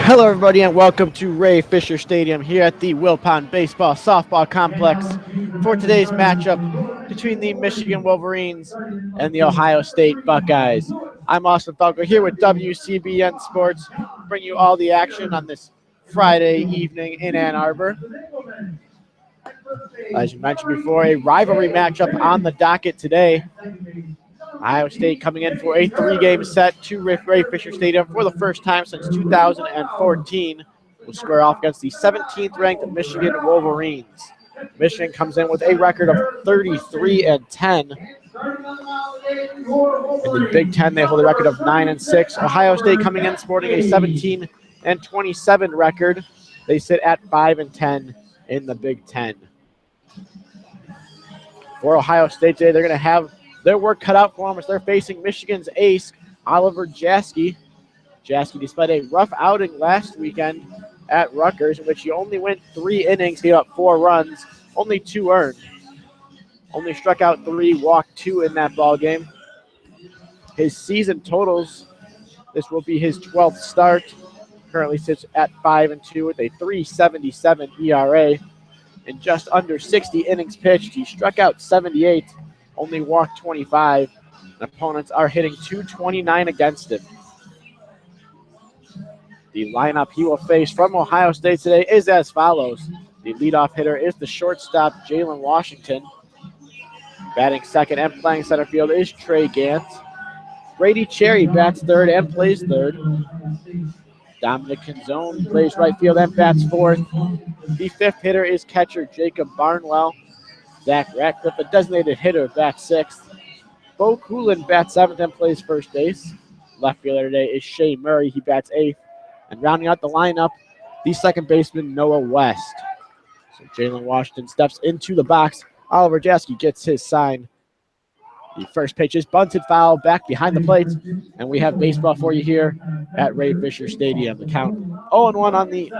Hello, everybody, and welcome to Ray Fisher Stadium here at the Wilpon Baseball Softball Complex for today's matchup between the Michigan Wolverines and the Ohio State Buckeyes. I'm Austin Falco here with WCBN Sports, bring you all the action on this Friday evening in Ann Arbor. As you mentioned before, a rivalry matchup on the docket today. Ohio State coming in for a three-game set to Ray Fisher Stadium for the first time since 2014. Will square off against the 17th ranked Michigan Wolverines. Michigan comes in with a record of 33-10. In the Big Ten, they hold a record of 9-6. Ohio State coming in sporting a 17-27 record. They sit at 5-10 in the Big Ten. For Ohio State today, they're going to have their work cut out for them as they're facing Michigan's ace, Oliver Jaske. Jaske, despite a rough outing last weekend at Rutgers, in which he only went 3 innings, gave up 4 runs, only 2 earned. Only struck out 3, walked 2 in that ball game. His season totals, this will be his 12th start. Currently sits at 5-2 with a 3.77 ERA and just under 60 innings pitched. He struck out 78. Only walked 25. Opponents are hitting 229 against him. The lineup he will face from Ohio State today is as follows. The leadoff hitter is the shortstop, Jalen Washington. Batting second and playing center field is Trey Gant. Brady Cherry bats third and plays third. Dominic Canzone plays right field and bats fourth. The fifth hitter is catcher Jacob Barnwell. Zach Ratcliffe, a designated hitter, bats sixth. Bo Coolin bats seventh and plays first base. Left fielder today is Shea Murray. He bats eighth. And rounding out the lineup, the second baseman, Noah West. So Jalen Washington steps into the box. Oliver Jaske gets his sign. The first pitch is bunted foul back behind the plate. And we have baseball for you here at Ray Fisher Stadium. The count 0-1 on the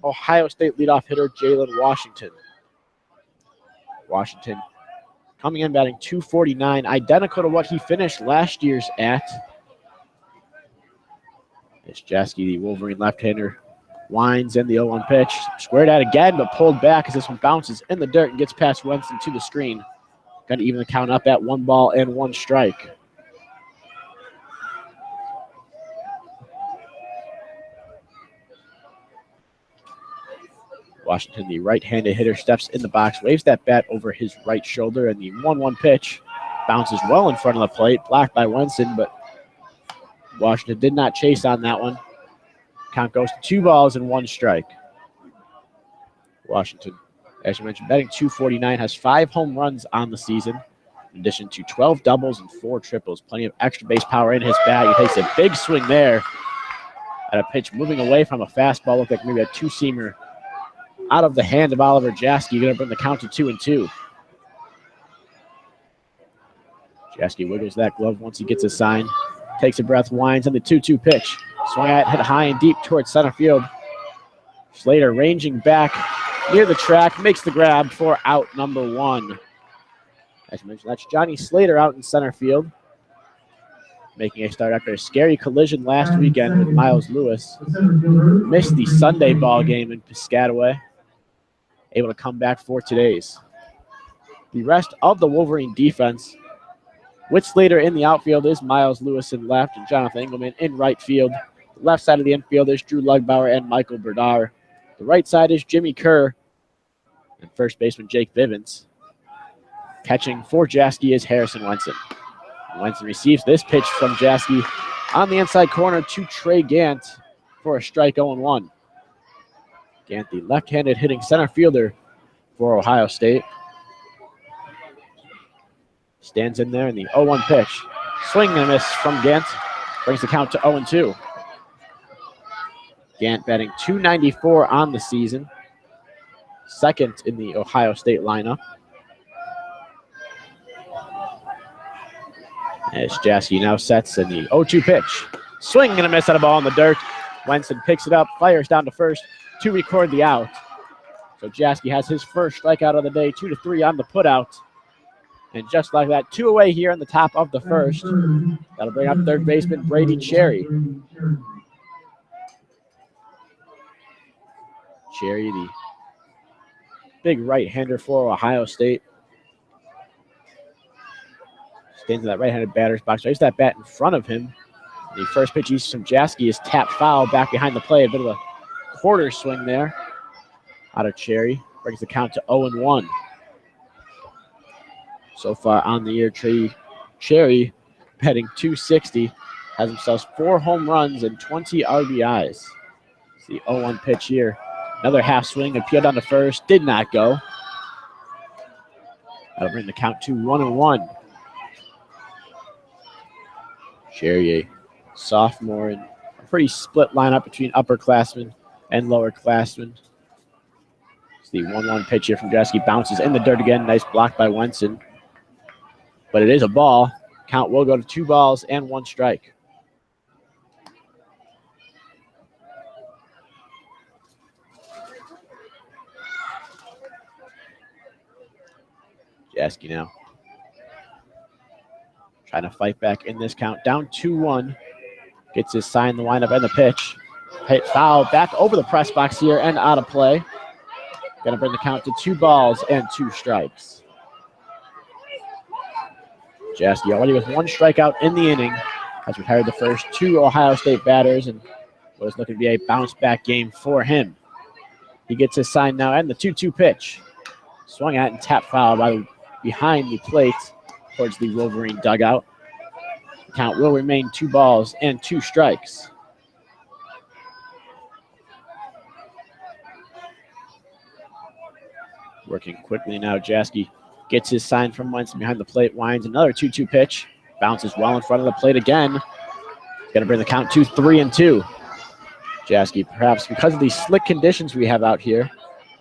Ohio State leadoff hitter, Jalen Washington. Washington coming in batting .249, identical to what he finished last year's at. It's Jaske, the Wolverine left-hander, winds in the 0-1 pitch. Squared out again, but pulled back as this one bounces in the dirt and gets past Winston to the screen. Got to even the count up at 1 ball and 1 strike. Washington, the right-handed hitter, steps in the box, waves that bat over his right shoulder, and the 1-1 pitch bounces well in front of the plate, blocked by Winston, but Washington did not chase on that one. Count goes to 2 balls and 1 strike. Washington, as you mentioned, batting .249, has 5 home runs on the season, in addition to 12 doubles and 4 triples. Plenty of extra base power in his bat. He takes a big swing there at a pitch moving away from a fastball. Looked like maybe a 2-seamer out of the hand of Oliver Jaske. Going to bring the count to 2-2. Jaske wiggles that glove once he gets a sign. Takes a breath, winds on the 2-2 pitch. Swung at, hit high and deep towards center field. Slater ranging back near the track, makes the grab for out number 1. As you mentioned, that's Johnny Slater out in center field, making a start after a scary collision last weekend with Miles Lewis. Missed the Sunday ball game in Piscataway. Able to come back for today's. The rest of the Wolverine defense, with Slater in the outfield, is Miles Lewis in left and Jonathan Engelman in right field. The left side of the infield is Drew Lugbauer and Michael Berdar. The right side is Jimmy Kerr and first baseman Jake Vivens. Catching for Jaske is Harrison Wenson. Wenson receives this pitch from Jaske on the inside corner to Trey Gant for a strike 0-1. Gant, the left-handed hitting center fielder for Ohio State. Stands in there in the 0-1 pitch. Swing and a miss from Gant. Brings the count to 0-2. Gant batting .294 on the season. Second in the Ohio State lineup. As Jaske now sets in the 0-2 pitch. Swing and a miss at a ball in the dirt. Winston picks it up, fires down to first to record the out. So Jaske has his first strikeout of the day, 2-3 on the putout. And just like that, 2 away here in the top of the first. That'll bring up third baseman Brady Cherry. Cherry, the big right-hander for Ohio State. Stands in that right-handed batter's box. Raised that bat in front of him. The first pitch he's from Jaski is tapped foul back behind the plate. A bit of a quarter swing there out of Cherry. Brings the count to 0-1. So far on the year, Cherry batting .260. Has himself 4 home runs and 20 RBIs. It's the 0-1 pitch here. Another half swing, appealed on the first, did not go. That'll bring the count to 1-1. Cherry, a sophomore, and a pretty split lineup between upperclassmen and lowerclassmen. It's the 1-1 pitch here from Jaski. Bounces in the dirt again. Nice block by Wenson. But it is a ball. Count will go to 2 balls and 1 strike. Jaski now trying to fight back in this count. Down 2-1. Gets his sign, the windup, and the pitch. Hit foul back over the press box here and out of play. Going to bring the count to 2 balls and 2 strikes. Jaski already with 1 strikeout in the inning. Has retired the first 2 Ohio State batters and was looking to be a bounce-back game for him. He gets his sign now and the 2-2 pitch. Swung at and tapped foul behind the plate towards the Wolverine dugout. The count will remain 2 balls and 2 strikes. Working quickly now, Jaski gets his sign from Wenson behind the plate, winds another 2-2 pitch. Bounces well in front of the plate again. He's going to bring the count to 3-2. Jaski, perhaps because of these slick conditions we have out here.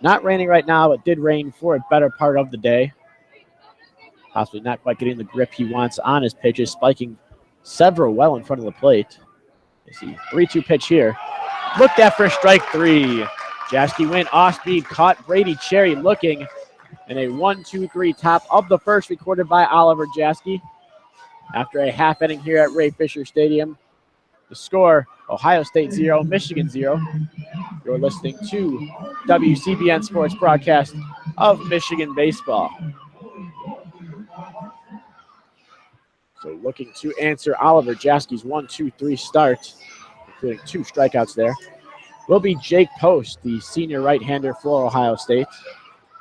Not raining right now, it did rain for a better part of the day. Possibly not quite getting the grip he wants on his pitches, spiking several well in front of the plate. You see 3-2 pitch here. Looked at for strike 3. Jaski went off speed, caught Brady Cherry looking, and a 1-2-3 top of the first recorded by Oliver Jaski. After a half inning here at Ray Fisher Stadium, the score, Ohio State 0, Michigan 0. You're listening to WCBN Sports broadcast of Michigan baseball. So looking to answer Oliver Jaski's 1-2-3 start, including 2 strikeouts there, will be Jake Post, the senior right-hander for Ohio State.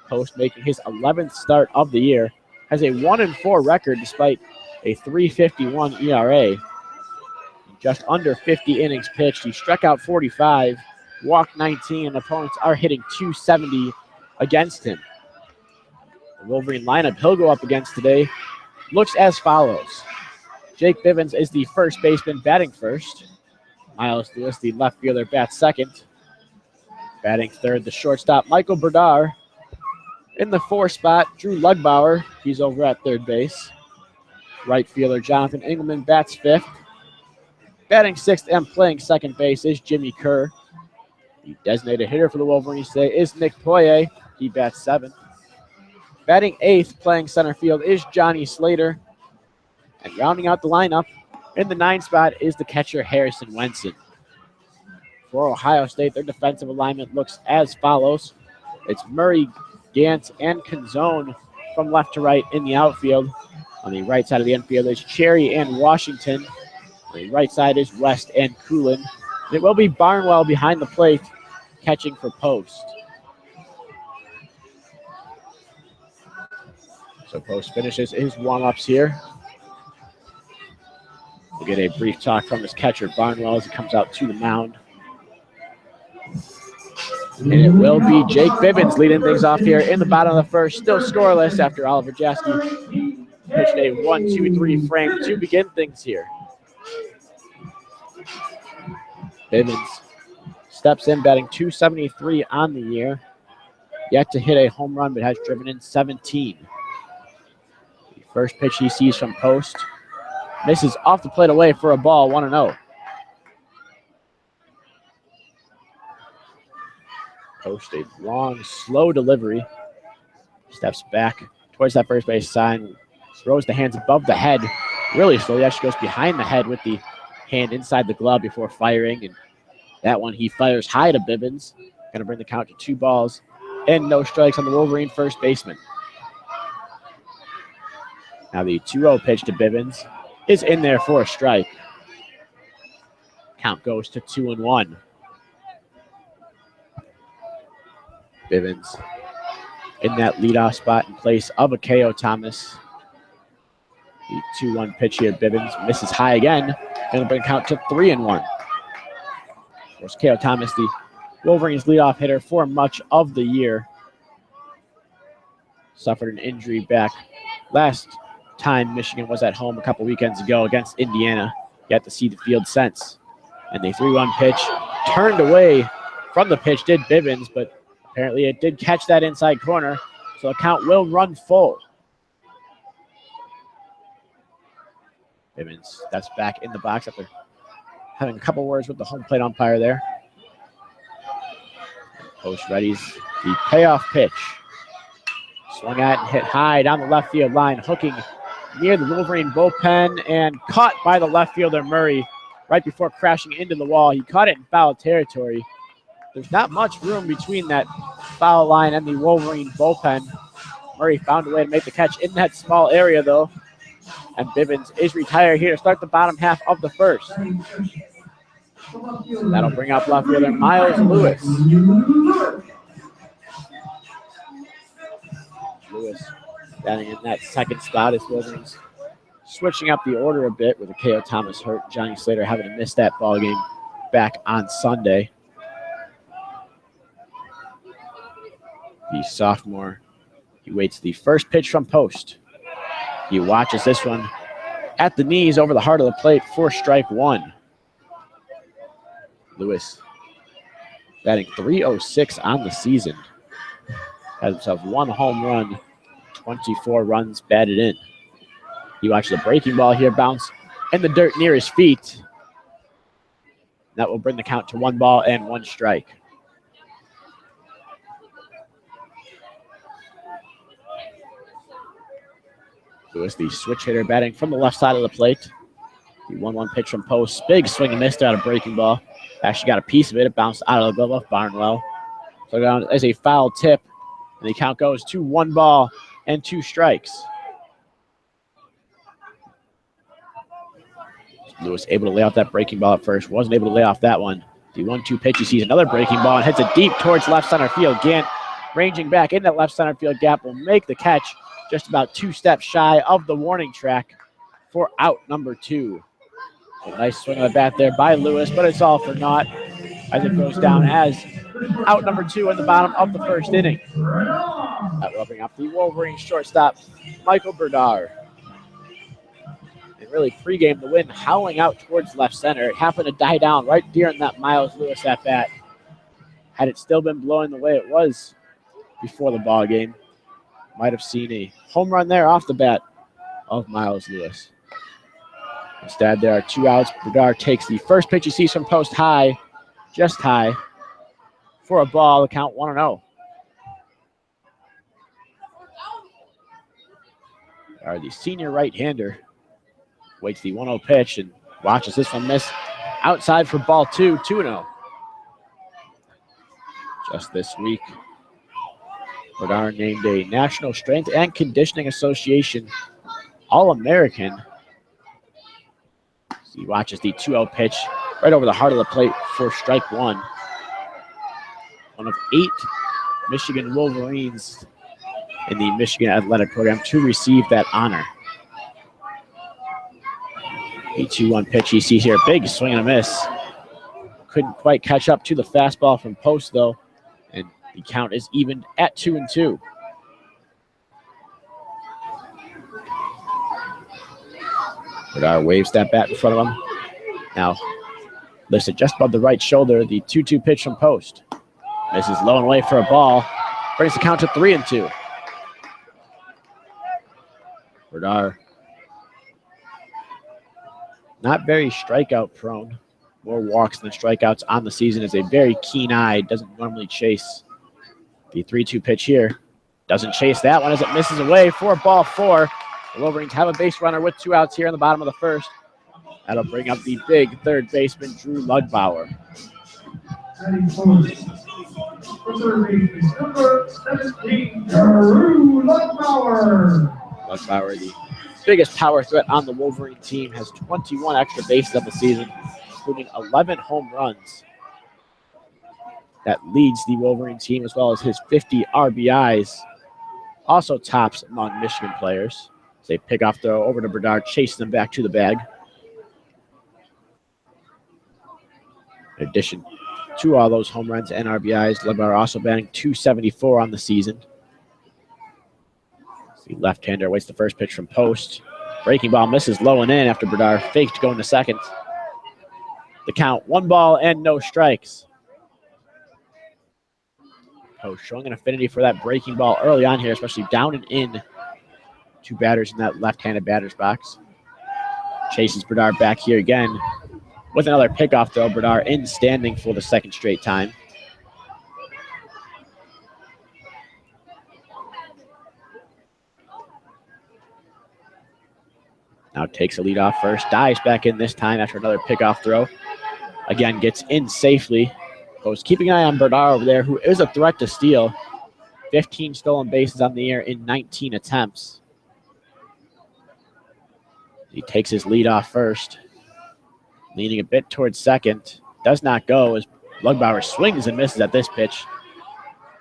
Post making his 11th start of the year, has a 1-4 record despite a .351 ERA. Just under 50 innings pitched. He struck out 45, walked 19, and opponents are hitting .270 against him. The Wolverine lineup he'll go up against today looks as follows. Jake Bivens is the first baseman, batting first. Miles Lewis, the left fielder, bats second. Batting third, the shortstop, Michael Berdar. In the 4 spot, Drew Lugbauer. He's over at third base. Right fielder, Jonathan Engelman, bats 5th. Batting 6th and playing second base is Jimmy Kerr. The designated hitter for the Wolverines today is Nick Poirier. He bats 7th. Batting 8th, playing center field, is Johnny Slater. And rounding out the lineup, in the 9 spot is the catcher, Harrison Wenson. For Ohio State, their defensive alignment looks as follows. It's Murray, Gantz, and Canzone from left to right in the outfield. On the right side of the infield is Cherry and Washington. On the right side is West and Coolin. It will be Barnwell behind the plate, catching for Post. So Post finishes his warm-ups here. We'll get a brief talk from his catcher, Barnwell, as he comes out to the mound. And it will be Jake Bivens leading things off here in the bottom of the first. Still scoreless after Oliver Jaski pitched a 1-2-3 frame to begin things here. Bivens steps in, batting .273 on the year. Yet to hit a home run, but has driven in 17. The first pitch he sees from Post misses off the plate away for a ball, 1-0. Post a long, slow delivery. Steps back towards that first base sign. Throws the hands above the head really slowly. Actually goes behind the head with the hand inside the glove before firing. And that one he fires high to Bivens. Going to bring the count to 2 balls and no strikes on the Wolverine first baseman. Now the 2-0 pitch to Bivens is in there for a strike. Count goes to 2-1. Bivens in that leadoff spot in place of Ohio Thomas. The 2-1 pitch here, Bivens misses high again. Going to bring count to 3-1. Of course, Ohio Thomas, the Wolverines leadoff hitter for much of the year, suffered an injury back last time Michigan was at home a couple weekends ago against Indiana. Yet to see the field since. And the 3-1 pitch turned away from the pitch did Bivens, but apparently it did catch that inside corner, so the count will run full. Bivens, that's back in the box after having a couple words with the home plate umpire there. Post readies the payoff pitch. Swung at and hit high down the left field line, hooking near the Wolverine bullpen and caught by the left fielder Murray right before crashing into the wall. He caught it in foul territory. There's not much room between that foul line and the Wolverine bullpen. Murray found a way to make the catch in that small area, though. And Bivens is retired here to start the bottom half of the first. That'll bring up left fielder Miles Lewis. Lewis standing in that second spot as Wolverines switching up the order a bit with Ohio Thomas hurt. Johnny Slater having to miss that ball game back on Sunday. The sophomore, he waits the first pitch from post. He watches this one at the knees over the heart of the plate for strike 1. Lewis batting .306 on the season. Has himself 1 home run, 24 runs batted in. He watches a breaking ball here bounce in the dirt near his feet. That will bring the count to 1 ball and 1 strike. Lewis, the switch hitter, batting from the left side of the plate. The 1-1 pitch from post. Big swing and missed out a breaking ball. Actually got a piece of it. It bounced out of the glove of Barnwell. So down as a foul tip. And the count goes to 1 ball and 2 strikes. Lewis able to lay off that breaking ball at first. Wasn't able to lay off that one. The 1-2 pitch, he sees another breaking ball and hits it deep towards left center field. Gant ranging back in that left center field gap will make the catch just about 2 steps shy of the warning track for out number 2. A nice swing of the bat there by Lewis, but it's all for naught as it goes down as out number 2 in the bottom of the first inning. That will bring up the Wolverines shortstop, Michael Berdar. And really pregame the wind howling out towards left center. It happened to die down right during that Miles Lewis at bat. Had it still been blowing the way it was before the ball game, might have seen a home run there off the bat of Miles Lewis. Instead, there are 2 outs. Berdar takes the first pitch he sees from post high, just high, for a ball. The count 1-0. The senior right-hander waits the 1-0 pitch and watches this one miss outside for ball 2, 2-0. Just this week, Berdar named a National Strength and Conditioning Association All-American. He watches the 2-0 pitch right over the heart of the plate for strike 1. One of 8 Michigan Wolverines in the Michigan Athletic Program to receive that honor. The 2-1 pitch he sees here, big swing and a miss. Couldn't quite catch up to the fastball from post though, and the count is evened at 2-2. Berdar waves that bat in front of him. Now, listed just above the right shoulder, the 2-2 pitch from post. This is low and away for a ball. Brings the count to 3-2. Berdar, not very strikeout prone. More walks than strikeouts on the season. Is a very keen eye. Doesn't normally chase. The 3-2 pitch here. Doesn't chase that one as it misses away for ball 4. The Wolverines have a base runner with 2 outs here in the bottom of the first. That'll bring up the big third baseman, Drew Lugbauer. Serving number 17, Drew Luckbauer. Luckbauer, the biggest power threat on the Wolverine team, has 21 extra bases on the season, including 11 home runs. That leads the Wolverine team, as well as his 50 RBIs. Also tops among Michigan players. As they pick off throw over to Bernard, chasing them back to the bag. In addition to all those home runs and RBIs, Luckbauer also batting .274 on the season. The left-hander waits the first pitch from Post. Breaking ball misses low and in after Bernard faked going to second. The count, 1 ball and no strikes. Post showing an affinity for that breaking ball early on here, especially down and in. 2 batters in that left-handed batter's box. Chases Bernard back here again with another pickoff throw. Bernard in standing for the second straight time. Now takes a lead off first, dives back in this time after another pickoff throw. Again, gets in safely. Post keeping an eye on Bernard over there, who is a threat to steal. 15 stolen bases on the year in 19 attempts. He takes his lead off first. Leaning a bit towards second. Does not go as Luckbauer swings and misses at this pitch.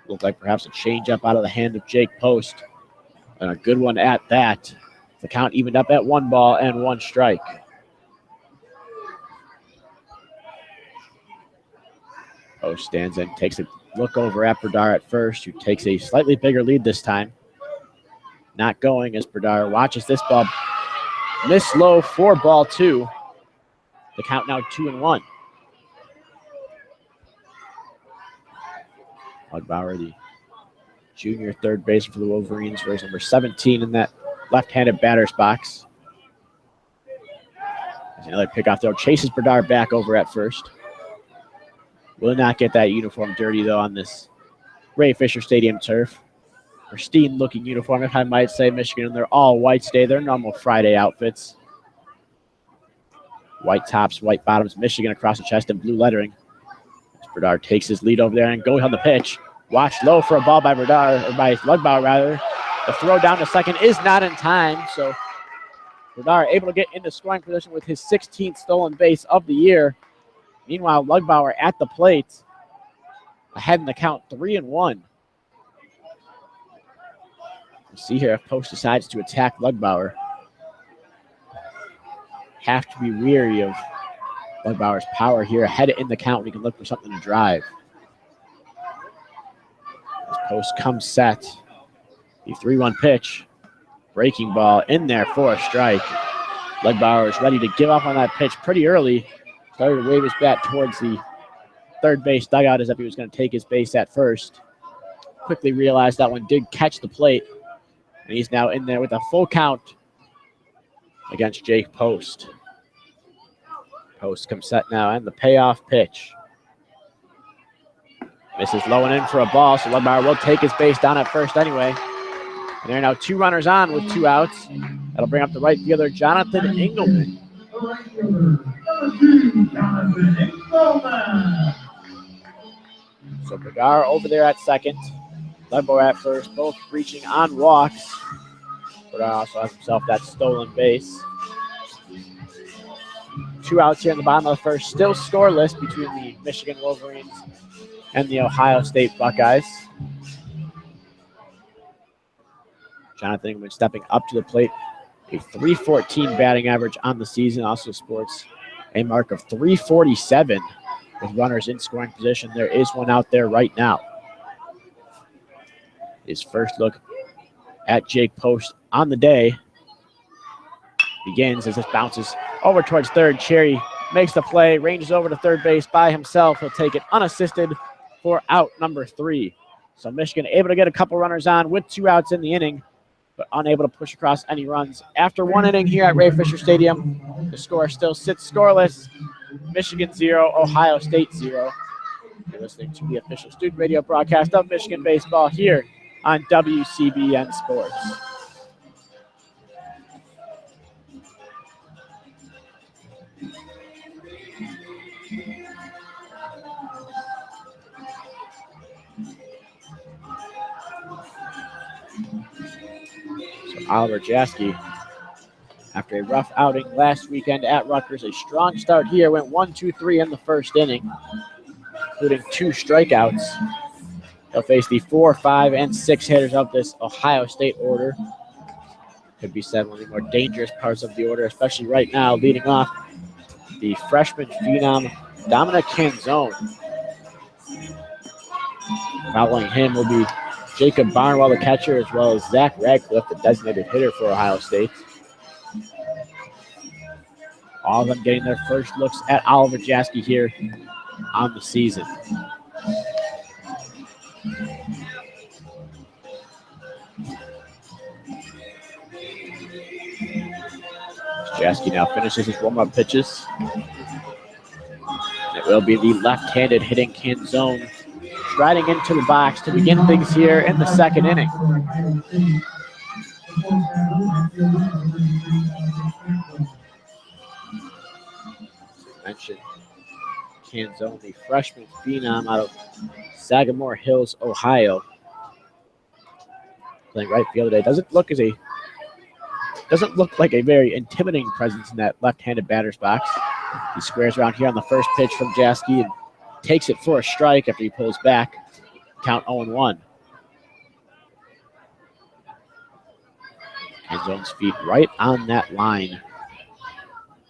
Looked like perhaps a changeup out of the hand of Jake Post. And a good one at that. The count evened up at 1 ball and 1 strike. Post stands in, takes a look over at Bernard at first, who takes a slightly bigger lead this time. Not going as Bernard watches this ball miss low for ball 2. The count now 2-1. Luckbauer, the junior third baseman for the Wolverines, wears number 17 in that left-handed batter's box. There's another pickoff throw. Chases Bernard back over at first. Will not get that uniform dirty, though, on this Ray Fisher Stadium turf. Pristine-looking uniform, if I might say. Michigan, and they're all white today. They're normal Friday outfits. White tops, white bottoms, Michigan across the chest, and blue lettering. As Bernard takes his lead over there and goes on the pitch. Watch low for a ball by Bernard, or by Luckbauer, rather. The throw down to second is not in time, so Bernard able to get into scoring position with his 16th stolen base of the year. Meanwhile, Luckbauer at the plate, ahead in the count, 3-1. We'll see here if Post decides to attack Luckbauer. Have to be weary of Luckbauer's power here, ahead in the count. We can look for something to drive. As Post comes set, the 3-1 pitch, breaking ball in there for a strike. Luckbauer is ready to give up on that pitch pretty early. Started to wave his bat towards the third base dugout as if he was going to take his base at first. Quickly realized that one did catch the plate. And he's now in there with a full count against Jake Post. Post comes set now, and the payoff pitch. Misses low and in for a ball, so Luckbauer will take his base down at first anyway. And there are now 2 runners on with 2 outs. That'll bring up the right fielder, Jonathan Engelman. So Bernard over there at second. Luckbauer at first, both reaching on walks. Bernard also has himself that stolen base. 2 outs here in the bottom of the first. Still scoreless between the Michigan Wolverines and the Ohio State Buckeyes. Jonathan Engelman stepping up to the plate. A .314 batting average on the season. Also sports a mark of .347 with runners in scoring position. There is one out there right now. His first look at Jake Post on the day begins as this bounces over towards third. Cherry makes the play, ranges over to third base by himself. He'll take it unassisted for out number 3. So Michigan able to get a couple runners on with 2 outs in the inning, but unable to push across any runs. After 1 inning here at Ray Fisher Stadium, the score still sits scoreless. Michigan 0, Ohio State 0. You're listening to the official student radio broadcast of Michigan baseball here on WCBN Sports. Oliver Jaski. After a rough outing last weekend at Rutgers, a strong start here. Went 1-2-3 in the first inning, including 2 strikeouts. He'll face the 4, 5, and 6 hitters of this Ohio State order. Could be said one of the more dangerous parts of the order, especially right now, leading off the freshman phenom, Dominic Canzone. Following him will be Jacob Barnwell, the catcher, as well as Zach Radcliffe, the designated hitter for Ohio State. All of them getting their first looks at Oliver Jaski here on the season. Jaski now finishes his warm-up pitches. It will be the left-handed hitting Canzone striding into the box to begin things here in the second inning. Mentioned Canzone, the freshman phenom out of Sagamore Hills, Ohio. Playing right field today. Doesn't look like a very intimidating presence in that left-handed batter's box. He squares around here on the first pitch from Jaski and takes it for a strike after he pulls back. Count 0-1. Canzone's feet right on that line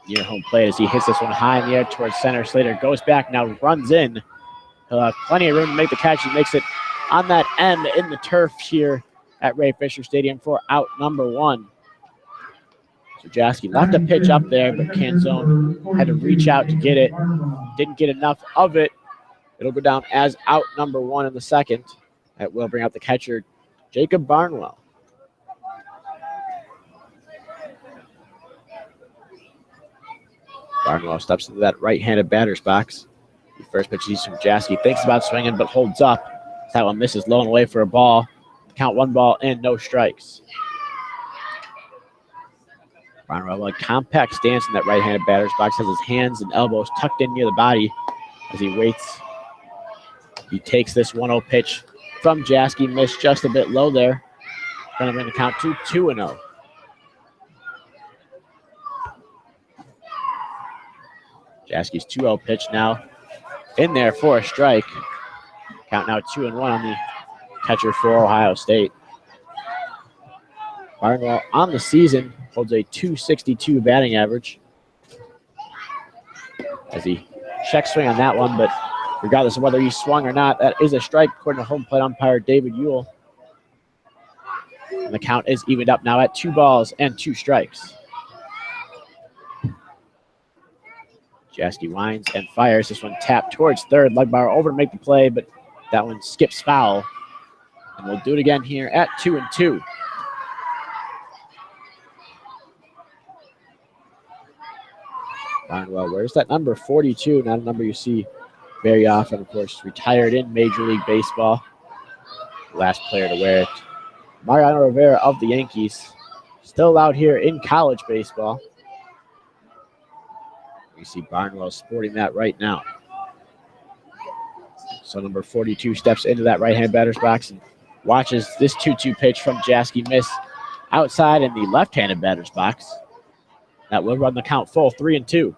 near home plate as he hits this one high in the air towards center. Slater goes back now, runs in. He'll have plenty of room to make the catch. He makes it on that end in the turf here at Ray Fisher Stadium for out number 1. So Jaski left a pitch up there, but Canzone had to reach out to get it. Didn't get enough of it. It'll go down as out number 1 in the second. That will bring out the catcher, Jacob Barnwell. Barnwell steps into that right-handed batter's box. The first pitch he's from Jaski. Thinks about swinging, but holds up. That one misses low and away for a ball. Count 1 ball and no strikes. Barnwell, a compact stance in that right-handed batter's box, has his hands and elbows tucked in near the body as he waits. He takes this 1-0 pitch from Jaski, missed just a bit low there. Going to bring the count to 2-0. Jaski's 2-0 pitch now in there for a strike. Count now 2-1 on the catcher for Ohio State. Barnwell on the season holds a .262 batting average. As he check swing on that one, but regardless of whether he swung or not, that is a strike according to home plate umpire David Ewell. And the count is evened up now at 2 balls and 2 strikes. Jaski winds and fires. This one tapped towards third. Lugbauer over to make the play, but that one skips foul. And we'll do it again here at 2-2. Barnwell, where's that number 42? Not a number you see very often, of course. Retired in Major League Baseball. Last player to wear it. Mariano Rivera of the Yankees. Still out here in college baseball. You see Barnwell sporting that right now. So number 42 steps into that right-hand batter's box and watches this 2-2 pitch from Jaski miss outside in the left-handed batter's box. That will run the count full, 3-2.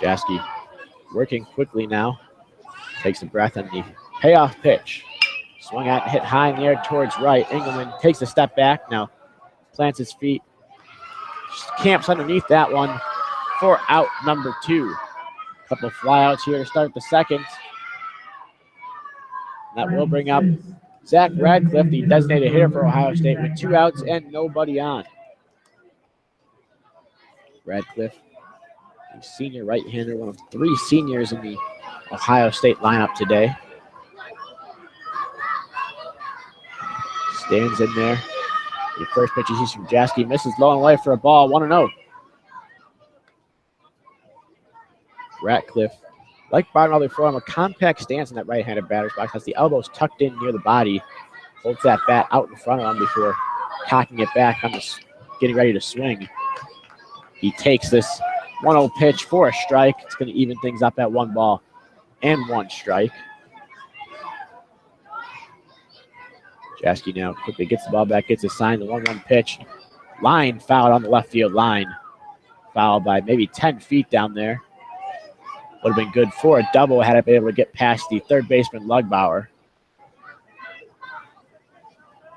Jaski working quickly now. Takes a breath on the payoff pitch. Swung out and hit high in the air towards right. Engelman takes a step back. Now plants his feet. Camps underneath that one for out number 2. A couple of flyouts here to start the second. That will bring up Zach Radcliffe, the designated hitter for Ohio State, with 2 outs and nobody on. Radcliffe, the senior right-hander, one of 3 seniors in the Ohio State lineup today. Stands in there. The first pitch is from Jaski, misses low and away for a ball, 1-0. Ratcliffe, like Barnwell before him, a compact stance in that right-handed batter's box, has the elbows tucked in near the body, holds that bat out in front of him before cocking it back on the, getting ready to swing. He takes this 1-0 pitch for a strike. It's going to even things up at 1 ball and 1 strike. Jasky now quickly gets the ball back, gets assigned the 1-1 pitch. Line fouled on the left field line. Fouled by maybe 10 feet down there. Would have been good for a double had it been able to get past the third baseman, Lugbauer.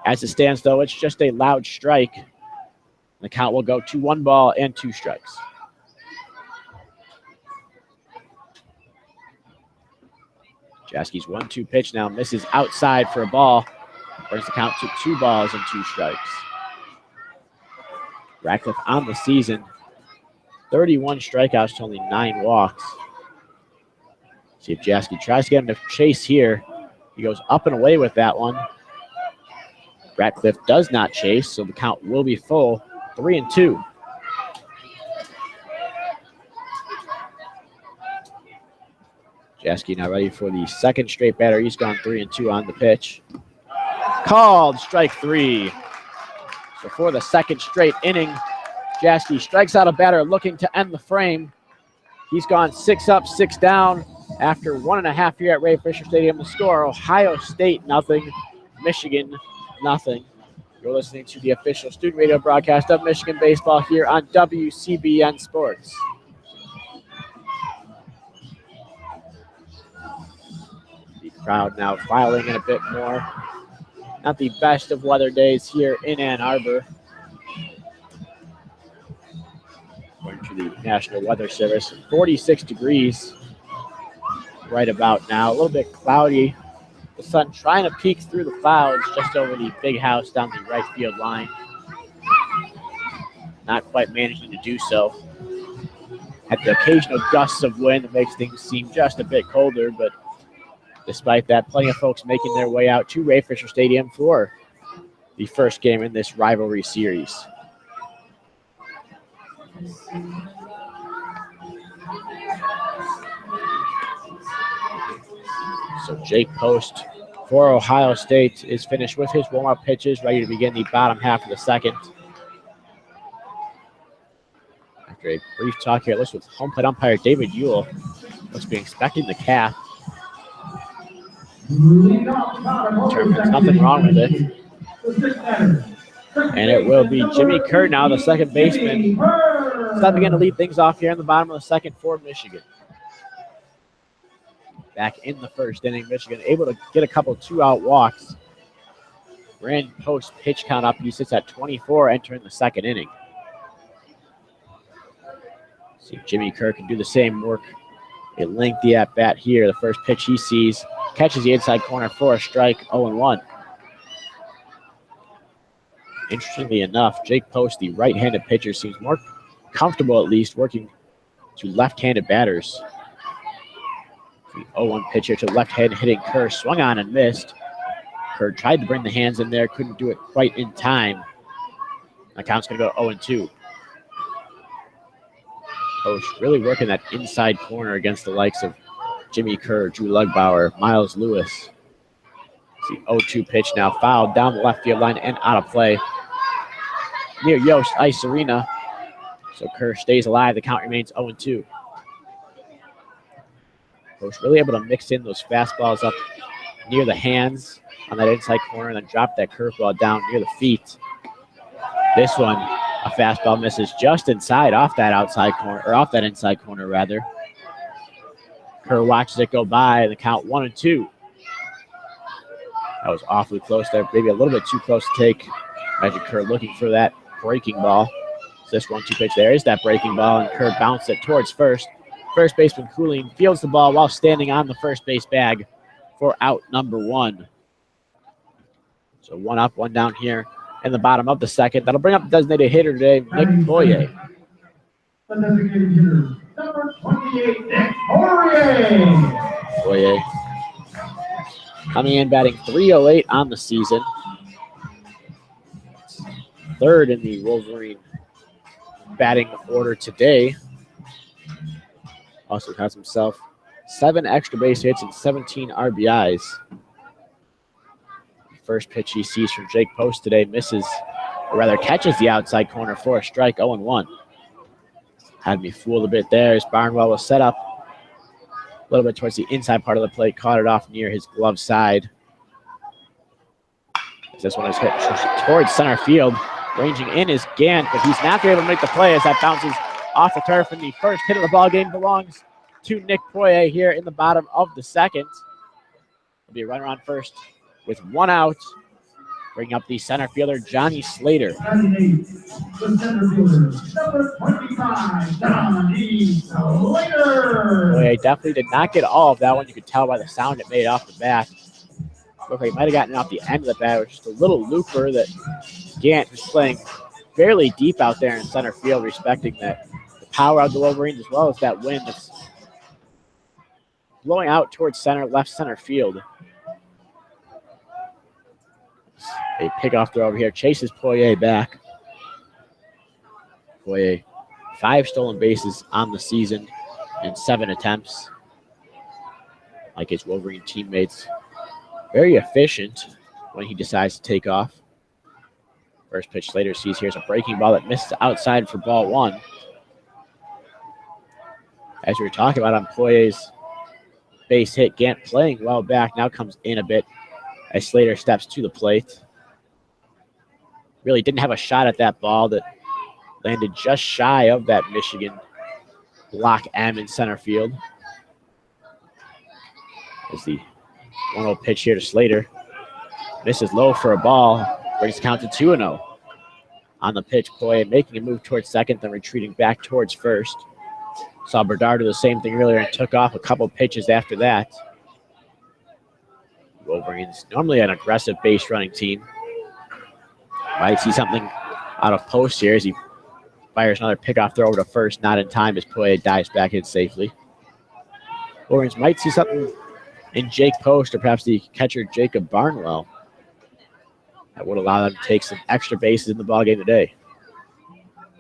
As it stands, though, it's just a loud strike. The count will go to 1 ball and 2 strikes. Jasky's 1-2 pitch now misses outside for a ball. Brings the count to 2 balls and 2 strikes. Ratcliffe on the season, 31 strikeouts to only 9 walks. See if Jasky tries to get him to chase here. He goes up and away with that one. Ratcliffe does not chase, so the count will be full, 3-2. Jasky now ready for the second straight batter. He's gone 3-2 on the pitch. Called strike 3. So for the second straight inning, Jasky strikes out a batter looking to end the frame. He's gone 6 up, 6 down after 1.5 here at Ray Fisher Stadium. The score, Ohio State 0, Michigan 0. You're listening to the official student radio broadcast of Michigan baseball here on WCBN Sports. The crowd now filing in a bit more. Not the best of weather days here in Ann Arbor. According to the National Weather Service, 46 degrees right about now. A little bit cloudy. The sun trying to peek through the clouds just over the big house down the right field line. Not quite managing to do so. Had the occasional gusts of wind that makes things seem just a bit colder, but despite that, plenty of folks making their way out to Ray Fisher Stadium for the first game in this rivalry series. So Jake Post for Ohio State is finished with his warm-up pitches, ready to begin the bottom half of the second. After a brief talk here, let's with home plate umpire David Ewell. Looks to be inspecting the calf. There's nothing wrong with it. And it will be Jimmy Kerr now, the second baseman. Stepping in to lead things off here in the bottom of the second for Michigan. Back in the first inning, Michigan able to get a couple 2-out walks. Ran Post pitch count up. He sits at 24 entering the second inning. See if Jimmy Kerr can do the same work. A lengthy at bat here. The first pitch he sees catches the inside corner for a strike, 0-1. Interestingly enough, Jake Post, the right-handed pitcher, seems more comfortable at least working to left-handed batters. The 0-1 pitcher to left-hand hitting Kerr, swung on and missed. Kerr tried to bring the hands in there, couldn't do it quite in time. The count's going to go 0-2. Post really working that inside corner against the likes of Jimmy Kerr, Drew Lugbauer, Miles Lewis. The 0-2 pitch now fouled down the left field line and out of play near Yost Ice Arena. So Kerr stays alive. The count remains 0-2. Post really able to mix in those fastballs up near the hands on that inside corner and then drop that curveball down near the feet. This one, a fastball misses just inside off that outside corner, or off that inside corner rather. Kerr watches it go by, and the count 1-2. That was awfully close there, maybe a little bit too close to take. Imagine Kerr looking for that breaking ball. So this 1-2 pitch there is that breaking ball, and Kerr bounced it towards first. First baseman Cooling fields the ball while standing on the first base bag for out number 1. So 1 up, 1 down here in the bottom of the second. That'll bring up the designated hitter today, Nick Boyer. The designated hitter, number 28, Nick Boyer. Boyer coming in batting .308 on the season. Third in the Wolverine batting order today. Also has himself 7 extra base hits and 17 RBIs. First pitch he sees from Jake Post today misses, or rather catches the outside corner for a strike, 0-1. Had me fooled a bit there as Barnwell was set up a little bit towards the inside part of the plate, caught it off near his glove side. This one is hit towards center field. Ranging in is Gant, but he's not able to make the play as that bounces off the turf. And the first hit of the ball game belongs to Nick Poirier here in the bottom of the second. There'll be a runner on first with one out. Bring up the center fielder, Johnny Slater. The center fielder, number 25, Johnny Slater. Poirier definitely did not get all of that one. You could tell by the sound it made off the bat. Looked like he might have gotten it off the end of the bat. It was just a little looper that Gant was playing fairly deep out there in center field, respecting that the power of the Wolverines as well as that wind that's blowing out towards left center field. A pickoff throw over here chases Poirier back. Poirier, 5 stolen bases on the season in 7 attempts. Like his Wolverine teammates, very efficient when he decides to take off. First pitch Slater sees here is a breaking ball that missed outside for ball 1. As we were talking about on Poirier's base hit, Gant playing well back, now comes in a bit as Slater steps to the plate. Really didn't have a shot at that ball that landed just shy of that Michigan block M in center field. As the 1-0 pitch here to Slater. Misses low for a ball. Brings the count to 2-0. On the pitch, Poirier making a move towards second, then retreating back towards first. Saw Bernard do the same thing earlier and took off a couple pitches after that. Wolverines, normally an aggressive base running team. Might see something out of post here as he fires another pickoff throw over to first, not in time as Poirier dives back in safely. Wolverines might see something in Jake Post or perhaps the catcher Jacob Barnwell that would allow them to take some extra bases in the ballgame today.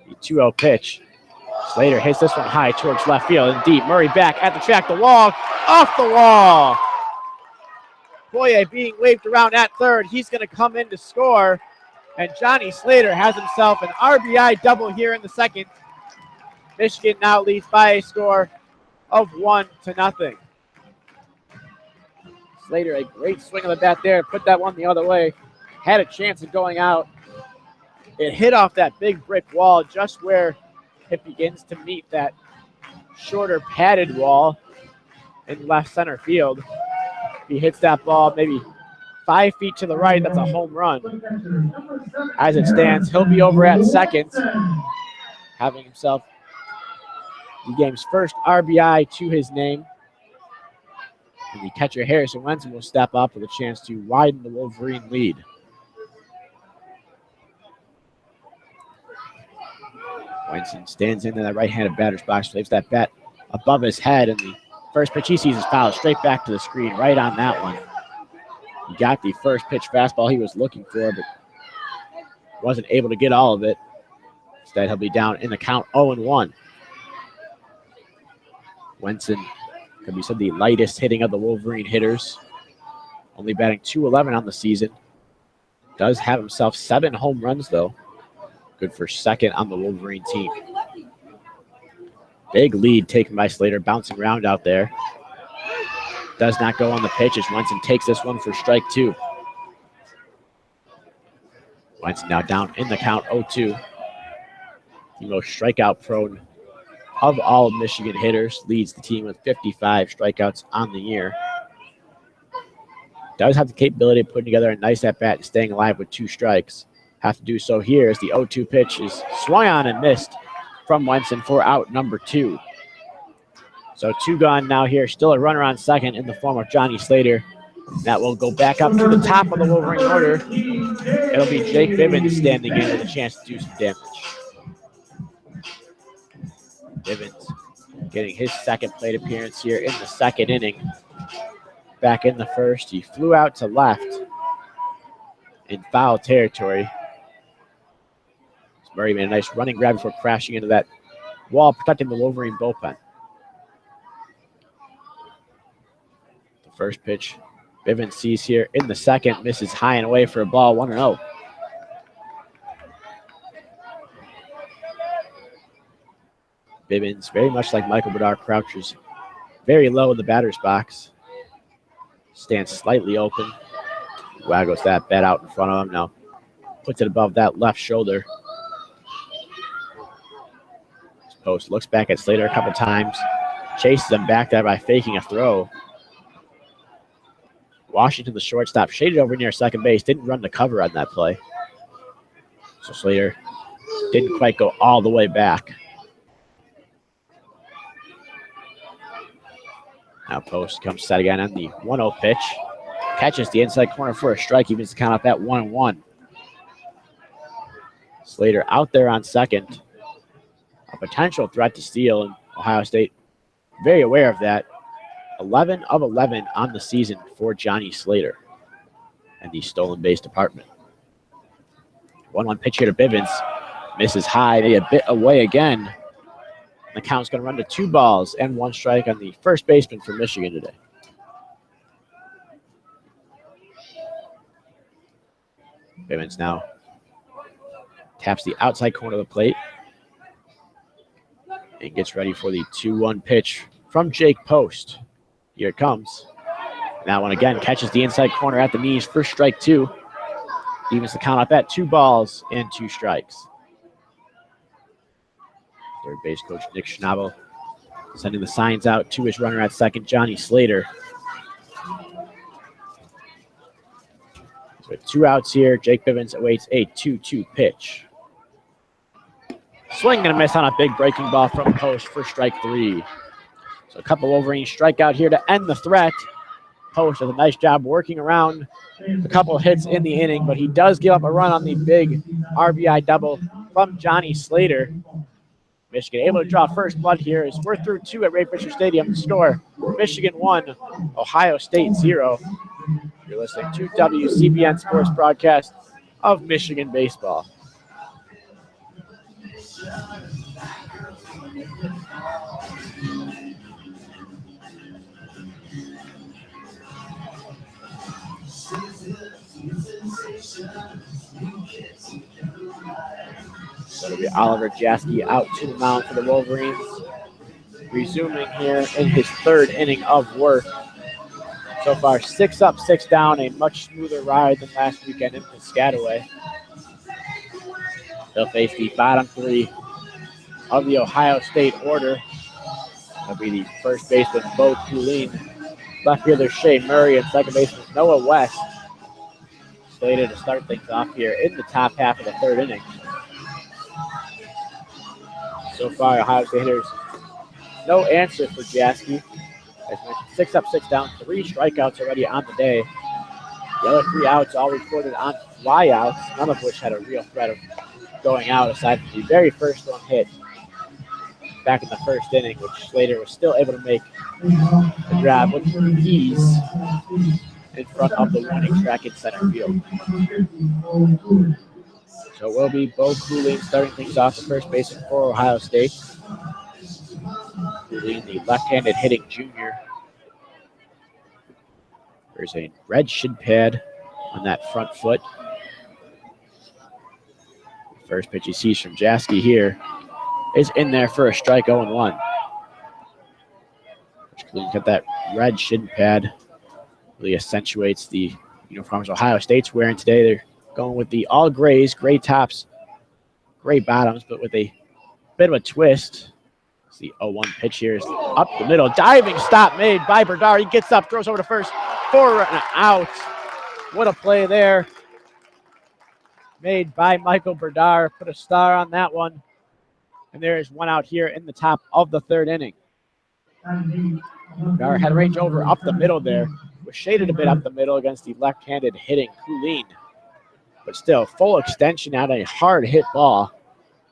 The 2-0 pitch. Slater hits this one high towards left field and deep. Murray back at the track, the wall, off the wall. Poirier being waved around at third. He's going to come in to score. And Johnny Slater has himself an RBI double here in the second. Michigan now leads by a score of 1-0. Slater, a great swing of the bat there, put that one the other way. Had a chance of going out. It hit off that big brick wall just where it begins to meet that shorter padded wall in left center field. He hits that ball maybe 5 feet to the right. That's a home run. As it stands, he'll be over at second, having himself the game's first RBI to his name. And the catcher Harrison Wenson will step up with a chance to widen the Wolverine lead. Wenson stands into that right-handed batter's box, leaves that bat above his head, and the first pitch he sees is fouled straight back to the screen, right on that one. He got the first pitch fastball he was looking for, but wasn't able to get all of it. Instead, he'll be down in the count 0-1. Wenson could be some of the lightest hitting of the Wolverine hitters. Only batting .211 on the season. Does have himself 7 home runs, though. Good for second on the Wolverine team. Big lead taken by Slater, bouncing around out there. Does not go on the pitch as Wenson takes this one for strike 2. Wenson now down in the count 0-2. The most strikeout prone of all Michigan hitters, leads the team with 55 strikeouts on the year. Does have the capability of putting together a nice at-bat and staying alive with 2 strikes. Have to do so here as the 0-2 pitch is swung on and missed from Wenson for out number 2. So 2 gone now here. Still a runner on second in the form of Johnny Slater. That will go back up to the top of the Wolverine order. It'll be Jake Bivens standing in with a chance to do some damage. Bivens getting his second plate appearance here in the second inning. Back in the first, he flew out to left in foul territory. Murray made a nice running grab before crashing into that wall, protecting the Wolverine bullpen. The first pitch, Bivens sees here in the second, misses high and away for a ball, 1-0. Bivens, very much like Michael Bedard, crouches very low in the batter's box. Stands slightly open, Waggles that bat out in front of him now. Puts it above that left shoulder. Post looks back at Slater a couple times. Chases him back there by faking a throw. Washington, the shortstop, shaded over near second base. Didn't run the cover on that play. So Slater didn't quite go all the way back. Now Post comes set again on the 1-0 pitch. Catches the inside corner for a strike. Evens the count up at 1-1. Slater out there on second. A potential threat to steal, and Ohio State very aware of that. 11 of 11 on the season for Johnny Slater and the stolen base department. 1-1 pitch here to Bivens. Misses high. They a bit away again. The count's going to run to 2 balls and 1 strike on the first baseman for Michigan today. Bivens now taps the outside corner of the plate and gets ready for the 2-1 pitch from Jake Post. Here it comes. That one again catches the inside corner at the knees for strike 2. Evens the count up at 2 balls and 2 strikes. Third base coach Nick Schnabel sending the signs out to his runner at second, Johnny Slater. So with 2 outs here, Jake Bivens awaits a 2-2 pitch. Swing and a miss on a big breaking ball from Post for strike 3. So a couple Wolverines strikeout here to end the threat. Post does a nice job working around a couple hits in the inning, but he does give up a run on the big RBI double from Johnny Slater. Michigan able to draw first blood here as we're through 2 at Ray Fisher Stadium. The score, Michigan 1, Ohio State 0. You're listening to WCBN Sports broadcast of Michigan baseball. So it'll be Oliver Jaski out to the mound for the Wolverines. Resuming here in his 3rd inning of work. So far, 6 up, 6 down, a much smoother ride than last weekend in Piscataway. They'll face the bottom 3 of the Ohio State order. That'll be the first baseman, Bo Coolin. Left fielder, Shea Murray, and second baseman, Noah West. Slated to start things off here in the top half of the 3rd inning. So far, Ohio State hitters, no answer for Jaski. As mentioned, 6 up, 6 down, 3 strikeouts already on the day. The other 3 outs all recorded on flyouts, none of which had a real threat of going out aside from the very first one hit back in the 1st inning, which Slater was still able to make the grab with ease in front of the warning track in center field. So it will be Bo Coolin starting things off, the first baseman for Ohio State. Coolin, the left-handed hitting junior. There's a red shin pad on that front foot. First pitch he sees from Jaski here is in there for a strike, 0-1. Coolin got that red shin pad. Really accentuates the uniforms Ohio State's wearing today. They're going with the all grays, gray tops, gray bottoms, but with a bit of a twist. It's the 0-1 pitch here is up the middle. Diving stop made by Berdar. He gets up, throws over to first for an out. What a play there. Made by Michael Berdar. Put a star on that one. And there is 1 out here in the top of the 3rd inning. Berdar had range over up the middle there. Was shaded a bit up the middle against the left-handed hitting Coolin. But still, full extension out, a hard hit ball.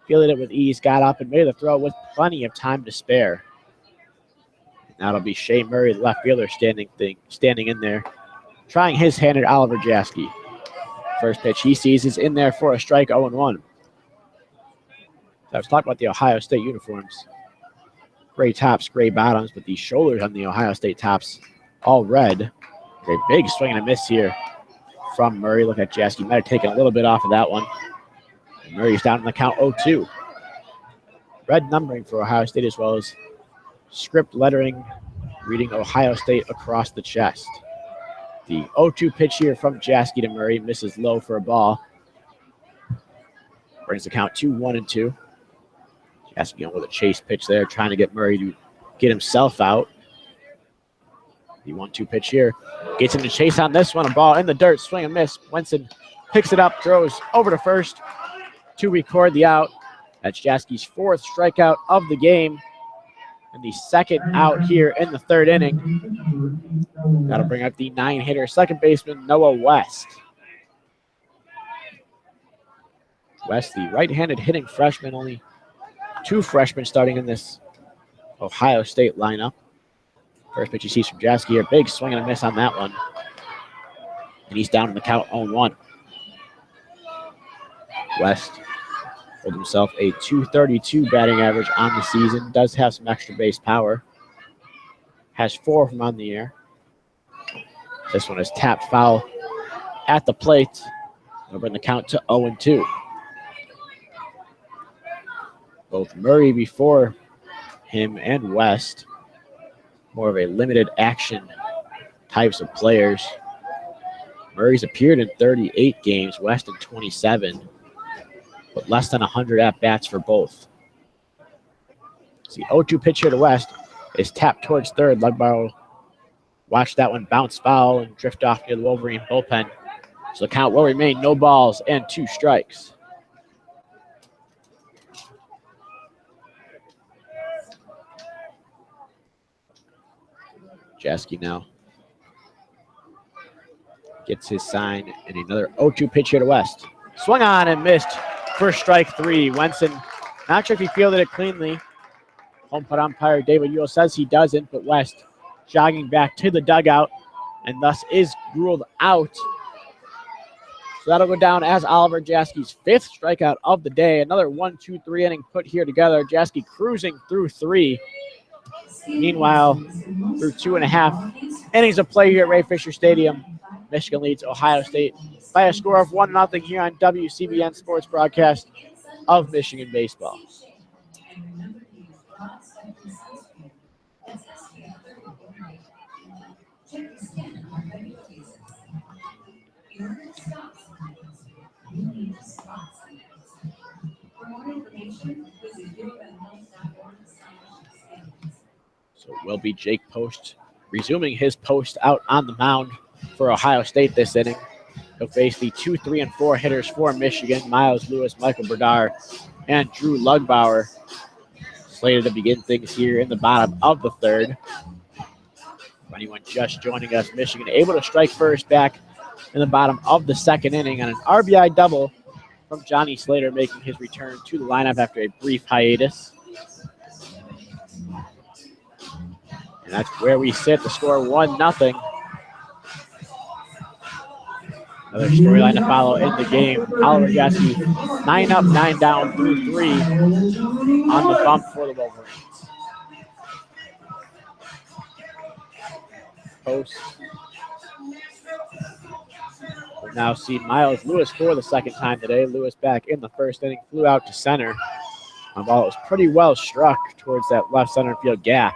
Fielded it with ease, got up and made the throw with plenty of time to spare. Now it'll be Shea Murray, the left fielder, standing in there, trying his hand at Oliver Jaski. First pitch he sees is in there for a strike, 0-1. I was talking about the Ohio State uniforms. Gray tops, gray bottoms, but the shoulders on the Ohio State tops all red. A big swing and a miss here from Murray. Look at Jaski. Might have taken a little bit off of that one. And Murray's down in the count 0-2. Red numbering for Ohio State as well as script lettering reading Ohio State across the chest. The 0-2 pitch here from Jaski to Murray. Misses low for a ball. Brings the count to 1-2. Jaski going with a chase pitch there, trying to get Murray to get himself out. The 1-2 pitch here. Gets him to chase on this one. A ball in the dirt. Swing and miss. Wenson picks it up, throws over to first to record the out. That's Jaski's fourth strikeout of the game. And the second out here in the third inning. That'll bring up the 9-hitter second baseman, Noah West. West, the right-handed hitting freshman, only 2 freshmen starting in this Ohio State lineup. First pitch he sees from Jaski here. Big swing and a miss on that one. And he's down in the count 0-1. West holds himself a .232 batting average on the season. Does have some extra base power. Has 4 of them on the air. This one is tapped foul at the plate. It'll bring the count to 0-2. Both Murray before him and West, more of a limited action types of players. Murray's appeared in 38 games, West in 27, but less than 100 at-bats for both. So the 0-2 pitch here to West is tapped towards third. Lugbauer watched that one bounce foul and drift off near the Wolverine bullpen. So the count will remain no balls and 2 strikes. Jaski now gets his sign, and another 0-2 pitch here to West. Swung on and missed for strike 3. Wenson, not sure if he fielded it cleanly. Home plate umpire David Ewell says he doesn't, but West jogging back to the dugout and thus is ruled out. So that'll go down as Oliver Jaski's 5th strikeout of the day. Another 1-2-3 inning put here together. Jaski cruising through 3. Meanwhile, through 2.5 innings of play here at Ray Fisher Stadium, Michigan leads Ohio State by a score of 1-0 here on WCBN Sports broadcast of Michigan baseball. So it will be Jake Post resuming his post out on the mound for Ohio State this inning. He'll face the 2, 3, and 4 hitters for Michigan, Miles Lewis, Michael Berdar, and Drew Lugbauer. Slated to begin things here in the bottom of the third. For anyone just joining us, Michigan able to strike first back in the bottom of the second inning on an RBI double from Johnny Slater, making his return to the lineup after a brief hiatus. And that's where we sit. The score 1-0. Another storyline to follow in the game. Oliver Jaski 9 up, 9 down through 3 on the bump for the Wolverines. Post. We'll now see Miles Lewis for the second time today. Lewis back in the first inning, flew out to center. The ball was pretty well struck towards that left center field gap.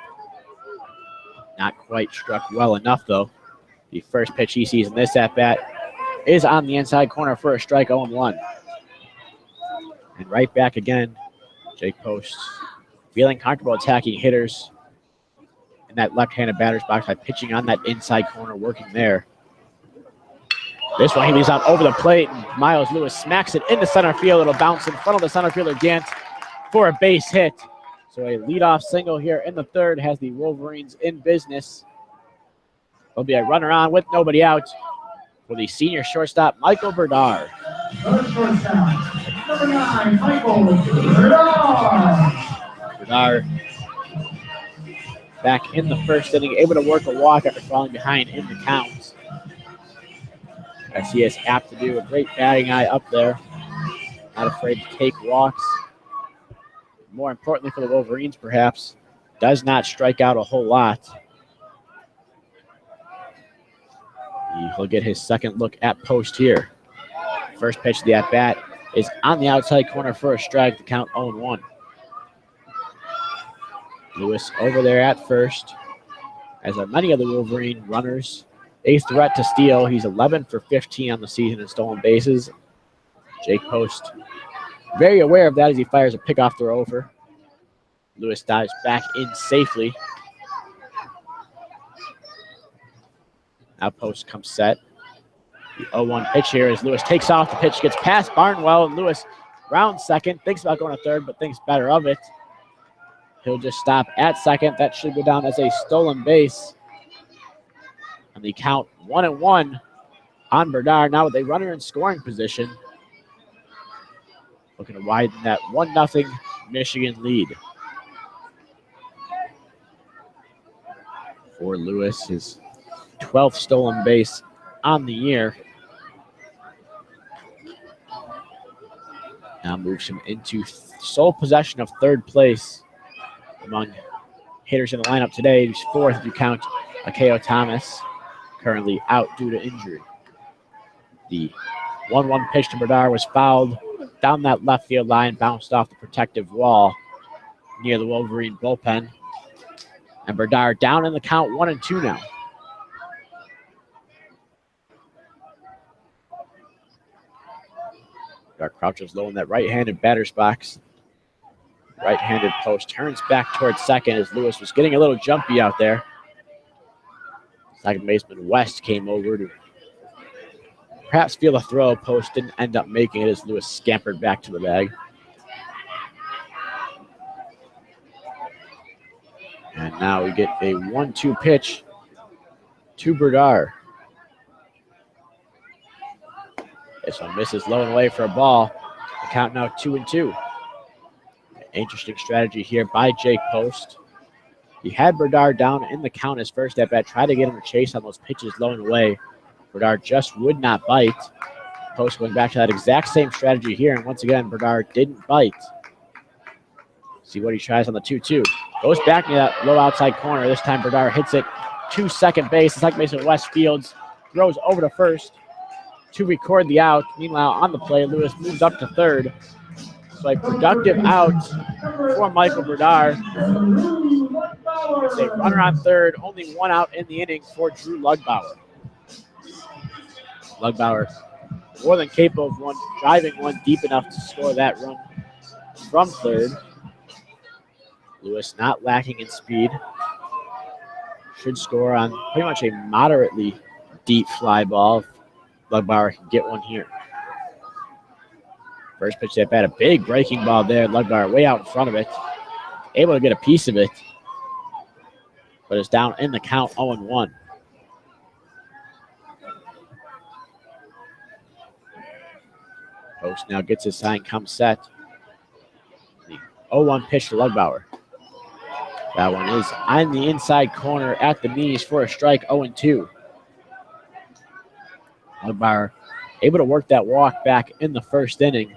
Not quite struck well enough, though. The first pitch he sees in this at-bat is on the inside corner for a strike, 0-1. And right back again, Jake Post feeling comfortable attacking hitters in that left-handed batter's box by pitching on that inside corner, working there. This one he leaves out over the plate, and Miles Lewis smacks it into center field. It'll bounce in front of the center fielder Gant for a base hit. So a leadoff single here in the third has the Wolverines in business. There'll be a runner on with nobody out for the senior shortstop, Michael Berdar. Shortstop, number 9, Michael Berdar. Berdar back in the first inning, able to work a walk after falling behind in the count. As he is apt to do, a great batting eye up there. Not afraid to take walks. More importantly for the Wolverines, perhaps, does not strike out a whole lot. He'll get his second look at Post here. First pitch of the at-bat is on the outside corner for a strike to count 0-1. Lewis over there at first, as are many of the Wolverine runners eighth threat to steal. He's 11 for 15 on the season in stolen bases. Jake Post very aware of that as he fires a pickoff throw over. Lewis dives back in safely. Now Post comes set. The 0-1 pitch here as Lewis takes off. The pitch gets past Barnwell, and Lewis rounds second. Thinks about going to third, but thinks better of it. He'll just stop at second. That should go down as a stolen base. And the count 1-1 on Bernard. Now with a runner in scoring position. Looking to widen that 1-0 Michigan lead. For Lewis, his 12th stolen base on the year. Now moves him into sole possession of third place among hitters in the lineup today. He's fourth if you count Akeo Thomas, currently out due to injury. The 1-1 pitch to Bernard was fouled down that left field line, bounced off the protective wall near the Wolverine bullpen. And Bernard down in the count 1-2 now. Bernard crouches low in that right-handed batter's box. Right-handed Post turns back towards second as Lewis was getting a little jumpy out there. Second baseman West came over to perhaps feel a throw. Post didn't end up making it as Lewis scampered back to the bag. And now we get a 1-2 pitch to Bernard. This one misses low and away for a ball. The count now 2-2. Interesting strategy here by Jake Post. He had Bernard down in the count his first at bat, tried to get him to chase on those pitches low and away. Bernard just would not bite. Post going back to that exact same strategy here, and once again, Bernard didn't bite. See what he tries on the 2-2. Goes back near that low outside corner. This time Bernard hits it to second base. The second baseman West Fields throws over to first to record the out. Meanwhile, on the play, Lewis moves up to third. So a productive out for Michael Bernard. It's a runner on third, only one out in the inning for Drew Lugbauer. Lugbauer more than capable of driving one deep enough to score that run from third. Lewis not lacking in speed. Should score on pretty much a moderately deep fly ball. Lugbauer can get one here. First pitch at bat, a big breaking ball there. Lugbauer way out in front of it. Able to get a piece of it. But it's down in the count 0-1. Post now gets his sign, comes set. The 0-1 pitch to Lugbauer. That one is on the inside corner at the knees for a strike, 0-2. Lugbauer able to work that walk back in the first inning.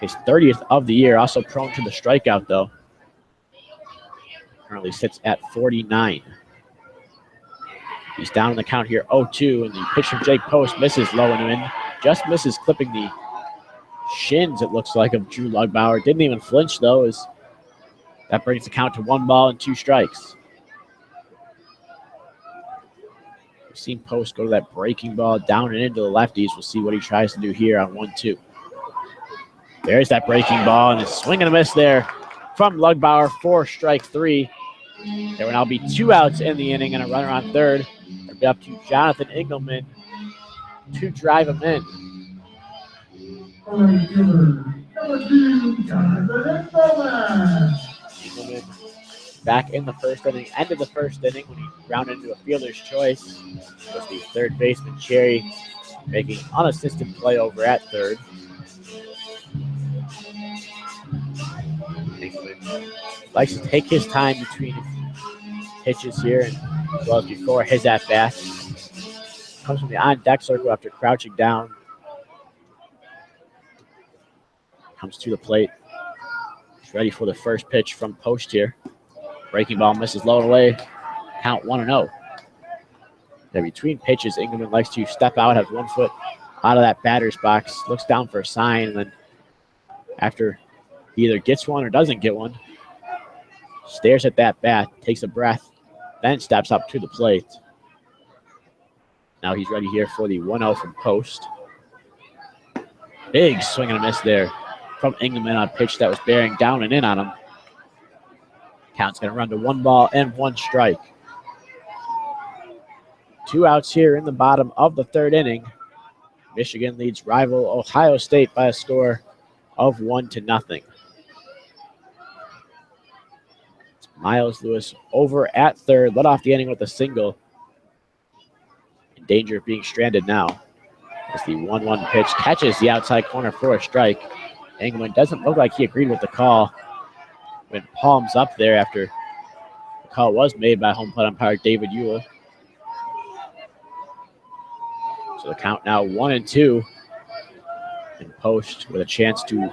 His 30th of the year, also prone to the strikeout though. Currently sits at 49. He's down in the count here, 0-2, and the pitch from Jake Post misses low and in. Just misses clipping the shins, it looks like, of Drew Lugbauer. Didn't even flinch though, as that brings the count to 1 ball and 2 strikes. We've seen Post go to that breaking ball down and into the lefties. We'll see what he tries to do here on 1-2. There's that breaking ball, and a swing and a miss there from Lugbauer for strike 3. There will now be 2 outs in the inning and a runner on third. It'll be up to Jonathan Engelman to drive him in. Engelman back in the first inning, end of the first inning when he grounded into a fielder's choice. Was the third baseman Cherry making unassisted play over at third. Engelman likes to take his time between pitches here, and as well as before his at-bat. Comes from the on-deck circle after crouching down. Comes to the plate. He's ready for the first pitch from Post here. Breaking ball misses low and away. Count 1-0. Now between pitches, Engelman likes to step out, has 1 foot out of that batter's box, looks down for a sign, and then after he either gets one or doesn't get one, stares at that bat, takes a breath, then steps up to the plate. Now he's ready here for the 1-0 from post. Big swing and a miss there from Engelman on a pitch that was bearing down and in on him. Count's going to run to 1 ball and 1 strike. 2 outs here in the bottom of the 3rd inning. Michigan leads rival Ohio State by a score of 1-0. Miles Lewis over at 3rd, led off the inning with a single. In danger of being stranded now. As the 1-1 pitch catches the outside corner for a strike. Engelman doesn't look like he agreed with the call. Went palms up there after the call was made by home plate umpire David Ewell. So the count now 1-2. And Post with a chance to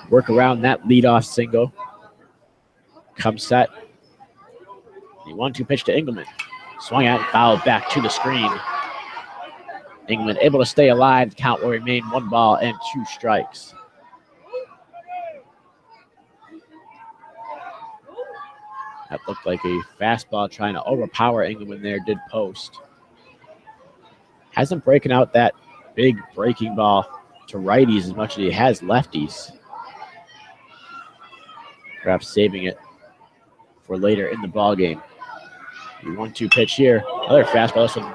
work around that leadoff single. Comes set. The 1-2 pitch to Engelman. Swung at and fouled back to the screen. Engelman able to stay alive. The count will remain 1 ball and 2 strikes. That looked like a fastball trying to overpower Engelman there, did Post. Hasn't broken out that big breaking ball to righties as much as he has lefties. Perhaps saving it for later in the ball game. The 1-2 pitch here. Another fastball. This one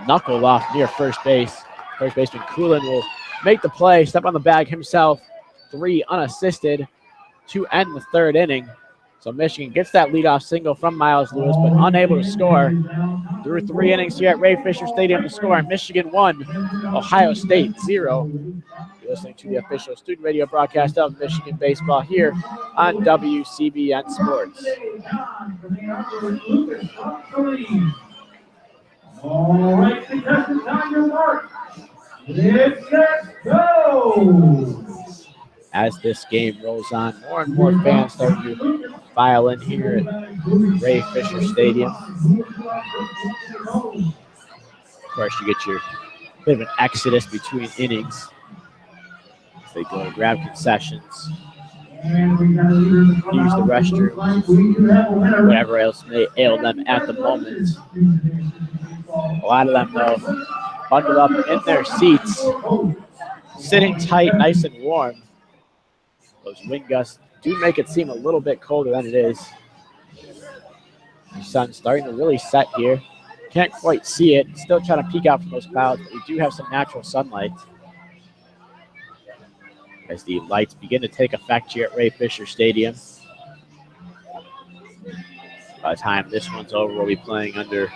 knuckled off near first base. First baseman Coolin will make the play, step on the bag himself. 3 unassisted to end the 3rd inning. So Michigan gets that leadoff single from Miles Lewis, but unable to score. Through 3 innings here at Ray Fisher Stadium to score. Michigan 1, Ohio State 0. You're listening to the official student radio broadcast of Michigan baseball here on WCBN Sports. All right, contestants on your mark. Let's go. As this game rolls on, more and more fans start to file in here at Ray Fisher Stadium. Of course, you get your bit of an exodus between innings as they go to grab concessions, use the restroom, whatever else may ail them at the moment. A lot of them, though, bundled up in their seats, sitting tight, nice and warm. Those wind gusts do make it seem a little bit colder than it is. The sun's starting to really set here. Can't quite see it. Still trying to peek out from those clouds, but we do have some natural sunlight. As the lights begin to take effect here at Ray Fisher Stadium. By the time this one's over, we'll be playing under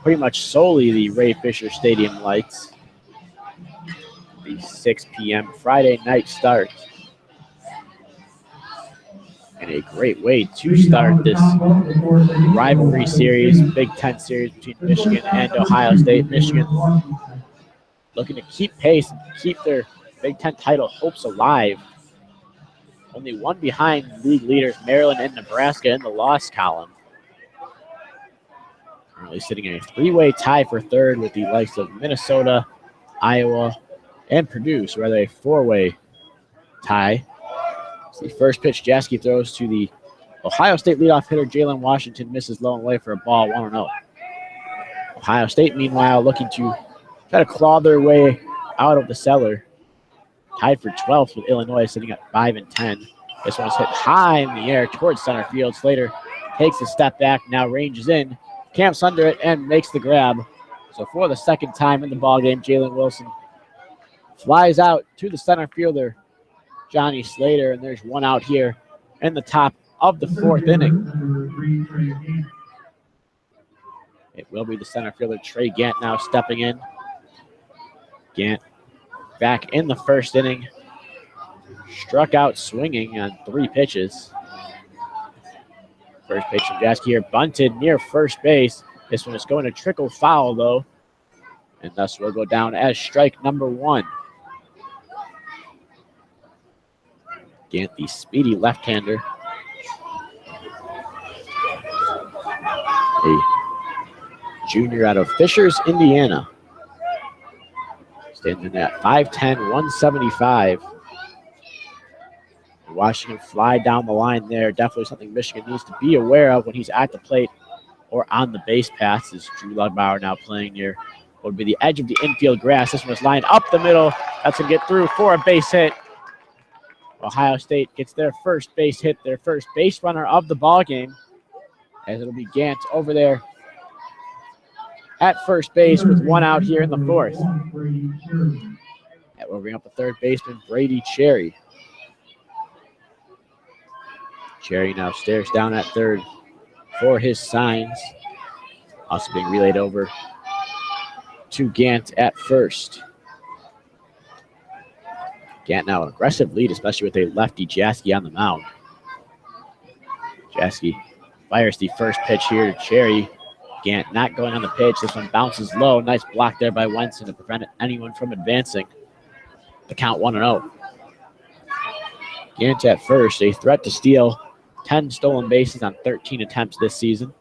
pretty much solely the Ray Fisher Stadium lights. The 6 p.m. Friday night start. And a great way to start this rivalry series, Big Ten series between Michigan and Ohio State. Michigan looking to keep pace and keep their Big Ten title hopes alive. Only 1 behind league leaders Maryland and Nebraska in the loss column. Currently sitting in a 3-way tie for 3rd with the likes of Minnesota, Iowa, and Purdue. So rather a 4-way tie. The first pitch Jasky throws to the Ohio State leadoff hitter Jalen Washington, misses low and away for a ball, 1-0. Ohio State, meanwhile, looking to try to claw their way out of the cellar. Tied for 12th with Illinois, sitting at 5-10. This one's hit high in the air towards center field. Slater takes a step back, now ranges in, camps under it, and makes the grab. So for the 2nd time in the ballgame, Jalen Wilson flies out to the center fielder, Johnny Slater, and there's 1 out here in the top of the 4th inning. It will be the center fielder, Trey Gant, now stepping in. Gant back in the 1st inning. Struck out swinging on 3 pitches. First pitch from Jasky here, bunted near first base. This one is going to trickle foul, though, and thus will go down as strike number 1. Gant, the speedy left-hander. A junior out of Fishers, Indiana. Standing at 5'10", 175. Washington fly down the line there. Definitely something Michigan needs to be aware of when he's at the plate or on the base paths as Drew Ludbauer now playing near what would be the edge of the infield grass. This one was lined up the middle. That's going to get through for a base hit. Ohio State gets their first base hit, their first base runner of the ball game, as it'll be Gant over there at first base with one out here in the fourth. That will bring up the third baseman, Brady Cherry. Cherry now stares down at third for his signs. Also being relayed over to Gant at first. Gant now an aggressive lead, especially with a lefty Jaski on the mound. Jaski fires the first pitch here to Cherry. Gant not going on the pitch. This one bounces low. Nice block there by Wenson to prevent anyone from advancing. The count 1-0. Gant at first, a threat to steal. 10 stolen bases on 13 attempts this season.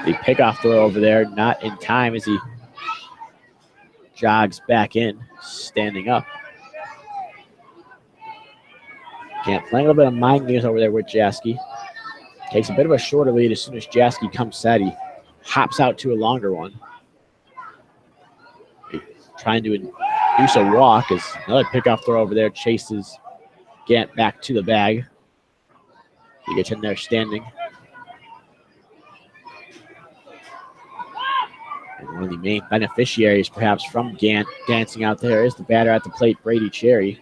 The pickoff throw over there, not in time as he jogs back in, standing up. Gant playing a little bit of mind games over there with Jaski. Takes a bit of a shorter lead as soon as Jaski comes set. He hops out to a longer one. Trying to induce a walk as another pickoff throw over there chases Gant back to the bag. He gets in there standing. And one of the main beneficiaries perhaps from Gant dancing out there is the batter at the plate, Brady Cherry.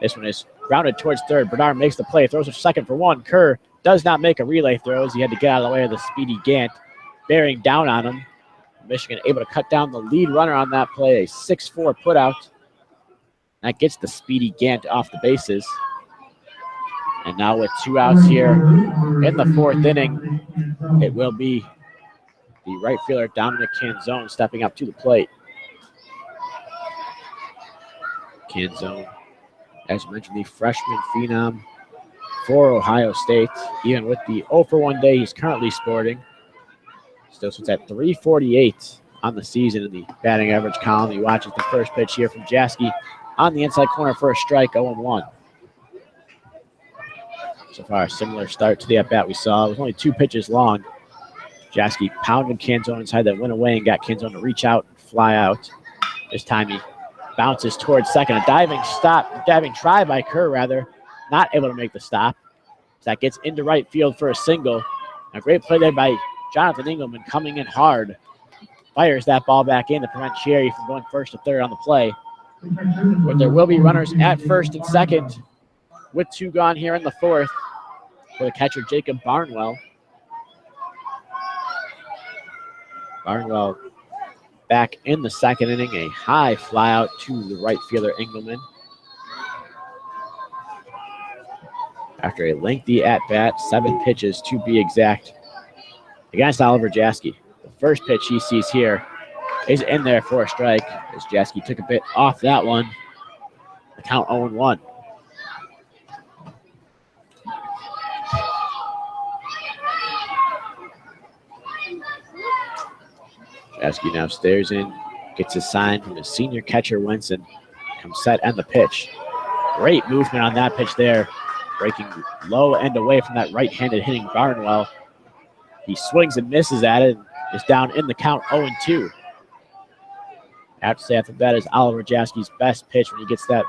This one is grounded towards third. Bernard makes the play, throws a second for one. Kerr does not make a relay throw as he had to get out of the way of the speedy Gant, bearing down on him. Michigan able to cut down the lead runner on that play, a 6-4 putout. That gets the speedy Gant off the bases. And now with two outs here in the fourth inning, it will be the right fielder Dominic Canzone stepping up to the plate. Canzone, as mentioned, the freshman phenom for Ohio State. Even with the 0-for-1 day he's currently sporting, still sits at .348 on the season in the batting average column. He watches the first pitch here from Jaski on the inside corner for a strike, 0-1. So far, a similar start to the at-bat we saw. It was only 2 pitches long. Jaski pounded Canzone inside that went away and got Canzone to reach out and fly out. This time he bounces towards second. A diving try by Kerr, rather. Not able to make the stop. That gets into right field for a single. A great play there by Jonathan Engelman coming in hard. Fires that ball back in to prevent Cherry from going first to third on the play. But there will be runners at first and second with 2 gone here in the fourth for the catcher, Jacob Barnwell. Barnwell back in the second inning. A high fly out to the right fielder, Engelman. After a lengthy at-bat, 7 pitches to be exact, against Oliver Jaski. The first pitch he sees here is in there for a strike as Jaski took a bit off that one. The count 0-1. Jaski now stares in, gets a sign from his senior catcher, Wenson. Comes set and the pitch. Great movement on that pitch there. Breaking low and away from that right-handed hitting Barnwell. He swings and misses at it and is down in the count 0-2. I have to say, I think that is Oliver Jaski's best pitch when he gets that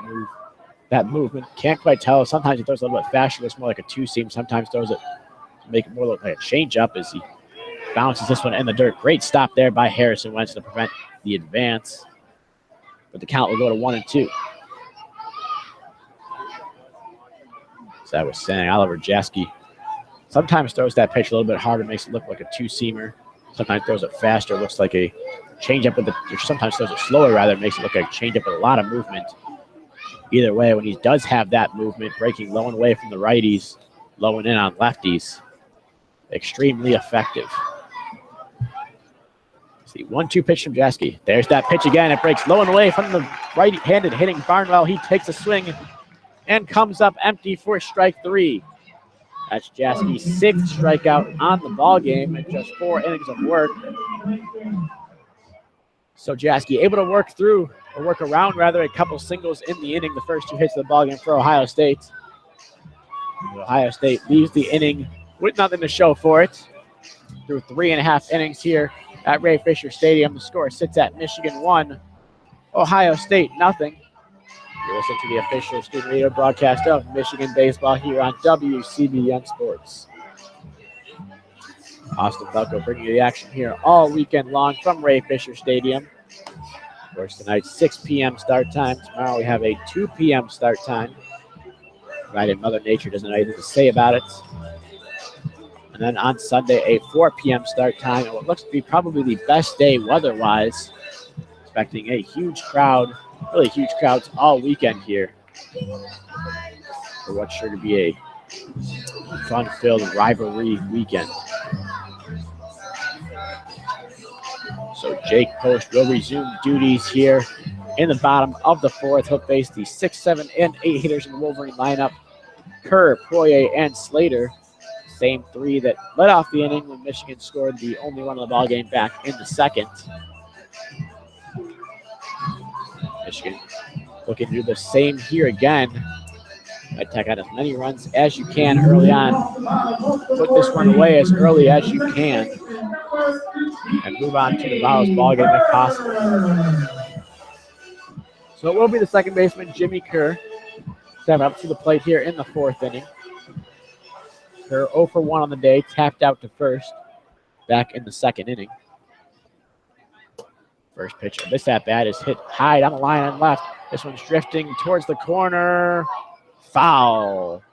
movement. Can't quite tell. Sometimes he throws a little bit faster. Looks more like a two-seam. Sometimes throws it to make it more look like a change-up as he bounces this one in the dirt. Great stop there by Harrison Wentz to prevent the advance. But the count will go to 1-2. As I was saying, Oliver Jaski sometimes throws that pitch a little bit harder, makes it look like a two-seamer. Sometimes throws it faster, looks like a changeup or sometimes throws it slower, rather, makes it look like a changeup with a lot of movement. Either way, when he does have that movement, breaking low and away from the righties, low and in on lefties, extremely effective. See, 1-2 pitch from Jaski. There's that pitch again. It breaks low and away from the right-handed hitting Barnwell. He takes a swing and comes up empty for strike 3. That's Jaski's 6th strikeout on the ball game in just 4 innings of work. So Jaski able to work around a couple singles in the inning, the first 2 hits of the ball game for Ohio State. Ohio State leaves the inning with nothing to show for it. Through 3.5 innings here at Ray Fisher Stadium, the score sits at Michigan 1, Ohio State nothing. You're listening to the official student radio broadcast of Michigan baseball here on WCBN Sports. Austin Belko bringing you the action here all weekend long from Ray Fisher Stadium. Of course, tonight 6 p.m. start time. Tomorrow we have a 2 p.m. start time, provided Mother Nature doesn't have anything to say about it. And then on Sunday, a 4 p.m. start time, and what looks to be probably the best day weather-wise. Expecting a huge crowd, really huge crowds all weekend here for what's sure to be a fun-filled rivalry weekend. So Jake Post will resume duties here in the bottom of the fourth. He'll face the 6, 7, and 8 hitters in the Wolverine lineup. Kerr, Poirier, and Slater. Same three that led off the inning when Michigan scored the only run of the ballgame back in the second. Michigan looking to do the same here again. Attack out as many runs as you can early on. Put this one away as early as you can. And move on to the Vols ballgame if possible. So it will be the second baseman, Jimmy Kerr, stepping up to the plate here in the fourth inning. Kerr 0 for 1 on the day, tapped out to first back in the second inning. First pitch of this at-bat is hit high down the line and left. This one's drifting towards the corner. Foul.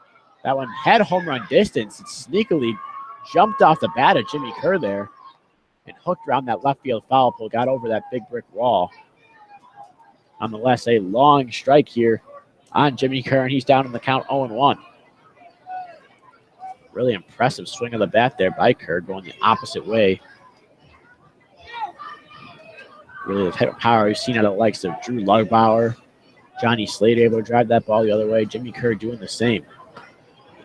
That one had home run distance. It sneakily jumped off the bat of Jimmy Kerr there and hooked around that left field foul pole, got over that big brick wall. Nonetheless, a long strike here on Jimmy Kerr, and he's down in the count 0-1. Really impressive swing of the bat there by Kerr, going the opposite way. Really the type of power we've seen out of the likes of Drew Lugbauer, Johnny Slater able to drive that ball the other way. Jimmy Kerr doing the same.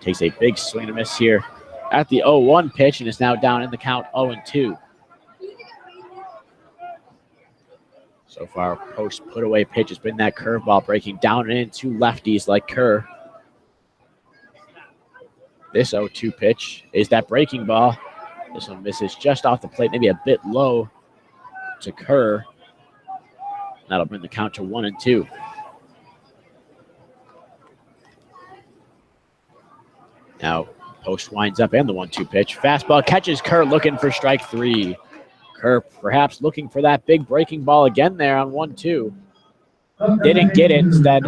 Takes a big swing and a miss here at the 0-1 pitch, and is now down in the count 0-2. So far, Post put away pitch has been that curveball breaking down and into lefties like Kerr. This 0-2 pitch is that breaking ball. This one misses just off the plate, maybe a bit low to Kerr. That'll bring the count to 1-2. Now, Post winds up and the 1-2 pitch. Fastball catches Kerr looking for strike 3. Kerr perhaps looking for that big breaking ball again there on 1-2. Didn't get it. Instead,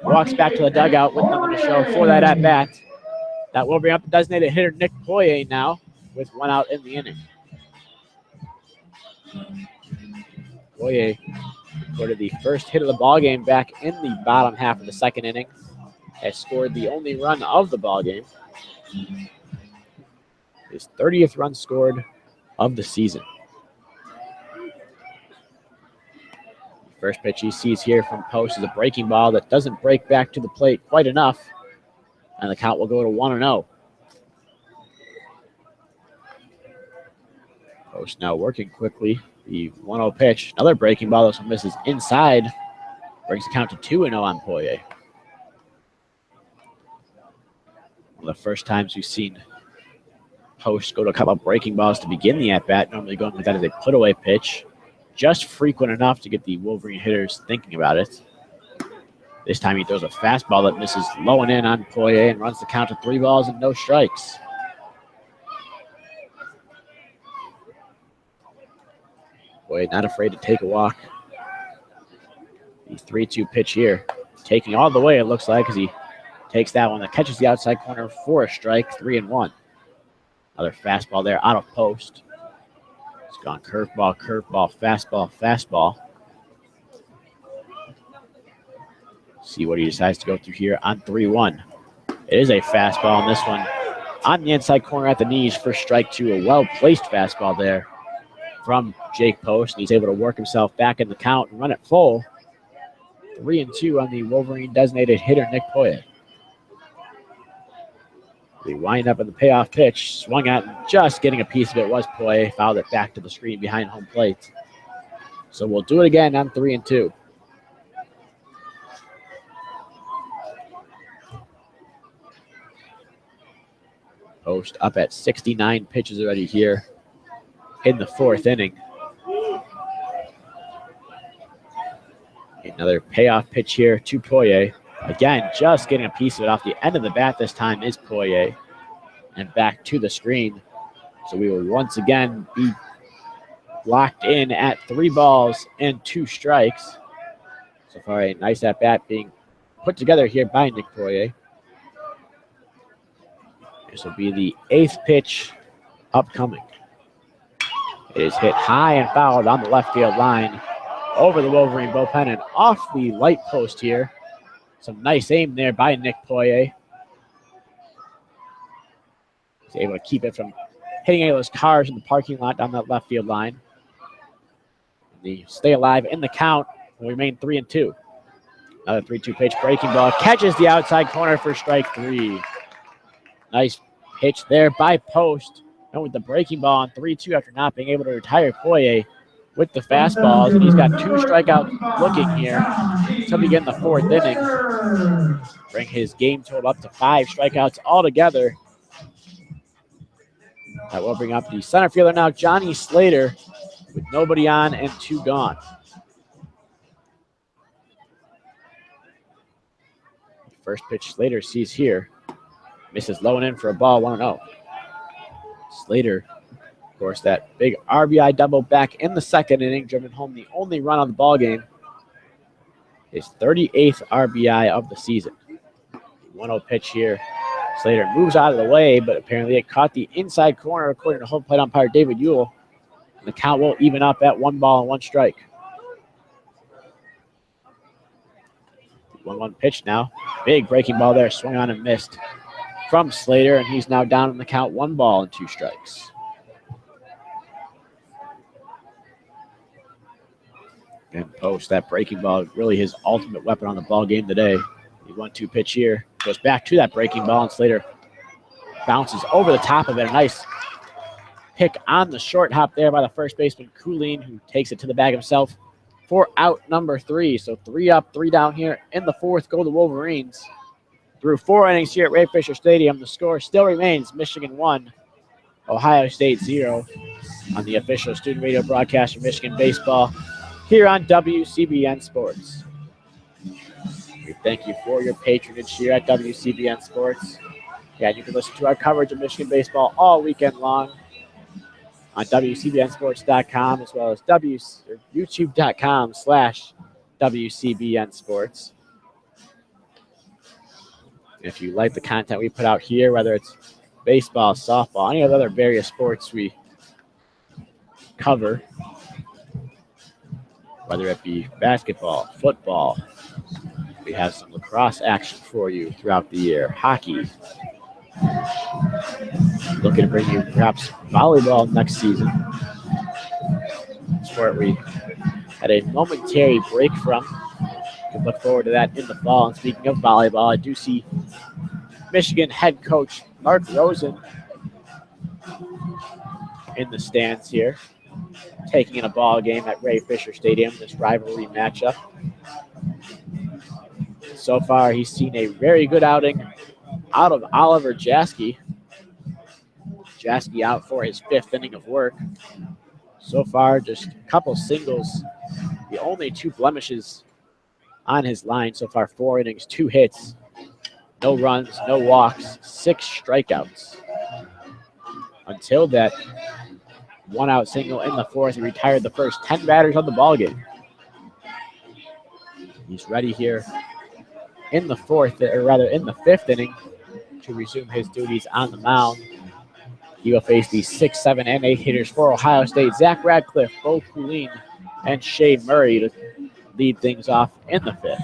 walks back to the dugout with nothing to show for that at-bat. That will bring up the designated hitter, Nick Poirier, now with 1 out in the inning. Poirier recorded the first hit of the ballgame back in the bottom half of the second inning. Has scored the only run of the ballgame. His 30th run scored of the season. First pitch he sees here from Post is a breaking ball that doesn't break back to the plate quite enough. And the count will go to 1-0. Post now working quickly. The 1-0 pitch. Another breaking ball. This one misses inside. Brings the count to 2-0 on Poirier. One of the first times we've seen Post go to a couple of breaking balls to begin the at-bat. Normally going with that as a put-away pitch. Just frequent enough to get the Wolverine hitters thinking about it. This time he throws a fastball that misses low and in on Poirier and runs the count to 3 balls and no strikes. Poirier not afraid to take a walk. The 3-2 pitch here. Taking all the way, it looks like, as he takes that one that catches the outside corner for a strike, 3-1. Another fastball there out of Post. It's gone curveball, curveball, fastball, fastball. See what he decides to go through here on 3-1. It is a fastball, and this one on the inside corner at the knees for strike 2. A well-placed fastball there from Jake Post, and he's able to work himself back in the count and run it full. 3-2 on the Wolverine designated hitter, Nick Poirier. The wind up in the payoff pitch, swung at, and just getting a piece of it was Poirier. Fouled it back to the screen behind home plate. So we'll do it again on 3-2. Post up at 69 pitches already here in the fourth inning. Another payoff pitch here to Poirier. Again, just getting a piece of it off the end of the bat this time is Poirier. And back to the screen. So we will once again be locked in at 3 balls and 2 strikes. So far, a nice at-bat being put together here by Nick Poirier. This will be the 8th pitch upcoming. It is hit high and fouled on the left field line over the Wolverine bullpen and off the light post here. Some nice aim there by Nick Poirier. He's able to keep it from hitting any of those cars in the parking lot down that left field line. They stay alive in the count will remain 3-2. Another 3-2 pitch, breaking ball, catches the outside corner for strike 3. Nice pitch there by Post. And with the breaking ball on 3-2 after not being able to retire Poirier with the fastballs. And he's got 2 strikeouts looking here. He'll begin the 4th inning. Bring his game total up to 5 strikeouts altogether. That will bring up the center fielder now, Johnny Slater, with nobody on and 2 gone. First pitch Slater sees here. Misses low and in for a ball, 1-0. Slater, of course, that big RBI double back in the 2nd inning, driven home the only run on the ball game. His 38th RBI of the season. 1-0 pitch here. Slater moves out of the way, but apparently it caught the inside corner, according to home plate umpire David Ewell. And the count will even up at 1 ball and 1 strike. 1-1 pitch now. Big breaking ball there, swung on and missed from Slater, and he's now down in the count, 1 ball and 2 strikes. And Post, that breaking ball, really his ultimate weapon on the ball game today. The 1-2 pitch here goes back to that breaking ball, and Slater bounces over the top of it. A nice pick on the short hop there by the first baseman, Coolene, who takes it to the bag himself for out number 3. So 3 up, 3 down here in the 4th. Go the Wolverines. Through 4 innings here at Ray Fisher Stadium, the score still remains Michigan 1, Ohio State 0 on the official student radio broadcast for Michigan baseball here on WCBN Sports. We thank you for your patronage here at WCBN Sports. Yeah, you can listen to our coverage of Michigan baseball all weekend long on WCBNsports.com as well as YouTube.com/WCBN Sports. If you like the content we put out here, whether it's baseball, softball, any of the other various sports we cover, whether it be basketball, football, we have some lacrosse action for you throughout the year, hockey. Looking to bring you perhaps volleyball next season. Sport we had a momentary break from. You can look forward to that in the fall. And speaking of volleyball, I do see Michigan head coach Mark Rosen in the stands here, taking in a ball game at Ray Fisher Stadium, this rivalry matchup. So far, he's seen a very good outing out of Oliver Jaskey. Jaskey out for his 5th inning of work. So far, just a couple singles. The only 2 blemishes on his line so far, 4 innings, 2 hits, no runs, no walks, 6 strikeouts. Until that 1-out single in the 4th, he retired the first 10 batters of the ballgame. He's ready here in the 4th, or rather in the 5th inning, to resume his duties on the mound. He will face the 6, 7, and 8 hitters for Ohio State, Zach Radcliffe, Bo Coolene, and Shea Murray to lead things off in the 5th.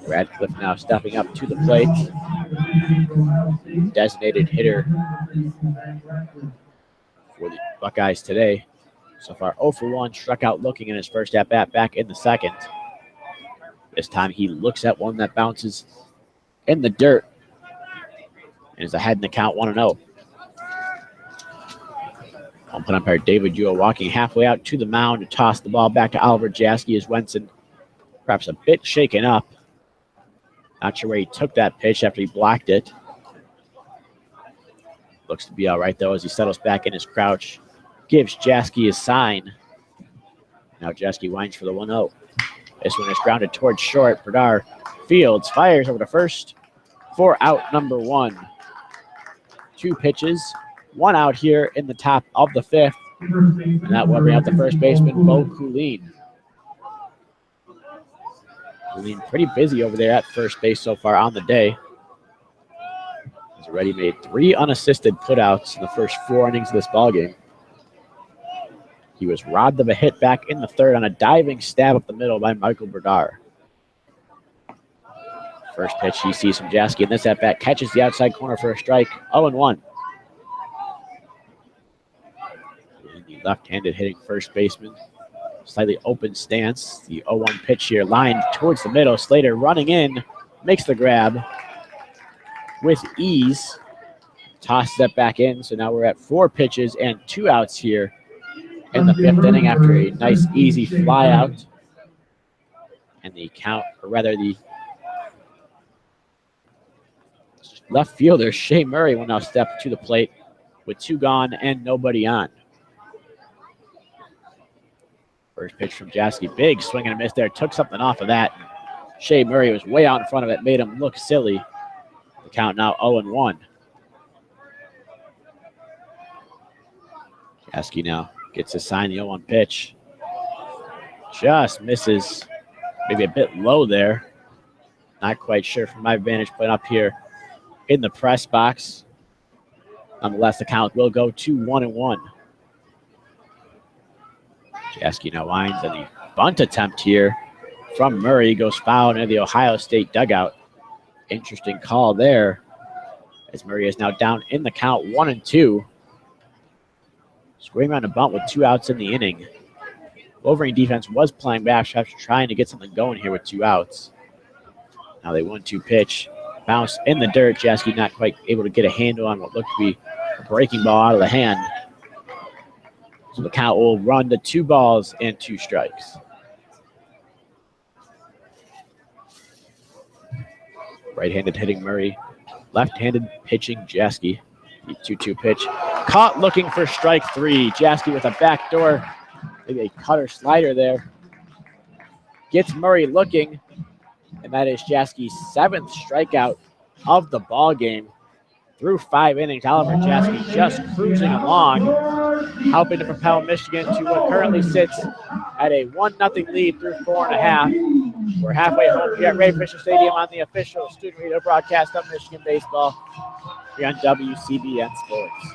Radcliffe now stepping up to the plate. Designated hitter for the Buckeyes today. So far 0 for 1, struck out looking in his first at-bat back in the 2nd. This time he looks at one that bounces in the dirt and is ahead in the count, 1-0. Ump umpire David Ewell walking halfway out to the mound to toss the ball back to Oliver Jaskey as Wenson perhaps a bit shaken up. Not sure where he took that pitch after he blocked it. Looks to be all right, though, as he settles back in his crouch. Gives Jaski his sign. Now Jaski winds for the 1-0. This one is grounded towards short. Berdar fields, fires over to first for out number 1. 2 pitches, 1 out here in the top of the 5th. And that will bring out the first baseman, Bo Kulin. Kulin pretty busy over there at first base so far on the day. He's already made 3 unassisted putouts in the first 4 innings of this ballgame. He was robbed of a hit back in the 3rd on a diving stab up the middle by Michael Berdar. First pitch he sees from Jaski in this at-bat, catches the outside corner for a strike, 0-1. And the left-handed hitting first baseman, slightly open stance. The 0-1 pitch here, lined towards the middle. Slater running in, makes the grab with ease. Tosses that back in, so now we're at 4 pitches and 2 outs here in the 5th inning after a nice, easy fly out. And the count, or rather the left fielder, Shea Murray, will now step to the plate with 2 gone and nobody on. First pitch from Jaski, big swing and a miss there. Took something off of that. Shea Murray was way out in front of it, made him look silly. The count now 0-1. Jaski now gets assigned the 0-1 pitch. Just misses, maybe a bit low there. Not quite sure from my vantage point up here in the press box. Nonetheless, the count will go to 1-1. Jaski now winds, and the bunt attempt here from Murray goes foul near the Ohio State dugout. Interesting call there, as Murray is now down in the count 1-2. Scoring around a bunt with 2 outs in the inning. Wolverine defense was playing back after trying to get something going here with 2 outs. Now they 1-2 pitch. Bounce in the dirt. Jaski not quite able to get a handle on what looked to be a breaking ball out of the hand. So the count will run to 2 balls and 2 strikes. Right-handed hitting Murray. Left-handed pitching Jaski. The 2-2 pitch. Caught looking for strike 3. Jaski with a backdoor, maybe a cutter slider there. Gets Murray looking, and that is Jaski's 7th strikeout of the ball game. Through 5 innings, Oliver Jaski just cruising along, helping to propel Michigan to what currently sits at a 1-0 lead through 4.5. We're halfway home here at Ray Fisher Stadium on the official student radio broadcast of Michigan baseball here on WCBN Sports.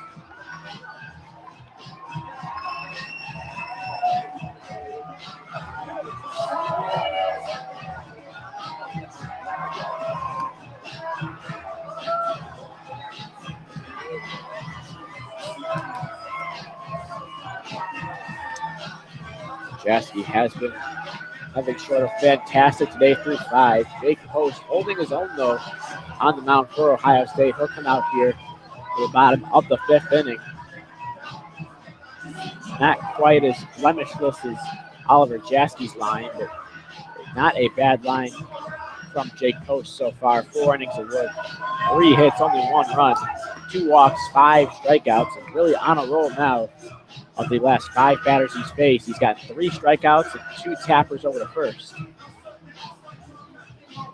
Jaski has been having short of fantastic today through 5. Jake Post holding his own, though, on the mound for Ohio State. He'll come out here to the bottom of the 5th inning. Not quite as blemishless as Oliver Jaski's line, but not a bad line from Jake Post so far. 4 innings of work, 3 hits, only 1 run, 2 walks, 5 strikeouts, and really on a roll now. Of the last 5 batters he's faced, he's got 3 strikeouts and 2 tappers over the first.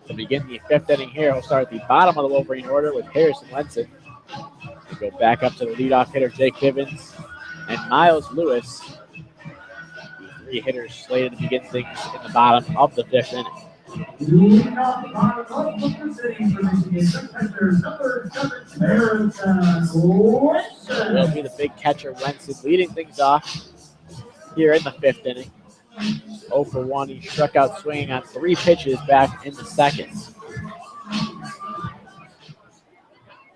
To begin the 5th inning here, he'll start at the bottom of the Wolverine order with Harrison Wenson. We'll go back up to the leadoff hitter, Jake Bivens, and Miles Lewis. The 3 hitters slated to begin things in the bottom of the 5th inning. Leading off the bottom of the city for Michigan, catcher number 7, Wenson. Will be the big catcher, Wenson, leading things off here in the 5th inning. 0 for 1. He struck out swinging on 3 pitches back in the 2nd.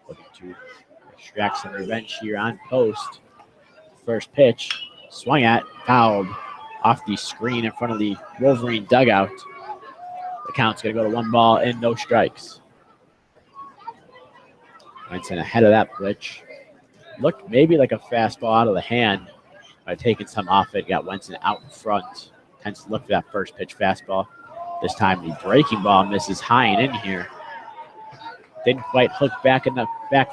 Looking to extract some revenge here on Post. First pitch, swung at, fouled off the screen in front of the Wolverine dugout. The count's going to go to 1 ball and no strikes. Wenson ahead of that pitch. Looked maybe like a fastball out of the hand. By taking some off it, got Wenson out in front. Tends to look for that first pitch fastball. This time the breaking ball misses high and in here. Didn't quite hook back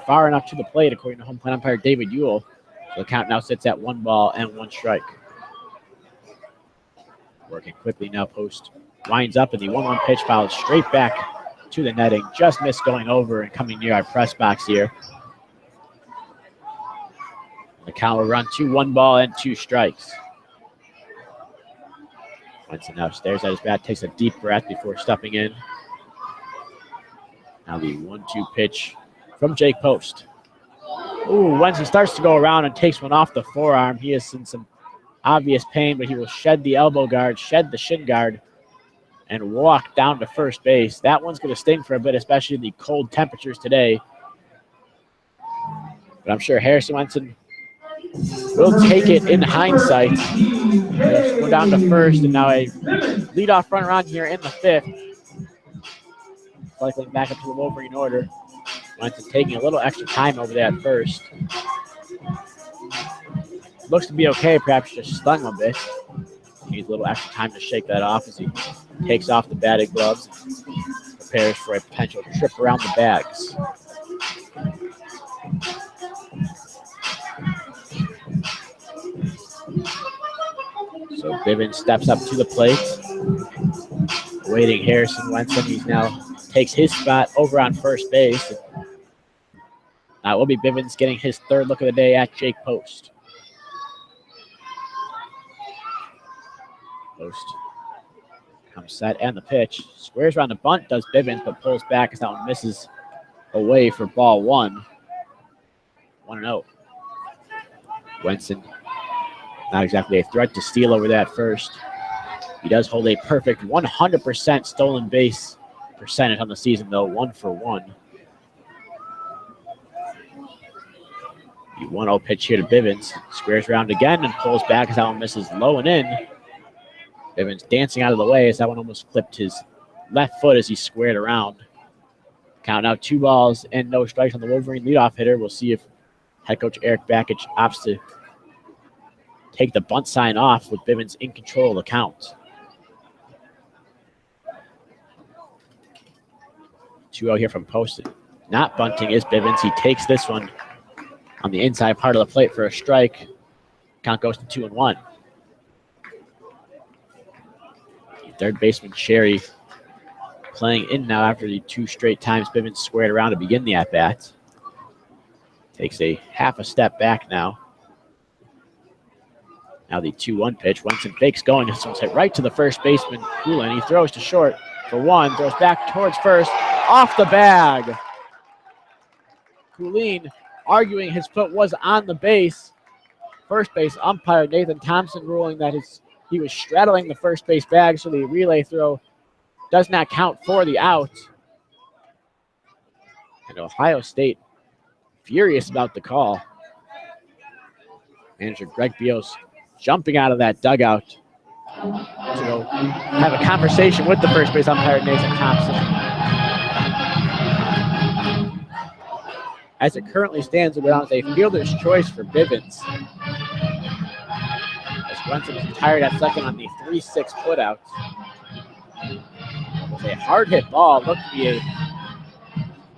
far enough to the plate, according to home plate umpire David Ewell. So the count now sits at 1 ball and 1 strike. Working quickly now, Post winds up, and the 1-1 pitch fouled straight back to the netting. Just missed going over and coming near our press box here. The count will run to 1 ball and 2 strikes. Wenson now stares at his bat, takes a deep breath before stepping in. Now the 1-2 pitch from Jake Post. Ooh, Wenson starts to go around and takes one off the forearm. He is in some obvious pain, but he will shed the elbow guard, shed the shin guard, and walk down to first base. That one's going to sting for a bit, especially in the cold temperatures today. But I'm sure Harrison Wenson will take it in hindsight. Go down to first, and now a leadoff run around here in the 5th. Cycling back up to the Wolverine order. Wenson taking a little extra time over there at first. Looks to be okay, perhaps just stung a bit. Needs a little extra time to shake that off as he takes off the batted gloves and prepares for a potential trip around the bags. So Bivens steps up to the plate, awaiting Harrison Wenson. He's now takes his spot over on first base. Now it will be Bivens getting his 3rd look of the day at Jake Post. Post comes set and the pitch. Squares around the bunt, does Bivens, but pulls back as that one misses away for ball 1. 1-0. Wenson, not exactly a threat to steal over that first. He does hold a perfect 100% stolen base percentage on the season, though, 1 for 1. The 1-0 pitch here to Bivens. Squares around again and pulls back as that one misses low and in. Bivens dancing out of the way as that one almost clipped his left foot as he squared around. Count now 2 balls and no strikes on the Wolverine leadoff hitter. We'll see if head coach Eric Bakich opts to take the bunt sign off with Bivens in control of the count. 2-0 here from Post. Not bunting is Bivens. He takes this one on the inside part of the plate for a strike. Count goes to 2-1. Third baseman Sherry playing in now after the 2 straight times Bivens squared around to begin the at-bat. Takes a half a step back now. Now the 2-1 pitch. Wenson fakes going. This one's hit right to the first baseman, Coolin. He throws to short for 1. Throws back towards first. Off the bag. Coolin arguing his foot was on the base. First base umpire Nathan Thompson ruling that he was straddling the first base bag, so the relay throw does not count for the out. And Ohio State furious about the call. Manager Greg Bios jumping out of that dugout to go have a conversation with the first base umpire Nathan Thompson. As it currently stands, it was a fielder's choice for Bivens. As Wenson is retired at second on the 3-6 putout. It was a hard hit ball. Looked to be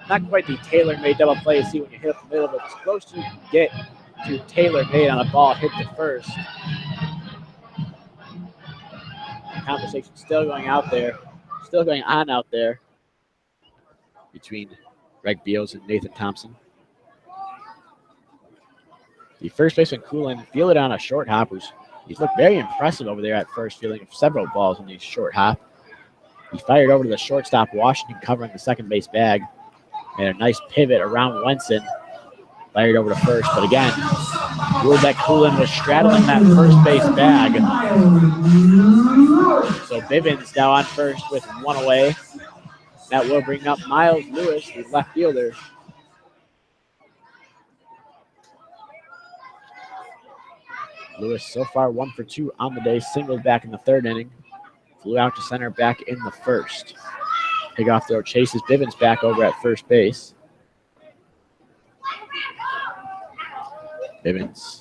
not quite the tailor-made double play you see when you hit up the middle, but it's close to get to tailor-made on a ball hit to first. The conversation still going on out there between Greg Beals and Nathan Thompson. The first baseman Coolin fielded on a short hop. He's looked very impressive over there at first, fielding several balls in the short hop. He fired over to the shortstop, Washington covering the second base bag. Made a nice pivot around Wenson. Fired over to first, but again, ruled that Coolin was straddling that first base bag. So Bivens now on first with 1 away. That will bring up Miles Lewis, the left fielder. Lewis so far 1 for 2 on the day, singled back in the 3rd inning. Flew out to center back in the 1st. Pickoff throw chases Bivens back over at first base. Bivens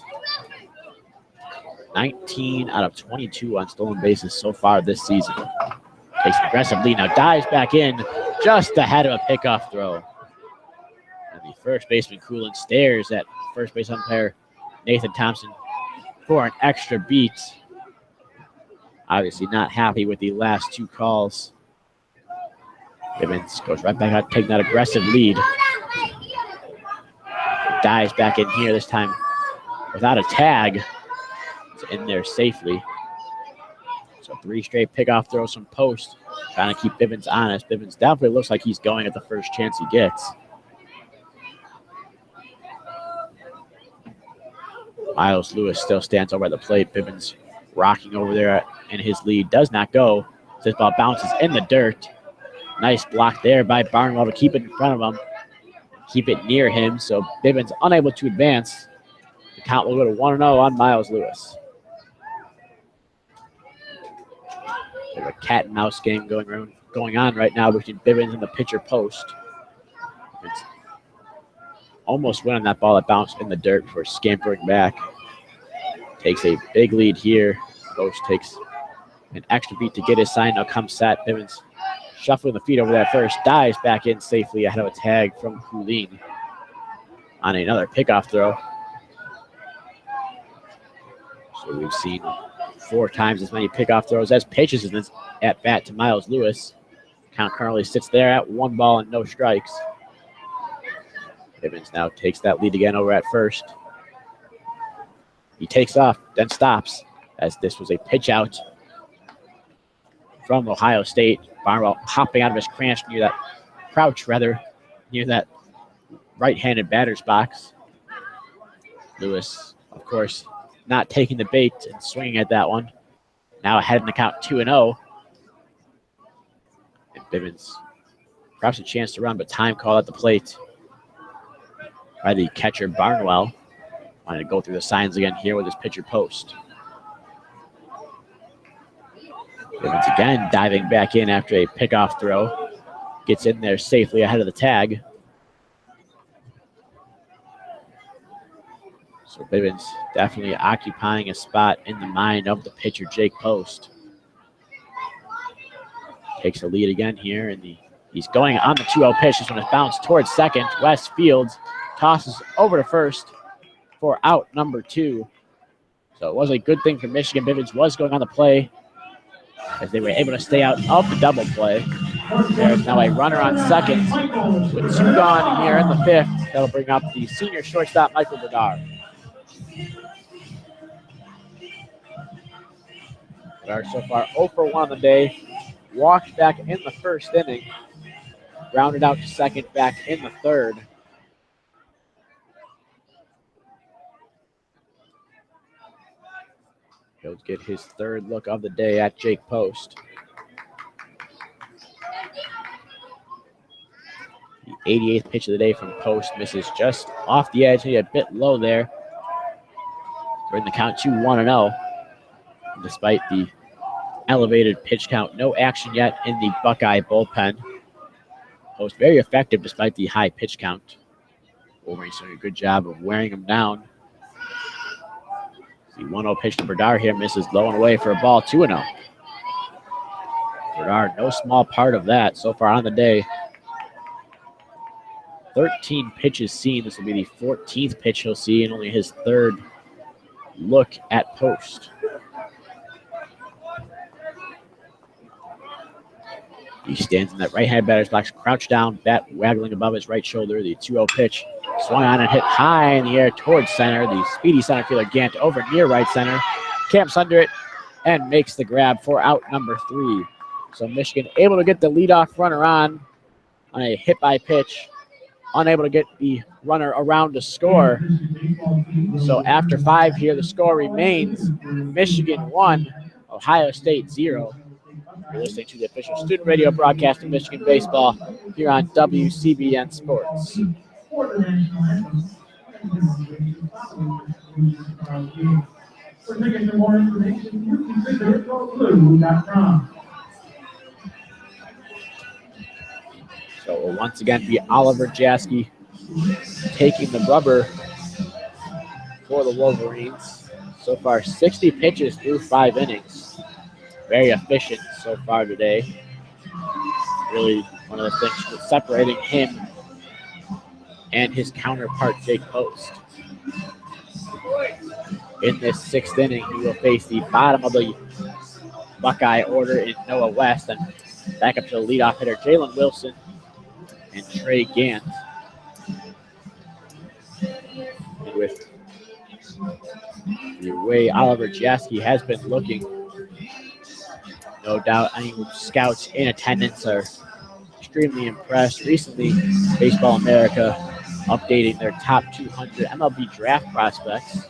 19 out of 22 on stolen bases so far this season. Takes an aggressive lead, now dives back in just ahead of a pickoff throw. The first baseman Coolin stares at first base umpire Nathan Thompson for an extra beat. Obviously not happy with the last two calls. Bivens goes right back out, taking that aggressive lead. Dives back in here, this time without a tag. It's in there safely. So 3 straight pickoff throws from post, trying to keep Bivens honest. Bivens definitely looks like he's going at the first chance he gets. Miles Lewis still stands over at the plate. Bivens rocking over there in his lead. Does not go. This ball bounces in the dirt. Nice block there by Barnwell to keep it in front of him. Keep it near him. So Bivens unable to advance. The count will go to 1-0 on Miles Lewis. There's a cat and mouse game going on right now between Bivens and the pitcher post. Bivens almost winning that ball that bounced in the dirt before scampering back. Takes a big lead here. Post takes an extra beat to get his sign. Now comes set. Bivens shuffling the feet over that first. Dives back in safely ahead of a tag from Coolin on another pickoff throw. So we've seen 4 times as many pickoff throws as pitches in this at bat to Miles Lewis. Count currently sits there at 1 ball and no strikes. Bivens now takes that lead again over at first. He takes off, then stops, as this was a pitch out from Ohio State. Barnwell hopping out of his crouch near that right-handed batter's box. Lewis, of course, not taking the bait and swinging at that one. Now ahead in the count 2-0. And Bivens perhaps a chance to run, but time call at the plate by the catcher Barnwell. Wanted to go through the signs again here with his pitcher post. Bivens again diving back in after a pickoff throw. Gets in there safely ahead of the tag. So Bivens definitely occupying a spot in the mind of the pitcher, Jake Post. Takes the lead again here, and he's going on the 2-0 pitch. This one is bounced towards second. West Fields tosses over to first for out number 2. So it was a good thing for Michigan. Bivens was going on the play as they were able to stay out of the double play. There's now a runner on second with 2 gone here in the 5th. That'll bring up the senior shortstop, Michael Bedard. Bedard so far 0 for 1 on the day. Walked back in the 1st inning. Grounded out to second back in the 3rd. He'll get his 3rd look of the day at Jake Post. The 88th pitch of the day from Post misses just off the edge, a bit low there. We're in the count 2-1-0. Despite the elevated pitch count, no action yet in the Buckeye bullpen. Post very effective despite the high pitch count. Wolverines doing a good job of wearing him down. The 1-0 pitch to Bedard here misses low and away for a ball, 2-0. Bedard, no small part of that so far on the day. 13 pitches seen. This will be the 14th pitch he'll see and only his 3rd look at Post. He stands in that right-hand batter's box, crouched down, bat waggling above his right shoulder. The 2-0 pitch swung on and hit high in the air towards center. The speedy center fielder Gant over near right center. Camps under it and makes the grab for out number 3. So Michigan able to get the leadoff runner on a hit by pitch. Unable to get the runner around to score. So after 5 here, the score remains Michigan 1, Ohio State 0. You're listening to the official student radio broadcast of Michigan baseball here on WCBN Sports. For the national anthem. For tickets and more information, you can visit blue.com. So it will once again be Oliver Jaskey taking the rubber for the Wolverines. So far, 60 pitches through 5 innings. Very efficient so far today. Really one of the things that's separating him and his counterpart, Jake Post. In this 6th inning, he will face the bottom of the Buckeye order in Noah West, and back up to the leadoff hitter, Jalen Wilson and Trey Gant. And with the way Oliver Jaski has been looking, no doubt any scouts in attendance are extremely impressed. Recently, Baseball America updating their top 200 MLB draft prospects.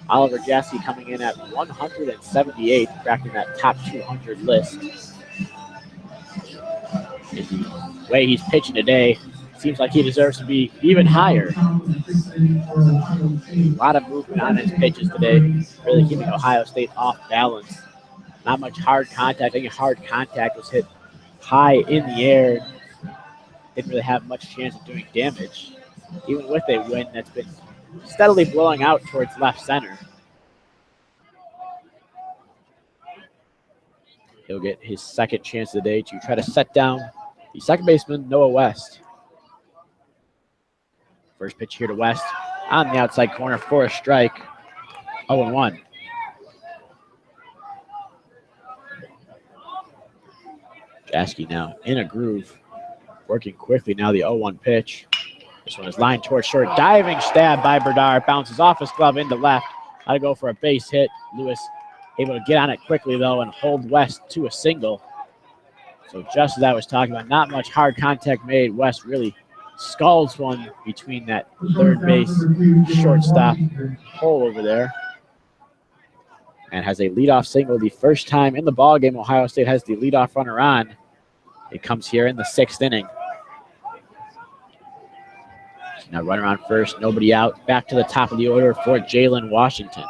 Oliver Jaski coming in at 178, cracking that top 200 list. And the way he's pitching today, seems like he deserves to be even higher. A lot of movement on his pitches today, really keeping Ohio State off balance. Not much hard contact. I think hard contact was hit high in the air. Didn't really have much chance of doing damage. Even with a wind that's been steadily blowing out towards left center. He'll get his second chance of the day to try to set down the second baseman, Noah West. First pitch here to West on the outside corner for a strike. 0-1. Jaski now in a groove, working quickly now the 0-1 pitch. This one is lined towards short. Diving stab by Berdar. Bounces off his glove into left. Got to go for a base hit. Lewis able to get on it quickly, though, and hold West to a single. So just as I was talking about, not much hard contact made. West really skulls one between that third base shortstop hole over there. And has a leadoff single. The first time in the ballgame Ohio State has the leadoff runner on. It comes here in the 6th inning. Now runner on first, nobody out. Back to the top of the order for Jalen Washington.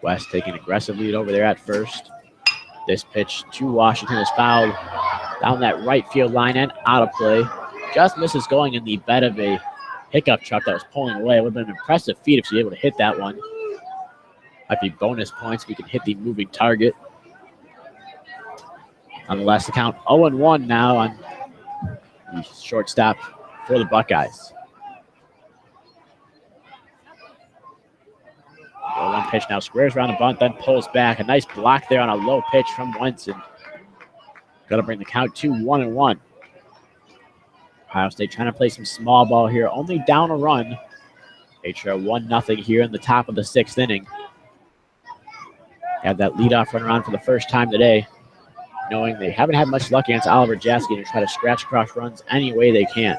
West taking aggressive lead over there at first. This pitch to Washington is fouled down that right field line and out of play. Just misses going in the bed of a pickup truck that was pulling away. It would have been an impressive feat if she was able to hit that one. Might be bonus points if we can hit the moving target. Nonetheless, the count 0-1 now on the shortstop for the Buckeyes. 0-1 pitch now, squares around the bunt, then pulls back. A nice block there on a low pitch from Wenson. Got to bring the count to 1-1. Ohio State trying to play some small ball here, only down a run. They trail 1-0 here in the top of the 6th inning. Have that leadoff runner on for the first time today, knowing they haven't had much luck against Oliver Jaski to try to scratch across runs any way they can.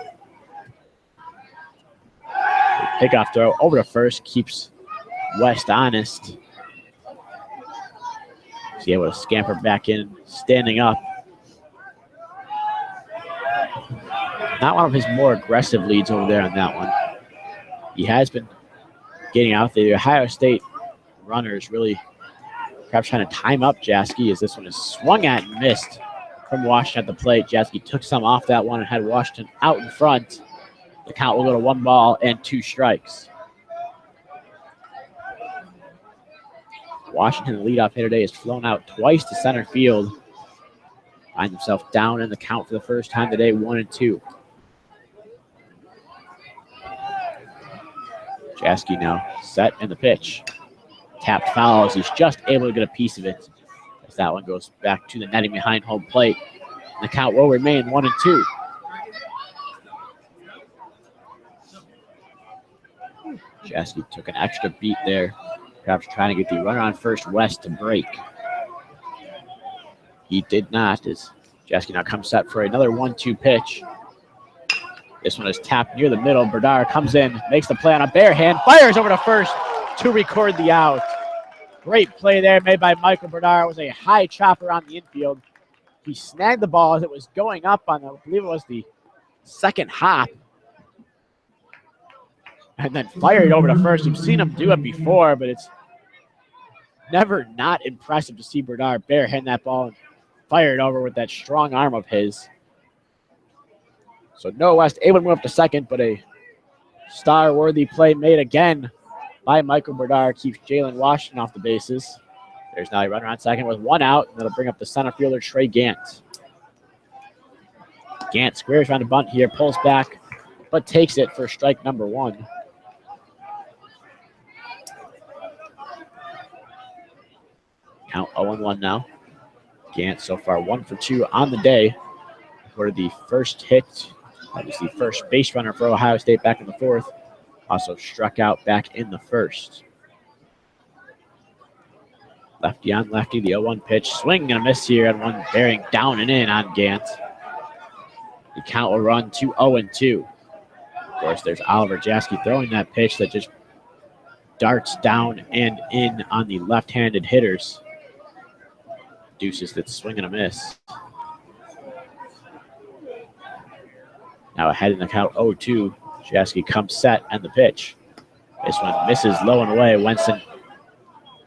The pickoff throw over to first keeps West honest. He's able to scamper back in, standing up. Not one of his more aggressive leads over there on that one. He has been getting out there. The Ohio State runners really perhaps trying to time up Jaski as this one is swung at and missed from Washington at the plate. Jaski took some off that one and had Washington out in front. The count will go to 1 ball and 2 strikes. Washington, the leadoff hitter today, has flown out twice to center field. Finds himself down in the count for the first time today, 1-2. Jaski now set in the pitch. Tapped foul as he's just able to get a piece of it. As that one goes back to the netting behind home plate. The count will remain 1-2. Jaski took an extra beat there, perhaps trying to get the runner on first, West, to break. He did not, as Jaski now comes set for another 1-2 pitch. This one is tapped near the middle. Berdar comes in, makes the play on a bare hand, fires over to first to record the out. Great play there made by Michael Berdar. It was a high chopper on the infield. He snagged the ball as it was going up on, I believe it was the second hop, and then fired over to first. You've seen him do it before, but it's never not impressive to see Berdar barehand that ball and fire it over with that strong arm of his. So Noah West able to move up to second, but a star-worthy play made again by Michael Berdar keeps Jalen Washington off the bases. There's now a runner on second with 1 out, and that'll bring up the center fielder, Trey Gant. Gant squares around a bunt here, pulls back, but takes it for strike number 1. Count 0-1 now. Gant so far 1 for 2 on the day. Recorded the first hit. That was the first base runner for Ohio State back in the 4th. Also struck out back in the 1st. Lefty on lefty, the 0-1 pitch. Swing and a miss here, and one bearing down and in on Gant. The count will run to 0-2. Of course, there's Oliver Jaski throwing that pitch that just darts down and in on the left-handed hitters. Deuces that swing and a miss. Now ahead in the count 0-2. Jaski comes set and the pitch. This one misses low and away. Wenson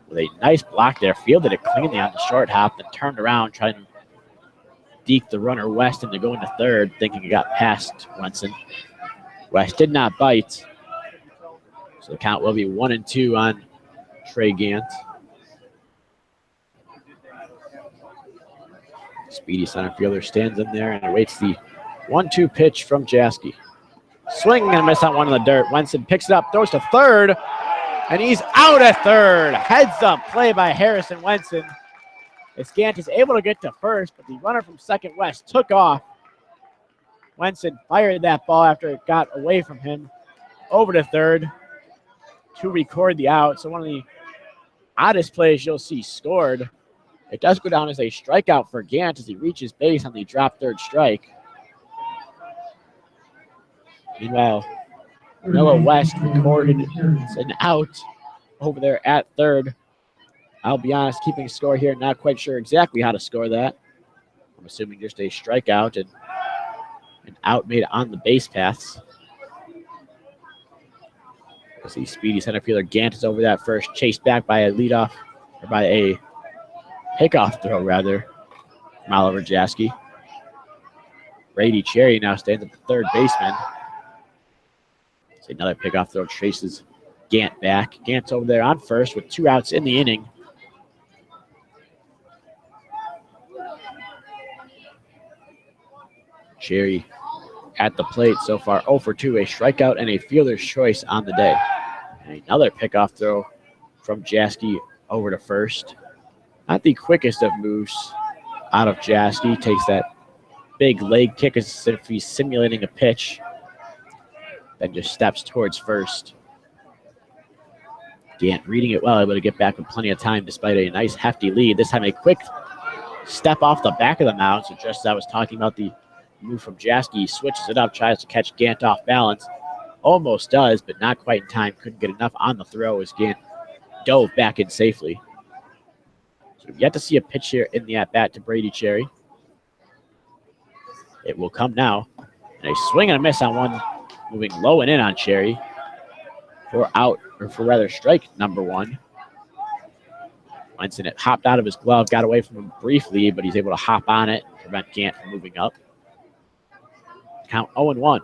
with a nice block there, fielded it cleanly on the short hop, then turned around trying to deke the runner West into going to third, thinking it got past Wenson. West did not bite. So the count will be 1-2 on Trey Gant. Speedy center fielder stands in there and awaits the 1-2 pitch from Jaski. Swing and a miss on one in the dirt. Wenson picks it up, throws to third, and he's out at third. Heads up play by Harrison Wenson. As Gant is able to get to first, but the runner from second West took off. Wenson fired that ball after it got away from him over to third to record the out. So one of the oddest plays you'll see scored. It does go down as a strikeout for Gant as he reaches base on the drop third strike. Meanwhile, Noah West recorded an out over there at third. I'll be honest, keeping score here, not quite sure exactly how to score that. I'm assuming just a strikeout and an out made on the base paths. As the speedy center fielder Gant is over that first, chased back by a leadoff, or by a pickoff throw rather, from Oliver Jaski. Brady Cherry now stands at the third baseman. Another pickoff throw chases Gant back. Gant's over there on first with 2 outs in the inning. Cherry at the plate so far 0 for 2, a strikeout and a fielder's choice on the day. And another pickoff throw from Jaski over to first. Not the quickest of moves out of Jaski. Takes that big leg kick as if he's simulating a pitch. Then just steps towards first. Gant reading it well, able to get back with plenty of time despite a nice hefty lead. This time a quick step off the back of the mound. So just as I was talking about the move from Jaski, he switches it up, tries to catch Gant off balance. Almost does, but not quite in time. Couldn't get enough on the throw as Gant dove back in safely. So we've yet to see a pitch here in the at-bat to Brady Cherry. It will come now. And a swing and a miss on one, moving low and in on Cherry for strike number 1. Wenson, it hopped out of his glove, got away from him briefly, but he's able to hop on it and prevent Gant from moving up. Count 0-1.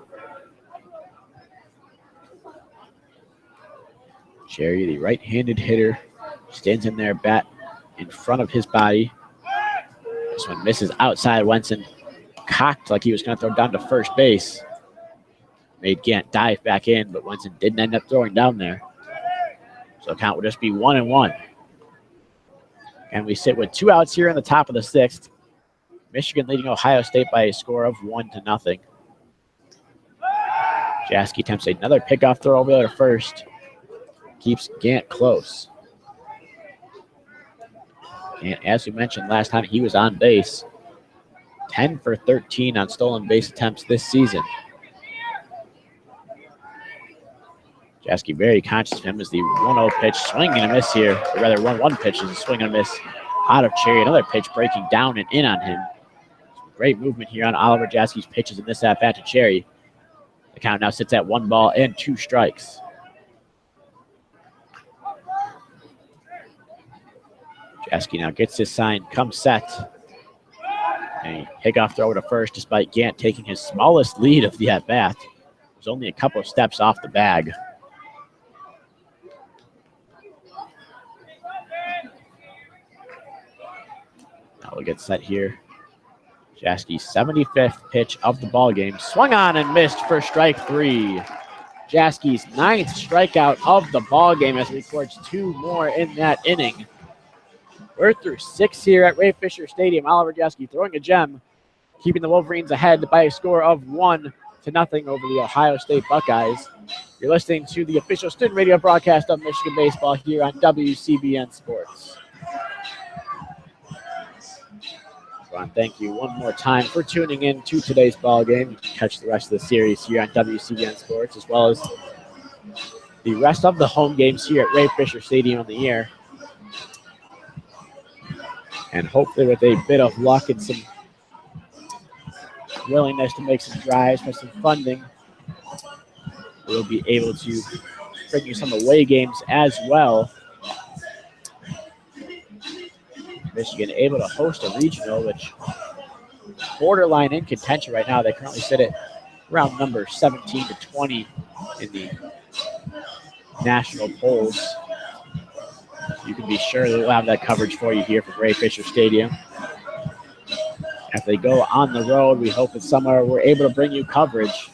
Cherry, the right-handed hitter, stands in there, bat in front of his body. This one misses outside. Wenson cocked like he was going to throw down to first base. Made Gant dive back in, but Wenson didn't end up throwing down there. So the count will just be 1-1. And we sit with 2 outs here in the top of the 6th. Michigan leading Ohio State by a score of 1-0. Jaski attempts another pickoff throw over there first. Keeps Gant close. And as we mentioned last time he was on base, 10 for 13 on stolen base attempts this season. Jaski very conscious of him as the 1-0 pitch, swing and a miss here. Or rather, 1-1 pitch is a swing and a miss out of Cherry. Another pitch breaking down and in on him. Great movement here on Oliver Jaski's pitches in this at-bat to Cherry. The count now sits at 1 ball and 2 strikes. Jaski now gets his sign, comes set. A pickoff throw to first despite Gant taking his smallest lead of the at-bat. It was only a couple of steps off the bag. Now we'll get set here. Jasky's 75th pitch of the ball game. Swung on and missed for strike 3. Jasky's 9th strikeout of the ball game as he records 2 more in that inning. We're through 6 here at Ray Fisher Stadium. Oliver Jasky throwing a gem, keeping the Wolverines ahead by a score of 1-0 over the Ohio State Buckeyes. You're listening to the official student radio broadcast of Michigan baseball here on WCBN Sports. I want to thank you one more time for tuning in to today's ball game. You can catch the rest of the series here on WCBN Sports, as well as the rest of the home games here at Ray Fisher Stadium on the year. And hopefully with a bit of luck and some willingness to make some drives for some funding, we'll be able to bring you some away games as well. Michigan able to host a regional, which borderline in contention right now. They currently sit at around number 17 to 20 in the national polls. You can be sure that we'll have that coverage for you here from Ray Fisher Stadium. If they go on the road, we hope it's somewhere we're able to bring you coverage.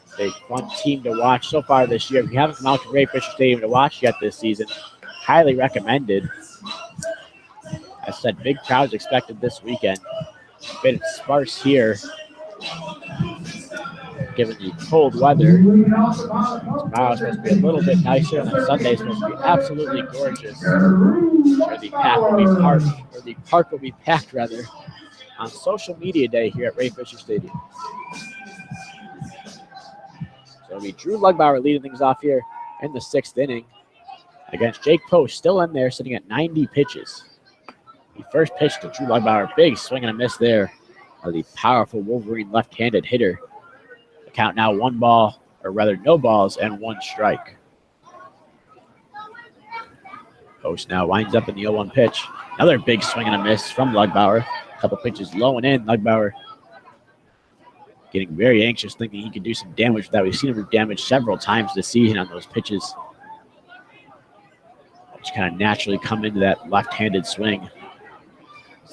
It's a fun team to watch so far this year. If you haven't come out to Ray Fisher Stadium to watch yet this season, highly recommended. As I said, big crowds expected this weekend. A bit sparse here, given the cold weather. Tomorrow's supposed to be a little bit nicer, and then Sunday's supposed to be absolutely gorgeous. Or the park will be packed rather, on Social Media Day here at Ray Fisher Stadium. So it'll be Drew Lugbauer leading things off here in the 6th inning against Jake Post, still in there, sitting at 90 pitches. The first pitch to Drew Lugbauer, big swing and a miss there of the powerful Wolverine left-handed hitter. The count now 1 ball, or rather no balls, and 1 strike. Post now winds up in the 0-1 pitch. Another big swing and a miss from Lugbauer. A couple pitches low and in. Lugbauer getting very anxious, thinking he could do some damage with that. We've seen him do damage several times this season on those pitches, which kind of naturally come into that left-handed swing.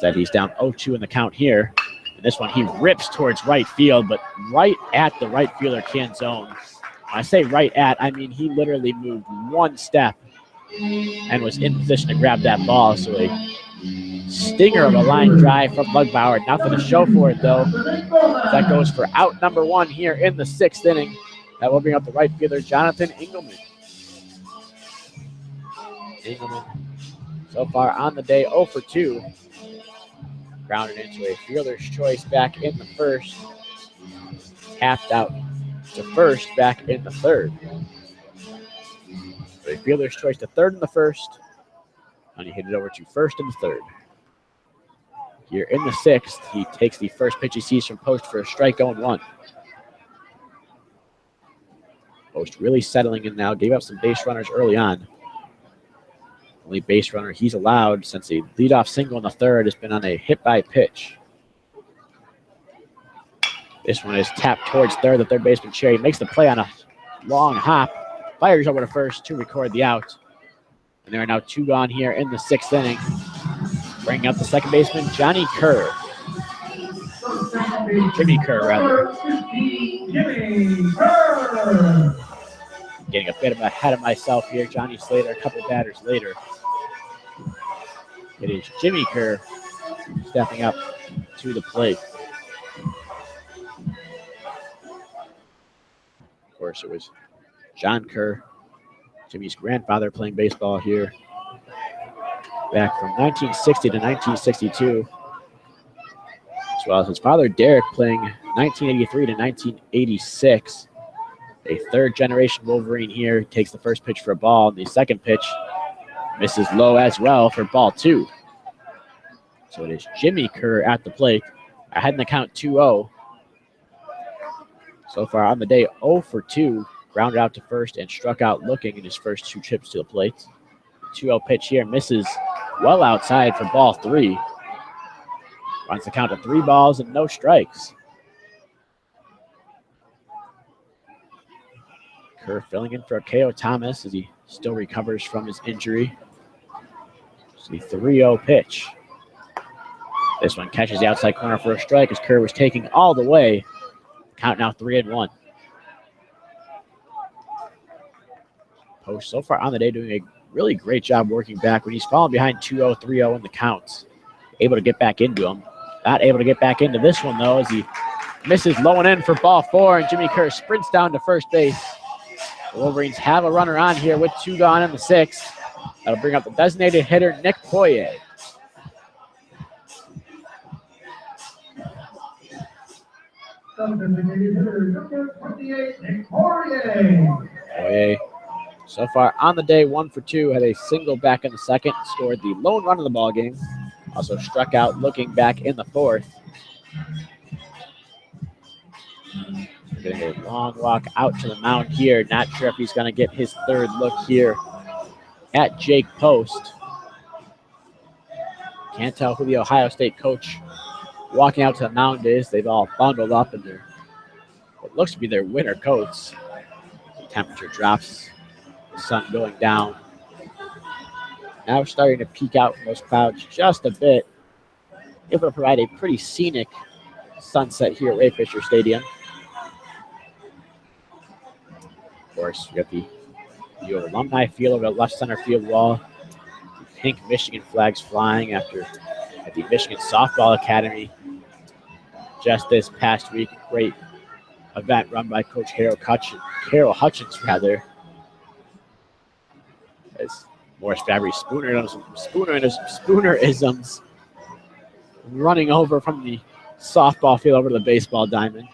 That he's down 0-2 in the count here. And this one he rips towards right field, but right at the right fielder can zone. When I say right at, I mean he literally moved 1 step and was in position to grab that ball. So a stinger of a line drive from Lugbauer. Nothing to show for it though. That goes for out number 1 here in the 6th inning. That will bring up the right fielder, Jonathan Engelman. Engelman so far on the day 0 for 2. Grounded into a fielder's choice back in the 1st. Tapped out to 1st back in the 3rd. So a fielder's choice to 3rd in the 1st. And he hit it over to 1st in the 3rd. Here in the 6th, he takes the first pitch he sees from Post for a strike 0-1. Post really settling in now. Gave up some base runners early on. Only base runner he's allowed since a leadoff single in the 3rd has been on a hit by pitch. This one is tapped towards 3rd. The third baseman, Cherry, makes the play on a long hop. Fires over to 1st to record the out. And there are now 2 gone here in the 6th inning. Bringing up the second baseman, Jimmy Kerr, rather. Getting a bit ahead of myself here. Johnny Slater, a couple batters later. It is Jimmy Kerr stepping up to the plate. Of course, it was John Kerr, Jimmy's grandfather, playing baseball here back from 1960 to 1962, as well as his father, Derek, playing 1983 to 1986. A 3rd-generation Wolverine here. Takes the first pitch for a ball. The second pitch misses low as well for ball 2. So it is Jimmy Kerr at the plate. Ahead in the count 2-0. So far on the day 0 for 2. Grounded out to 1st and struck out looking in his first 2 trips to the plate. 2-0 pitch here misses well outside for ball 3. Runs the count to 3 balls and no strikes. Kerr filling in for Akeo Thomas as he still recovers from his injury. It's the 3-0 pitch. This one catches the outside corner for a strike as Kerr was taking all the way. Count now 3-1. Post so far on the day doing a really great job working back when he's falling behind 2-0, 3-0 in the counts. Able to get back into them. Not able to get back into this one, though, as he misses low and in for ball 4, and Jimmy Kerr sprints down to first base. The Wolverines have a runner on here with 2 gone in the 6th. That'll bring up the designated hitter, Nick Poirier. Poirier, so far on the day, 1 for 2, had a single back in the 2nd, scored the lone run of the ball game. Also struck out looking back in the 4th. Getting a long walk out to the mound here. Not sure if he's going to get his 3rd look here at Jake Post. Can't tell who the Ohio State coach walking out to the mound is. They've all bundled up in their what looks to be their winter coats. The temperature drops, the sun going down. Now we're starting to peek out from those clouds just a bit. Able to provide a pretty scenic sunset here at Ray Fisher Stadium. Of course, we got the view of Alumni Field over the left center field wall. The pink Michigan flags flying at the Michigan Softball Academy just this past week. Great event run by Coach Carol Hutchins, as Morris Fabry Spoonerisms running over from the softball field over to the baseball diamond.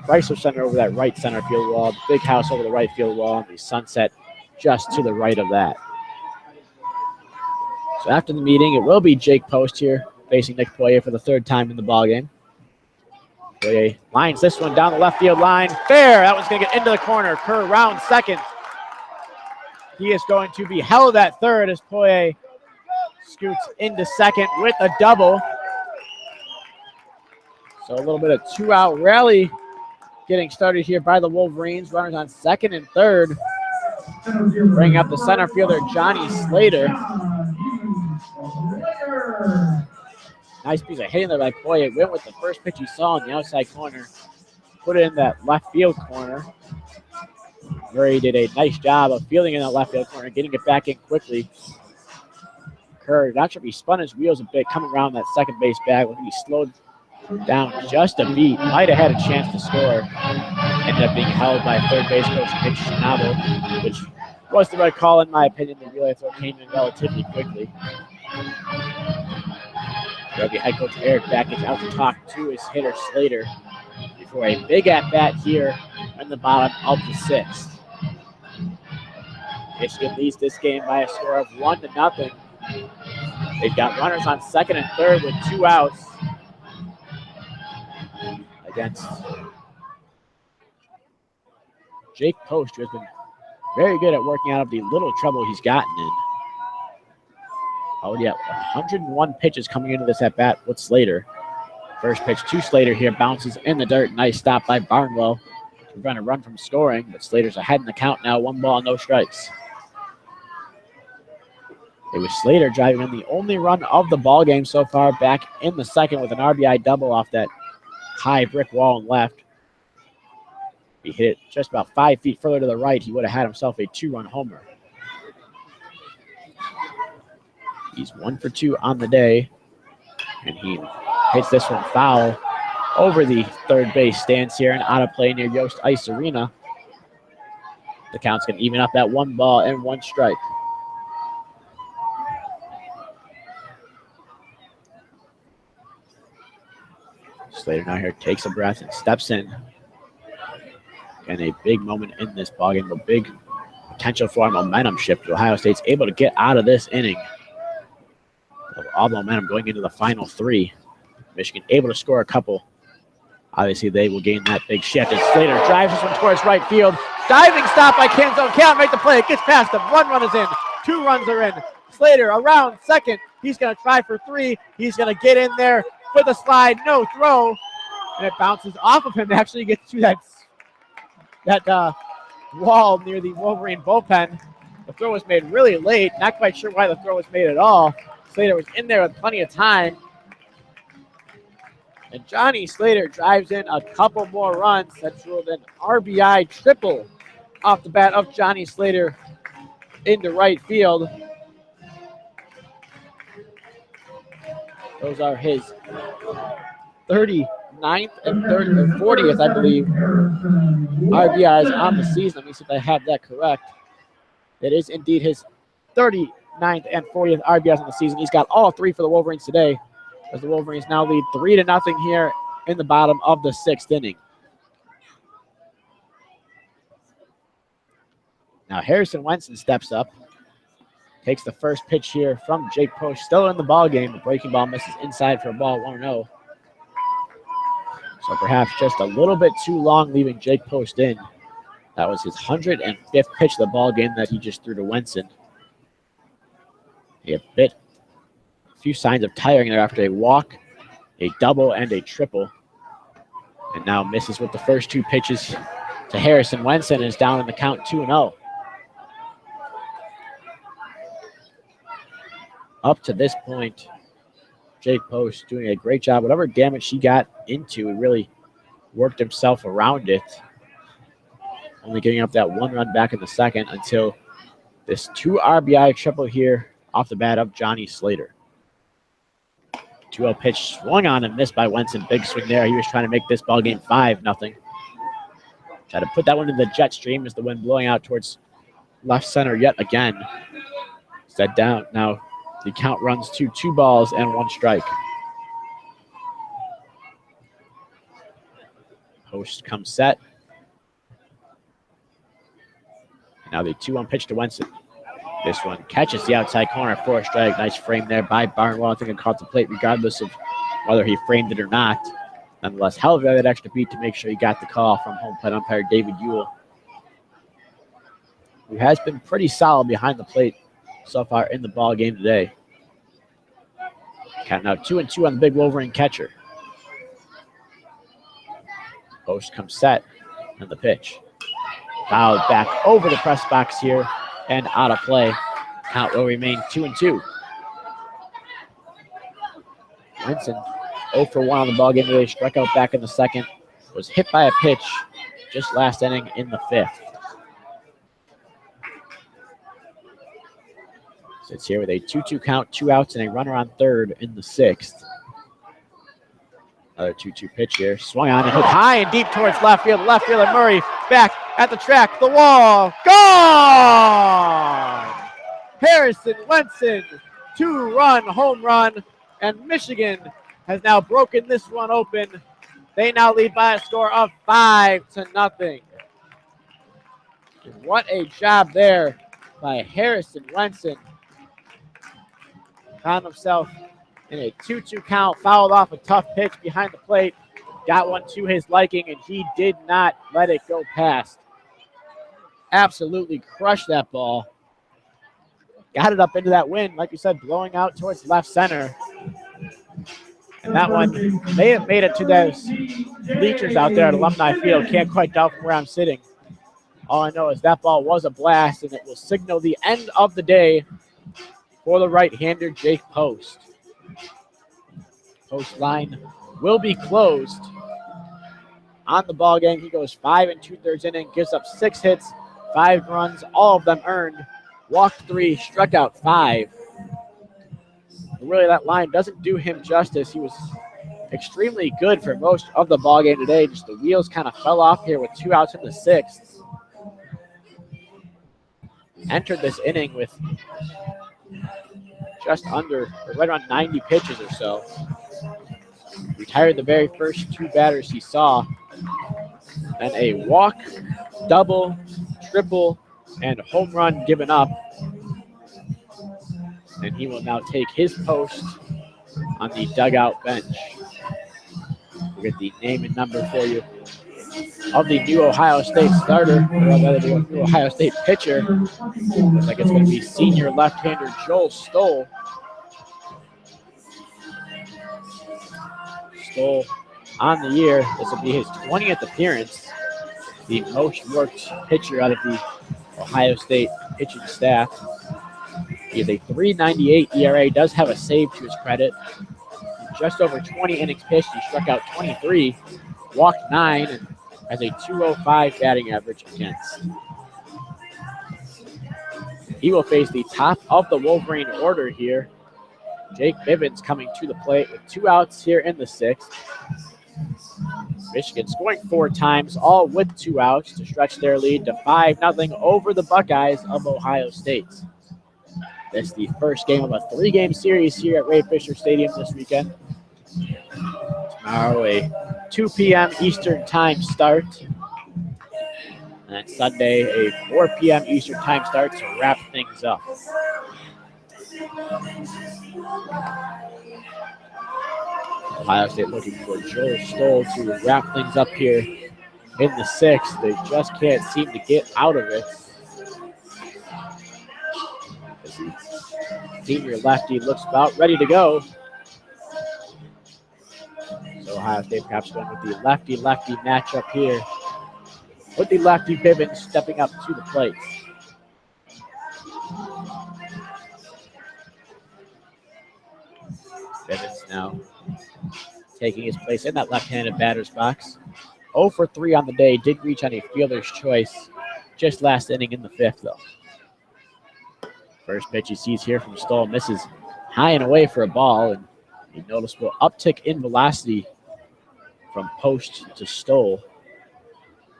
Chrysler Center over that right center field wall, the big house over the right field wall, and the sunset just to the right of that. So after the meeting, it will be Jake Post here facing Nick Poirier for the 3rd time in the ballgame. Poirier lines this one down the left field line. Fair. That one's going to get into the corner. Kerr round 2nd. He is going to be held at 3rd as Poirier scoots into 2nd with a double. So a little bit of 2-out rally getting started here by the Wolverines. Runners on 2nd and 3rd. Bringing up the center fielder, Johnny Slater. Nice piece of hitting there by Poirier. Went with the first pitch he saw in the outside corner. Put it in that left field corner. Murray did a nice job of fielding in that left field corner, getting it back in quickly. Kerr, not sure if he spun his wheels a bit coming around that second base bag. He slowed down just a beat. Might have had a chance to score. Ended up being held by third base coach Mitch Schnabel, which was the right call in my opinion. The relay throw came in relatively quickly. Rugby head coach Eric Beck is out to talk to his hitter Slater before a big at-bat here in the bottom of the 6th. Michigan leads this game by a score of 1-0. They've got runners on 2nd and 3rd with 2 outs against Jake Post, who has been very good at working out of the little trouble he's gotten in. Oh, yeah, 101 pitches coming into this at-bat with Slater. First pitch to Slater here, bounces in the dirt. Nice stop by Barnwell to prevent a run from scoring, but Slater's ahead in the count now, 1 ball, no strikes. It was Slater driving in the only run of the ball game so far, back in the 2nd with an RBI double off that high brick wall and left. If he hit it just about 5 feet further to the right, he would have had himself a 2-run homer. He's 1 for 2 on the day, and he hits this one foul over the third base stance here and out of play near Yost Ice Arena. The count's going to even up that 1 ball and 1 strike. Slater now here takes a breath and steps in. And a big moment in this ballgame, a big potential for a momentum shift. Ohio State's able to get out of this inning. All momentum going into the final 3. Michigan able to score a couple. Obviously, they will gain that big shift. And Slater drives this one towards right field. Diving stop by Canzone. Can't make the play. It gets past him. 1 run is in. 2 runs are in. Slater around 2nd. He's going to try for 3. He's going to get in there with a slide. No throw. And it bounces off of him to actually get to that wall near the Wolverine bullpen. The throw was made really late. Not quite sure why the throw was made at all. Slater was in there with plenty of time. And Johnny Slater drives in a couple more runs. That's ruled an RBI triple off the bat of Johnny Slater into right field. Those are his 39th and 40th, I believe, RBIs on the season. Let me see if I have that correct. It is indeed his 39th and 40th RBIs on the season. He's got all three for the Wolverines today, as the Wolverines now lead 3-0 here in the bottom of the 6th inning. Now Harrison Wenson steps up, takes the first pitch here from Jake Post, still in the ball game. The breaking ball misses inside for a ball, 1-0. So perhaps just a little bit too long leaving Jake Post in. That was his 105th pitch of the ball game that he just threw to Wenson. He a few signs of tiring there after a walk, a double, and a triple. And now misses with the first two pitches to Harrison. Wenson is down in the count 2-0. Up to this point, Jake Post doing a great job. Whatever damage he got into, he really worked himself around it. Only giving up that one run back in the second until this 2 RBI triple here off the bat of Johnny Slater. 2-0 pitch swung on and missed by Wenson. Big swing there. He was trying to make this ball game 5-0. Try to put that one in the jet stream as the wind blowing out towards left center yet again. Set down. Now the count runs to 2 balls and 1 strike. Post comes set. Now the 2-1 pitch to Wenson. This one catches the outside corner for a strike. Nice frame there by Barnwell. I think it caught the plate regardless of whether he framed it or not. Nonetheless, hell of that extra beat to make sure he got the call from home plate umpire David Ewell, who has been pretty solid behind the plate so far in the ball game today. Count now 2-2 on the big Wolverine catcher. Post comes set and the pitch. Fouled back over the press box here and out of play. Count will remain 2-2. Wenson 0 for 1 on the ball game today. Struck out back in the second. Was hit by a pitch just last inning in the 5th. Sits here with a 2-2 count, 2 outs, and a runner on third in the 6th. Another 2-2 pitch here. Swung on and hit high and deep towards left field. Left fielder Murray back at the track. The wall. Gone! Harrison Wenson, 2-run home run. And Michigan has now broken this one open. They now lead by a score of 5-0. What a job there by Harrison Wenson. Found himself in a 2-2 count, fouled off a tough pitch behind the plate, got one to his liking, and he did not let it go past. Absolutely crushed that ball. Got it up into that wind, like you said, blowing out towards left center. And that one may have made it to those bleachers out there at Alumni Field. Can't quite tell from where I'm sitting. All I know is that ball was a blast, and it will signal the end of the day for the right-hander Jake Post. Post line will be closed on the ball game. He goes 5 2/3 inning, gives up 6 hits, 5 runs, all of them earned. Walked 3, struck out 5. Really, that line doesn't do him justice. He was extremely good for most of the ball game today. Just the wheels kind of fell off here with 2 outs in the 6th. Entered this inning with just under, or right around 90 pitches or so. Retired the very first 2 batters he saw. And a walk, double, triple, and home run given up. And he will now take his post on the dugout bench. We'll get the name and number for you of the new Ohio State starter, or rather the new Ohio State pitcher. Looks like it's going to be senior left-hander Joel Stoll. Stoll on the year. This will be his 20th appearance. The most worked pitcher out of the Ohio State pitching staff. He has a 3.98 ERA, does have a save to his credit. Just over 20 innings pitched. He struck out 23, walked 9, and has a 205 batting average against. He will face the top of the Wolverine order here. Jake Bivens coming to the plate with 2 outs here in the 6th. Michigan scoring 4 times, all with 2 outs to stretch their lead to 5-0 over the Buckeyes of Ohio State. This is the first game of a 3-game series here at Ray Fisher Stadium this weekend. Tomorrow, a 2 p.m. Eastern Time start. And then Sunday, a 4 p.m. Eastern Time start to wrap things up. Ohio State looking for Joel Stoll to wrap things up here in the 6th. They just can't seem to get out of it. As the senior lefty looks about ready to go. So Ohio State perhaps going with the lefty-lefty matchup here, with the lefty Bivens stepping up to the plate. Bivens now taking his place in that left-handed batter's box. 0 for 3 on the day, did reach on a fielder's choice just last inning in the 5th, though. First pitch he sees here from Stoll misses high and away for a ball, and a noticeable uptick in velocity from Post to Stoll.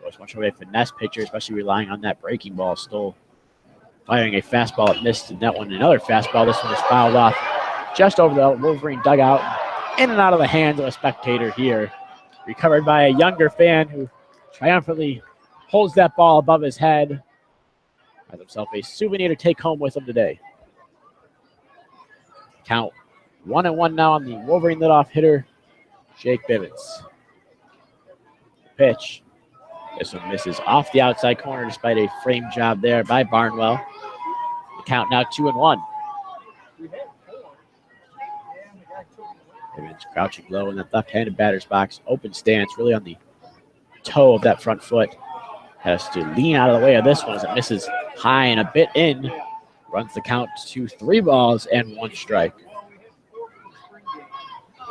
Was much of a finesse pitcher, especially relying on that breaking ball. Stoll firing a fastball, it missed, and that one another fastball. This one is fouled off just over the Wolverine dugout, in and out of the hands of a spectator here. Recovered by a younger fan who triumphantly holds that ball above his head. Has himself a souvenir to take home with him today. Count 1-1 now on the Wolverine leadoff hitter, Jake Bivens. Pitch. This one misses off the outside corner despite a frame job there by Barnwell. The count now 2-1. Bivens crouching low in that left-handed batter's box. Open stance, really on the toe of that front foot. Has to lean out of the way of this one as it misses high and a bit in. Runs the count to 3 balls and 1 strike.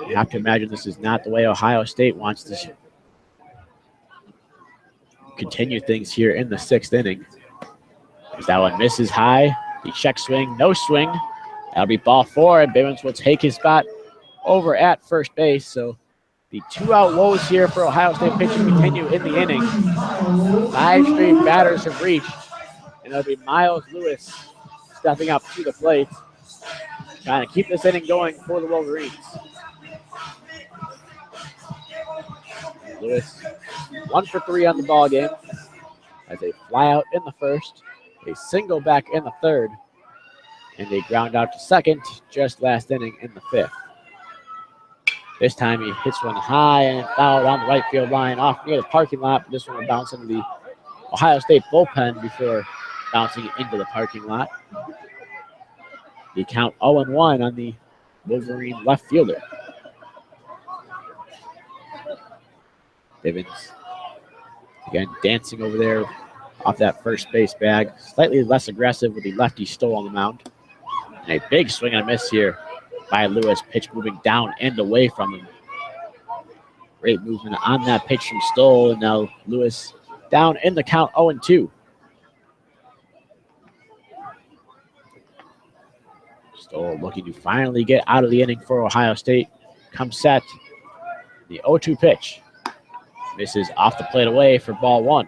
You have to imagine this is not the way Ohio State wants to continue things here in the 6th inning. As that one misses high, the check swing, no swing. That'll be ball 4, and Bivens will take his spot over at first base. So the 2-out woes here for Ohio State pitching continue in the inning. 5 straight batters have reached, and it'll be Miles Lewis stepping up to the plate, trying to keep this inning going for the Wolverines. Lewis 1 for 3 on the ball game. Has a fly out in the 1st, a single back in the 3rd, and a ground out to 2nd just last inning in the 5th. This time he hits one high and fouled on the right field line off near the parking lot. This one will bounce into the Ohio State bullpen before bouncing into the parking lot. The count 0-1 on the Wolverine left fielder. Bivens again dancing over there off that first base bag. Slightly less aggressive with the lefty Stoll on the mound. And a big swing and a miss here by Lewis. Pitch moving down and away from him. Great movement on that pitch from Stoll. And now Lewis down in the count 0-2. Stoll looking to finally get out of the inning for Ohio State. Comes set. The 0-2 pitch. Misses off the plate away for ball 1.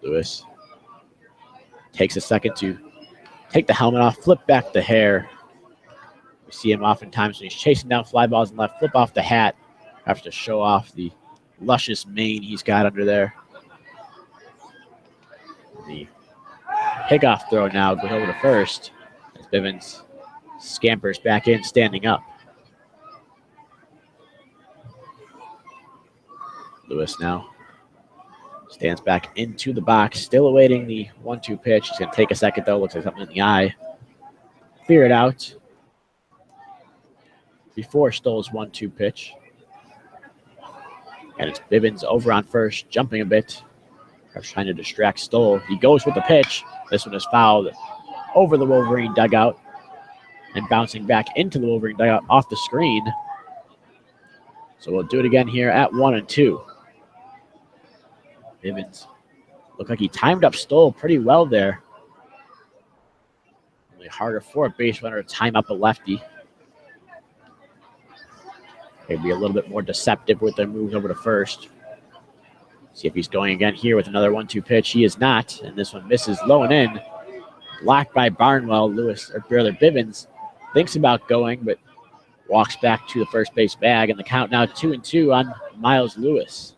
Lewis takes a second to take the helmet off, flip back the hair. We see him oftentimes when he's chasing down fly balls and left, flip off the hat after to show off the luscious mane he's got under there. The pickoff throw now goes over to first as Bivens scampers back in, standing up. Lewis now stands back into the box, still awaiting the 1-2 pitch. He's going to take a second, though. Looks like something in the eye. Clear it out before Stoll's 1-2 pitch. And it's Bivens over on first, jumping a bit. Trying to distract Stoll. He goes with the pitch. This one is fouled over the Wolverine dugout and bouncing back into the Wolverine dugout off the screen. So we'll do it again here at 1-2. Bivens looked like he timed up Stoll pretty well there. Really harder for a base runner to time up a lefty. Maybe a little bit more deceptive with their moves over to first. See if he's going again here with another 1-2 pitch. He is not, and this one misses low and in. Blocked by Barnwell. Bivens thinks about going, but walks back to the first base bag, and the count now 2-2 on Miles Lewis.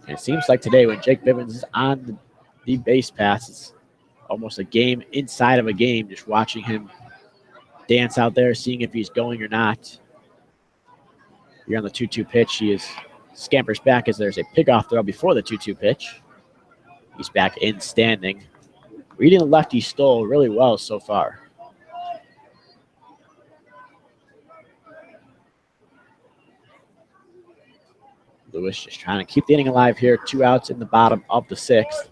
And it seems like today when Jake Bivens is on the base pass, it's almost a game inside of a game, just watching him dance out there, seeing if he's going or not. Here on the 2-2 pitch, he scampers back as there's a pickoff throw before the 2-2 pitch. He's back in standing. Reading the lefty Stoll really well so far. Lewis just trying to keep the inning alive here. 2 outs in the bottom of the 6th.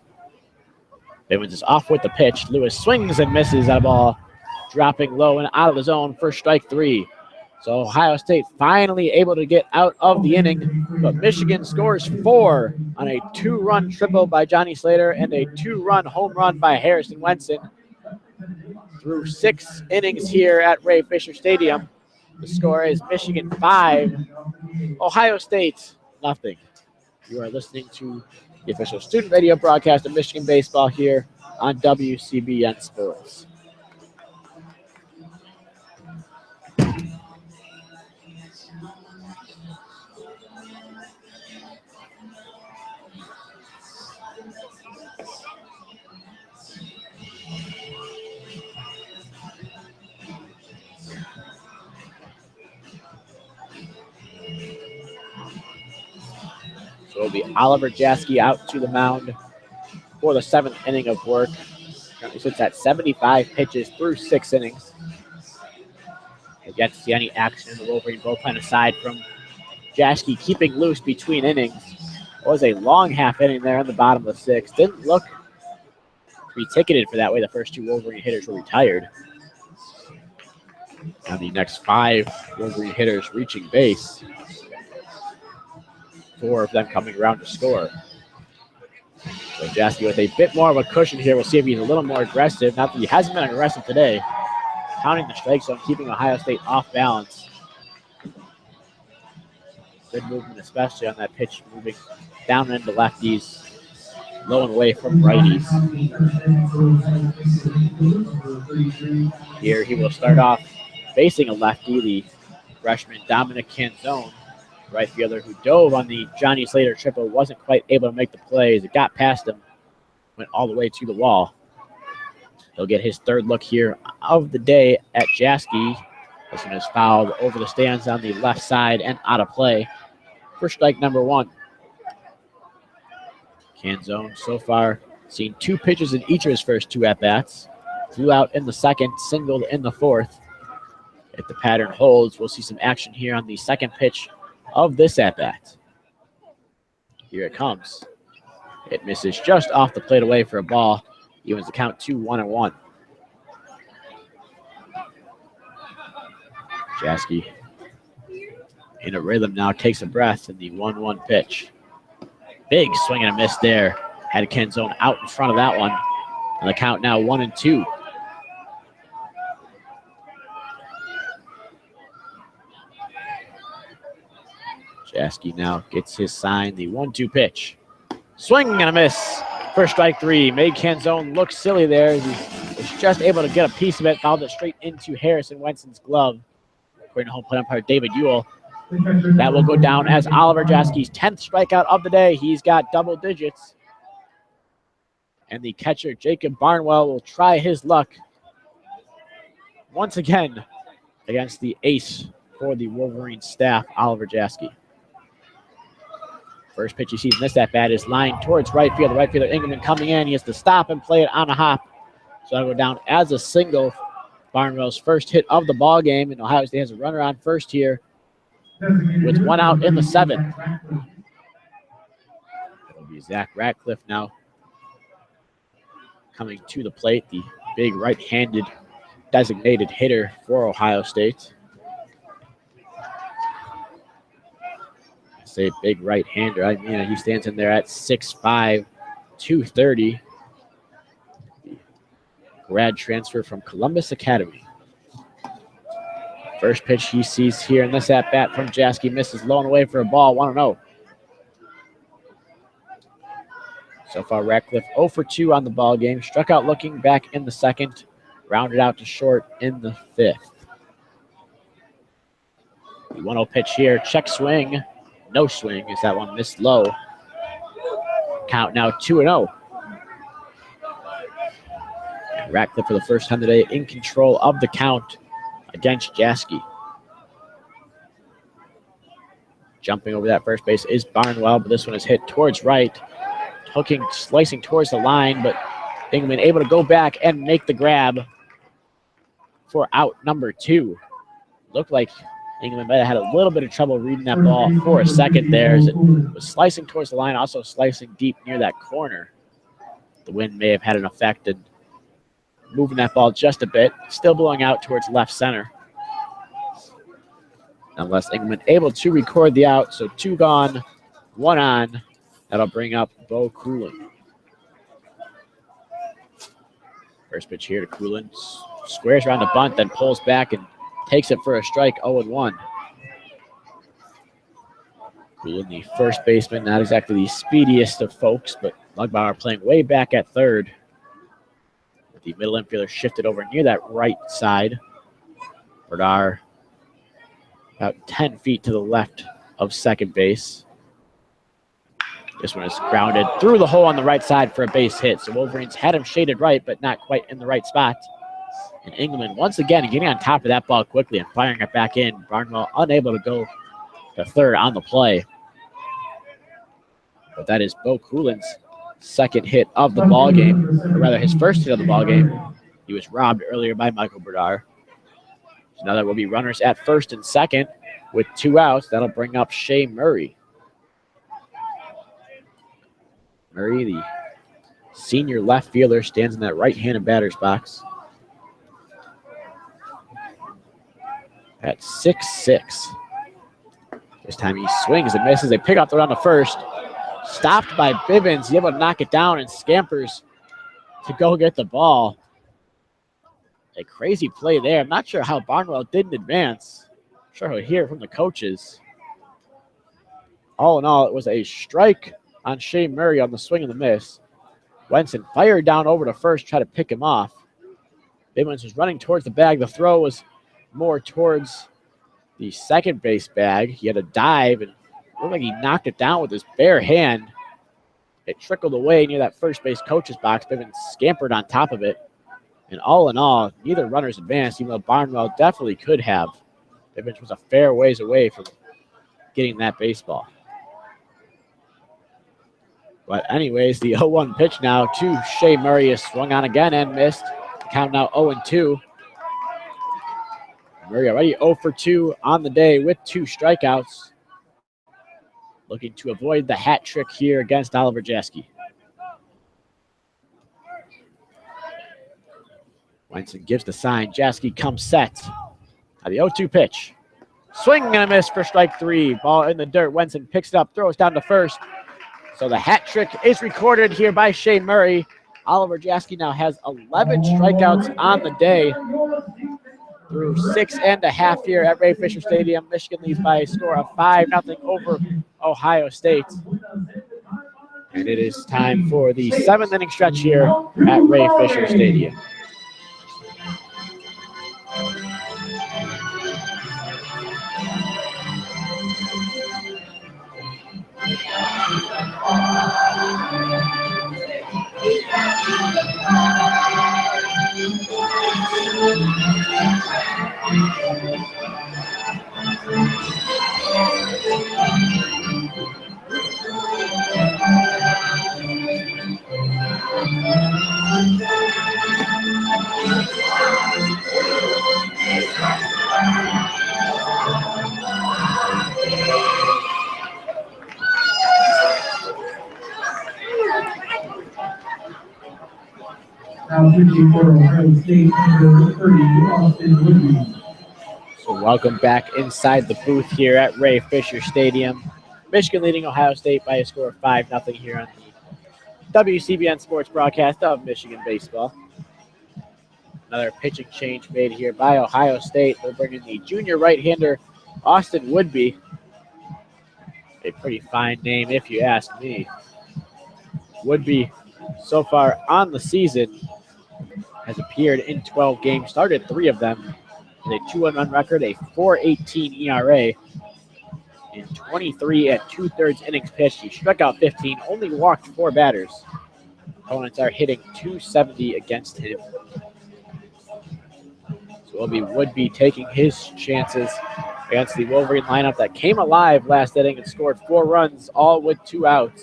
Bivens is off with the pitch. Lewis swings and misses at a ball, dropping low and out of the zone for strike 3. So Ohio State finally able to get out of the inning, but Michigan scores 4 on a 2-run triple by Johnny Slater and a 2-run home run by Harrison Wenson. Through 6 innings here at Ray Fisher Stadium, the score is Michigan 5, Ohio State nothing. You are listening to the official student radio broadcast of Michigan baseball here on WCBN Sports. So it'll be Oliver Jaske out to the mound for the 7th inning of work. Currently sits at 75 pitches through 6 innings. We've yet to see any action in the Wolverine bullpen aside from Jaske keeping loose between innings. It was a long half inning there on the bottom of the 6th. Didn't look to be ticketed for that way. The first 2 Wolverine hitters were retired. Now the next 5 Wolverine hitters reaching base. 4 of them coming around to score. So Jaske with a bit more of a cushion here. We'll see if he's a little more aggressive. Not that he hasn't been aggressive today. Counting the strike zone, keeping Ohio State off balance. Good movement, especially on that pitch, moving down into lefties, low and away from righties. Here he will start off facing a lefty, the freshman Dominic Canzone. Right fielder who dove on the Johnny Slater triple, wasn't quite able to make the plays. It got past him, went all the way to the wall. He'll get his 3rd look here of the day at Jaske. This one is fouled over the stands on the left side and out of play for strike number 1. Canzone so far seen 2 pitches in each of his first 2 at-bats. Flew out in the 2nd, singled in the 4th. If the pattern holds, we'll see some action here on the 2nd pitch of this at-bat. Here it comes. It misses just off the plate away for a ball. Evens the count to 1-1. Jaske in a rhythm now, takes a breath in the 1-1 pitch. Big swing and a miss there. Had Canzone out in front of that one. And the count now 1-2. Jaske now gets his sign, the 1-2 pitch. Swing and a miss for strike 3. Made Canzone look silly there. He was just able to get a piece of it, fouled it straight into Harrison Wenson's glove. According to home plate umpire David Ewell, that will go down as Oliver Jaske's 10th strikeout of the day. He's got double digits. And the catcher, Jacob Barnwell, will try his luck once again against the ace for the Wolverine staff, Oliver Jaske. First pitch you see in this at-bat is lined towards right field. The right fielder, Engelman, coming in. He has to stop and play it on a hop. So that'll go down as a single. Barnwell's first hit of the ball game, and Ohio State has a runner on first here with 1 out in the 7th. Zach Ratcliffe now coming to the plate, the big right-handed designated hitter for Ohio State. I say big right-hander. I mean, he stands in there at 6'5", 230. Grad transfer from Columbus Academy. First pitch he sees here in this at-bat from Jaski misses low and away for a ball, 1-0. So far, Ratcliffe 0 for 2 on the ball game. Struck out looking back in the second. Rounded out to short in the fifth. The 1-0 pitch here. Check swing. No swing as that one missed low. Count now 2-0. Ratcliffe for the first time today in control of the count against Jaski. Jumping over that first base is Barnwell, but this one is hit towards right. Hooking, slicing towards the line, but Ingman able to go back and make the grab for out number 2. Looked like Ingman might have had a little bit of trouble reading that ball for a second there as it was slicing towards the line, also slicing deep near that corner. The wind may have had an effect in moving that ball just a bit, still blowing out towards left center. Nonetheless, Ingman able to record the out, so 2 gone, 1 on. That'll bring up Bo Coolin. First pitch here to Coolin. Squares around the bunt, then pulls back and takes it for a strike, 0-1. Coolin, the first baseman, not exactly the speediest of folks, but Lugbauer playing way back at third. The middle infielder shifted over near that right side. Berdar about 10 feet to the left of second base. This one is grounded through the hole on the right side for a base hit. So Wolverines had him shaded right, but not quite in the right spot. And Engleman, once again, getting on top of that ball quickly and firing it back in. Barnwell unable to go to third on the play. But that is Bo Coolin's second hit of the ball game, or rather his first hit of the ball game. He was robbed earlier by Michael Berdar. So now there will be runners at first and second with 2 outs. That'll bring up Shea Murray. Murray, the senior left fielder, stands in that right-handed batter's box at 6'6". This time he swings and misses. They pick up the run to first. Stopped by Bivens. He's able to knock it down and scampers to go get the ball. A crazy play there. I'm not sure how Barnwell didn't advance. I'm sure he'll hear it from the coaches. All in all, it was a strike on Shea Murray on the swing and the miss. Wenson fired down over to first, try to pick him off. Bivens was running towards the bag. The throw was more towards the second base bag. He had a dive and looked like he knocked it down with his bare hand. It trickled away near that first base coach's box. Bivens scampered on top of it. And all in all, neither runners advanced, even though Barnwell definitely could have. Bivens was a fair ways away from getting that baseball. But anyways, the 0-1 pitch now to Shea Murray is swung on again and missed. Count now 0-2. Murray already 0 for 2 on the day with 2 strikeouts. Looking to avoid the hat trick here against Oliver Jaski. Wenson gives the sign. Jaski comes set. Now the 0-2 pitch. Swing and a miss for strike 3. Ball in the dirt. Wenson picks it up, throws down to first. So the hat trick is recorded here by Shea Murray. Oliver Jaski now has 11 strikeouts on the day through 6.5 here at Ray Fisher Stadium. Michigan leads by a score of 5-0 over Ohio State. And it is time for the 7th inning stretch here at Ray Fisher Stadium. Now pitching for Ohio State, number 30, Austin Woodby. So welcome back inside the booth here at Ray Fisher Stadium. Michigan leading Ohio State by a score of 5-0 here on the WCBN Sports broadcast of Michigan baseball. Another pitching change made here by Ohio State. They're bringing the junior right-hander Austin Woodby. A pretty fine name if you ask me. Woodby so far on the season has appeared in 12 games, started 3 of them with a 2-1 record, a 4.18 ERA, in 23 2/3 innings pitched. He struck out 15, only walked 4 batters. Opponents are hitting .270 against him. So it'll be Woodby taking his chances against the Wolverine lineup that came alive last inning and scored 4 runs, all with 2 outs.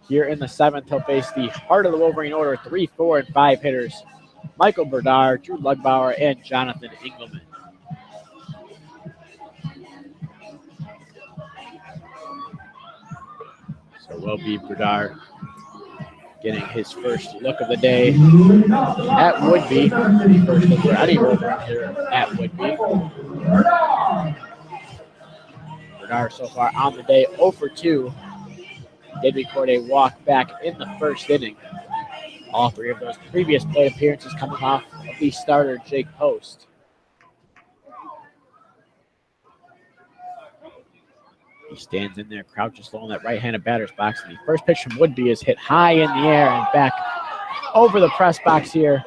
Here in the 7th, he'll face the heart of the Wolverine order, 3, 4, and 5 hitters, Michael Berdar, Drew Lugbauer, and Jonathan Engelman. So will be Berdar getting his first look of the day at Woodby. First look for any Wolverine here at Woodby. Berdar so far on the day 0 for 2. Did record a walk back in the first inning. All 3 of those previous plate appearances coming off of the starter, Jake Post. He stands in there, crouches low in that right-handed batter's box. And the first pitch from Woodby is hit high in the air and back over the press box here.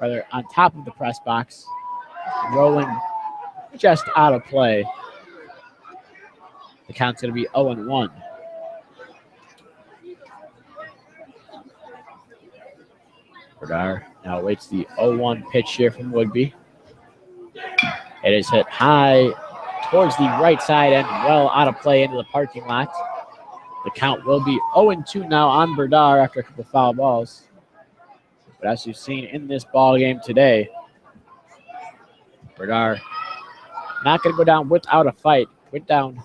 Rather, on top of the press box. Rolling just out of play. The count's going to be 0-1. Berdar now awaits the 0-1 pitch here from Woodby. It is hit high towards the right side and well out of play into the parking lot. The count will be 0-2 now on Berdar after a couple foul balls. But as you've seen in this ball game today, Berdar not going to go down without a fight. Went down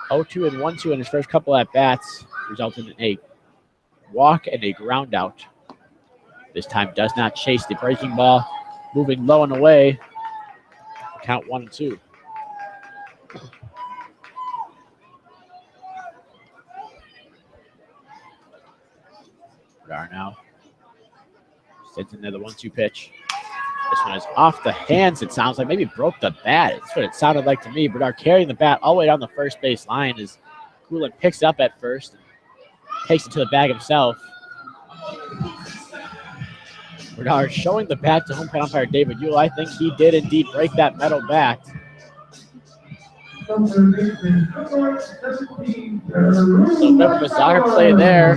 0-2 and 1-2 in his first couple at bats, resulting in a walk and a ground out. This time does not chase the breaking ball, moving low and away. Count 1-2. Berdar now sits in there, the 1-2 pitch. This one is off the hands, it sounds like. Maybe broke the bat. That's what it sounded like to me. Berdar carrying the bat all the way down the first base line as Coolin picks it up at first, takes it to the bag himself. Berdar showing the bat to home plate umpire David Ewell. I think he did indeed break that metal bat. So a bit of a bizarre play there.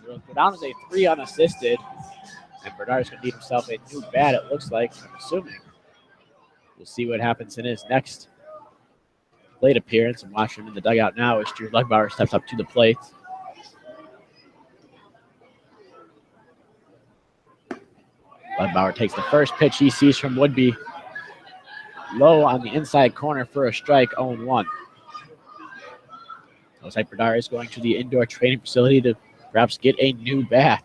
He'll go down as a 3 unassisted. And Berdar's going to need himself a new bat, it looks like, I'm assuming. We'll see what happens in his next plate appearance. I'm watching him in the dugout now as Drew Lugbauer steps up to the plate. Lugbauer takes the first pitch he sees from Woodby. Low on the inside corner for a strike, 0-1. Looks like Berdar is going to the indoor training facility to perhaps get a new bat.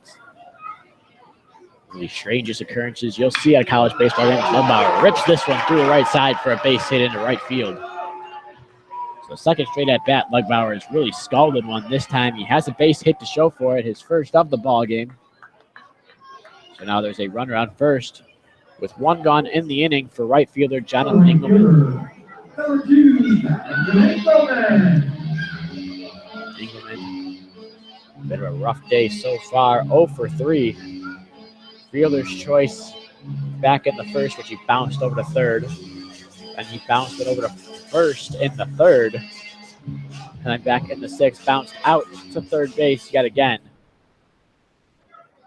One of the strangest occurrences you'll see at a college baseball game. Lugbauer rips this one through the right side for a base hit into right field. So second straight at bat, Lugbauer has really scalded one this time. He has a base hit to show for it, his first of the ball game. So now there's a runner on first with 1 gone in the inning for right fielder Jonathan Engelman. Engelman, a bit of a rough day so far, 0 for 3. Fielder's choice back in the first, which he bounced over to third. And he bounced it over to first in the third. And then back in the 6th, bounced out to third base yet again.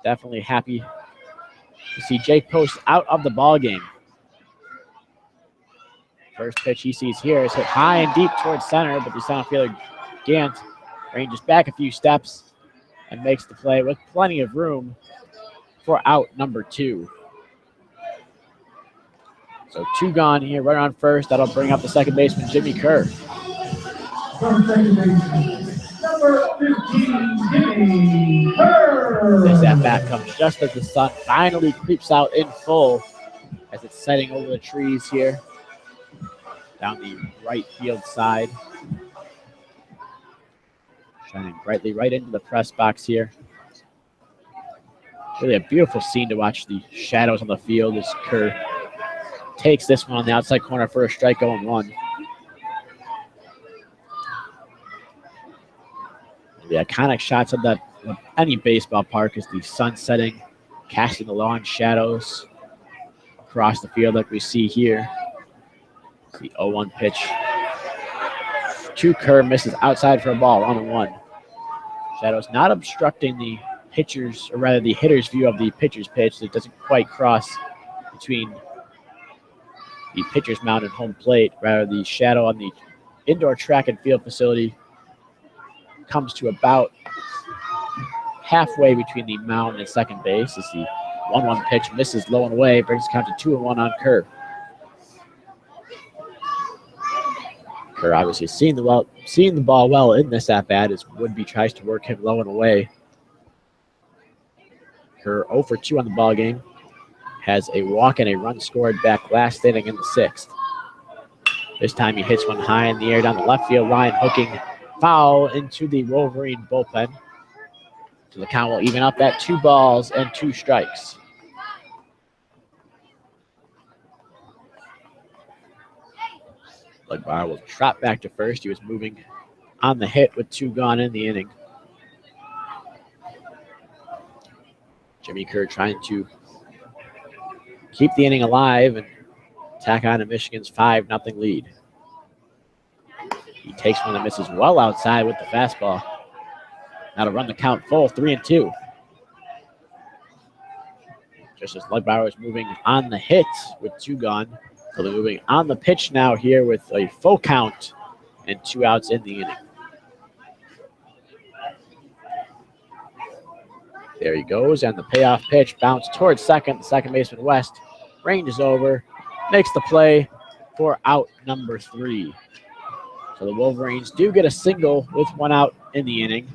Definitely happy to see Jake Post out of the ball game. First pitch he sees here is hit high and deep towards center, but the center fielder Gant ranges back a few steps and makes the play with plenty of room for out number 2. So 2 gone here, runner on first. That'll bring up the second baseman, Jimmy Kerr. From second baseman, number 15, Jimmy Kerr. at-bat comes just as the sun finally creeps out in full as it's setting over the trees here down the right field side. Shining brightly right into the press box here. Really a beautiful scene to watch the shadows on the field as Kerr takes this one on the outside corner for a strike 0-1. The iconic shots of any baseball park is the sun setting, casting the long shadows across the field like we see here. The 0-1 pitch to Kerr, misses outside for a ball, 1-1. Shadows not obstructing the pitcher's, or rather the hitter's view of the pitcher's pitch. It doesn't quite cross between the pitcher's mound and home plate. Rather, the shadow on the indoor track and field facility comes to about halfway between the mound and second base as the 1-1 pitch misses low and away, brings the count to 2-1 on Kerr. Kerr obviously seeing the ball well in this at-bat as Woodby tries to work him low and away. Kerr 0 for 2 on the ball game. Has a walk and a run scored back last inning in the 6th. This time he hits one high in the air down the left field line, hooking foul into the Wolverine bullpen. So the count will even up at 2 balls and 2 strikes. Lugbauer will trot back to first. He was moving on the hit with 2 gone in the inning. Jimmy Kerr trying to keep the inning alive and tack on to Michigan's 5-0 lead. He takes one that misses well outside with the fastball. Now to run the count full, 3-2. Just as Lugbauer is moving on the hit with 2 gone. So they're moving on the pitch now here with a full count and 2 outs in the inning. There he goes, and the payoff pitch bounced towards second. The second baseman, West, ranges over, makes the play for out number 3. So the Wolverines do get a single with 1 out in the inning,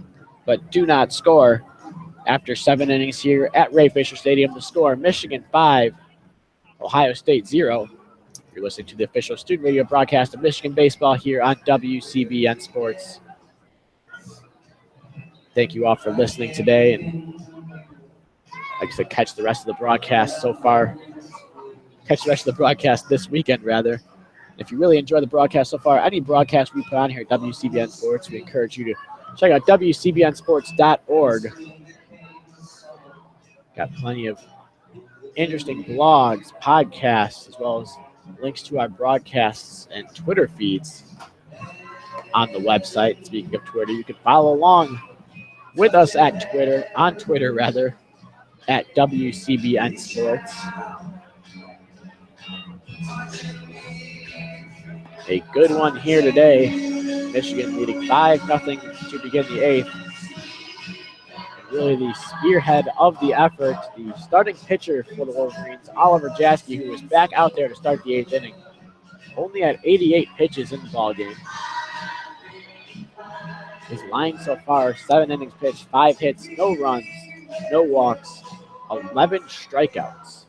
but do not score. After 7 innings here at Ray Fisher Stadium, the score, Michigan 5, Ohio State 0. You're listening to the official student radio broadcast of Michigan baseball here on WCBN Sports. Thank you all for listening today, and like I said, catch the rest of the broadcast so far. Catch the rest of the broadcast this weekend, rather. If you really enjoy the broadcast so far, any broadcast we put on here at WCBN Sports, we encourage you to check out WCBNsports.org. Got plenty of interesting blogs, podcasts, as well as links to our broadcasts and Twitter feeds on the website. Speaking of Twitter, you can follow along with us on Twitter, at WCBN Sports. A good one here today. Michigan leading 5-0 to begin the 8th. And really the spearhead of the effort, the starting pitcher for the Wolverines, Oliver Jaske, who was back out there to start the 8th inning. Only had 88 pitches in the ballgame. His line so far, 7 innings pitched, 5 hits, no runs, no walks, 11 strikeouts.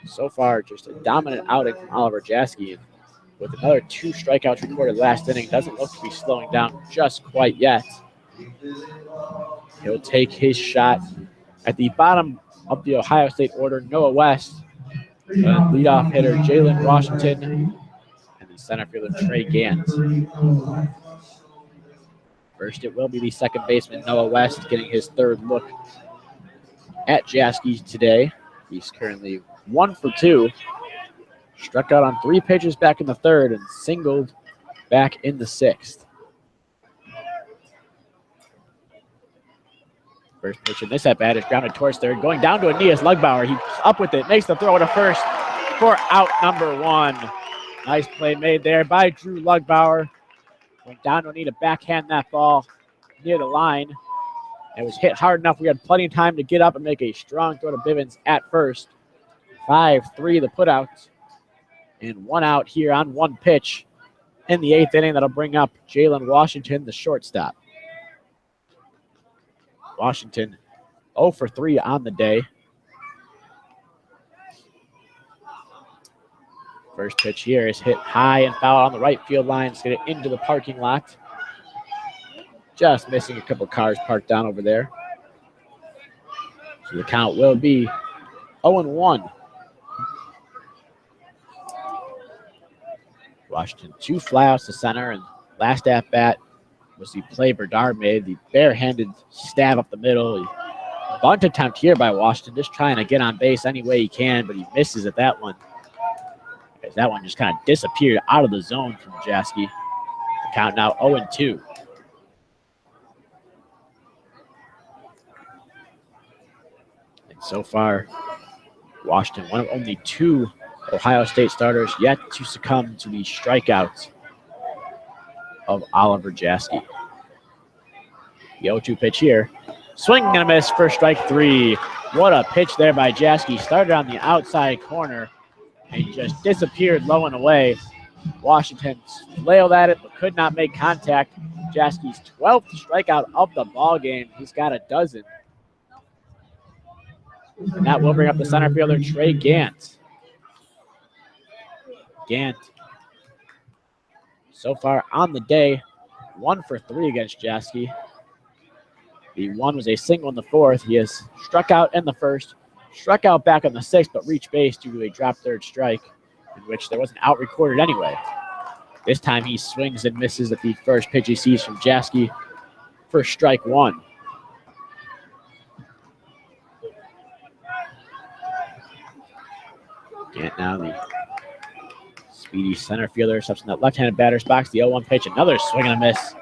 So far, just a dominant outing from Oliver Jaske. And with another 2 strikeouts recorded last inning, doesn't look to be slowing down just quite yet. He'll take his shot at the bottom of the Ohio State order, Noah West, leadoff hitter Jalen Washington, and the center fielder Trey Gant. First, it will be the second baseman, Noah West, getting his 3rd look at Jaske today. He's currently 1 for 2. Struck out on 3 pitches back in the 3rd and singled back in the 6th. First pitch in this at-bat is grounded towards 3rd. Going down to Aeneas Lugbauer. He's up with it, makes the throw to first for out number 1. Nice play made there by Drew Lugbauer. Went down to Aeneas to backhand that ball near the line. It was hit hard enough. We had plenty of time to get up and make a strong throw to Bivens at first. 5-3 the putout. And 1 out here on 1 pitch in the 8th inning. That'll bring up Jalen Washington, the shortstop. Washington 0 for 3 on the day. First pitch here is hit high and foul on the right field line. It's going to into the parking lot. Just missing a couple cars parked down over there. So the count will be 0-1. Washington 2 flyouts to center, and last at bat was the play Berdard made, the barehanded stab up the middle. A bunt attempt here by Washington, just trying to get on base any way he can, but he misses at that one. That one just kind of disappeared out of the zone from Jaski. The count now 0-2. And so far, Washington, one of only 2 Ohio State starters yet to succumb to the strikeouts of Oliver Jaski. The 0-2 pitch here. Swing and a miss for strike 3. What a pitch there by Jaski. Started on the outside corner and just disappeared low and away. Washington flailed at it but could not make contact. Jaski's 12th strikeout of the ball game. He's got a dozen. And that will bring up the center fielder, Trey Gant. Gant, so far on the day, 1 for 3 against Jaski. The one was a single in the 4th. He has struck out in the 1st, struck out back on the 6th, but reached base due to a drop third strike, in which there was an out recorded anyway. This time he swings and misses at the first pitch he sees from Jaski for strike 1. Gant now the speedy center fielder steps in that left-handed batter's box. The 0-1 pitch, another swing and a miss.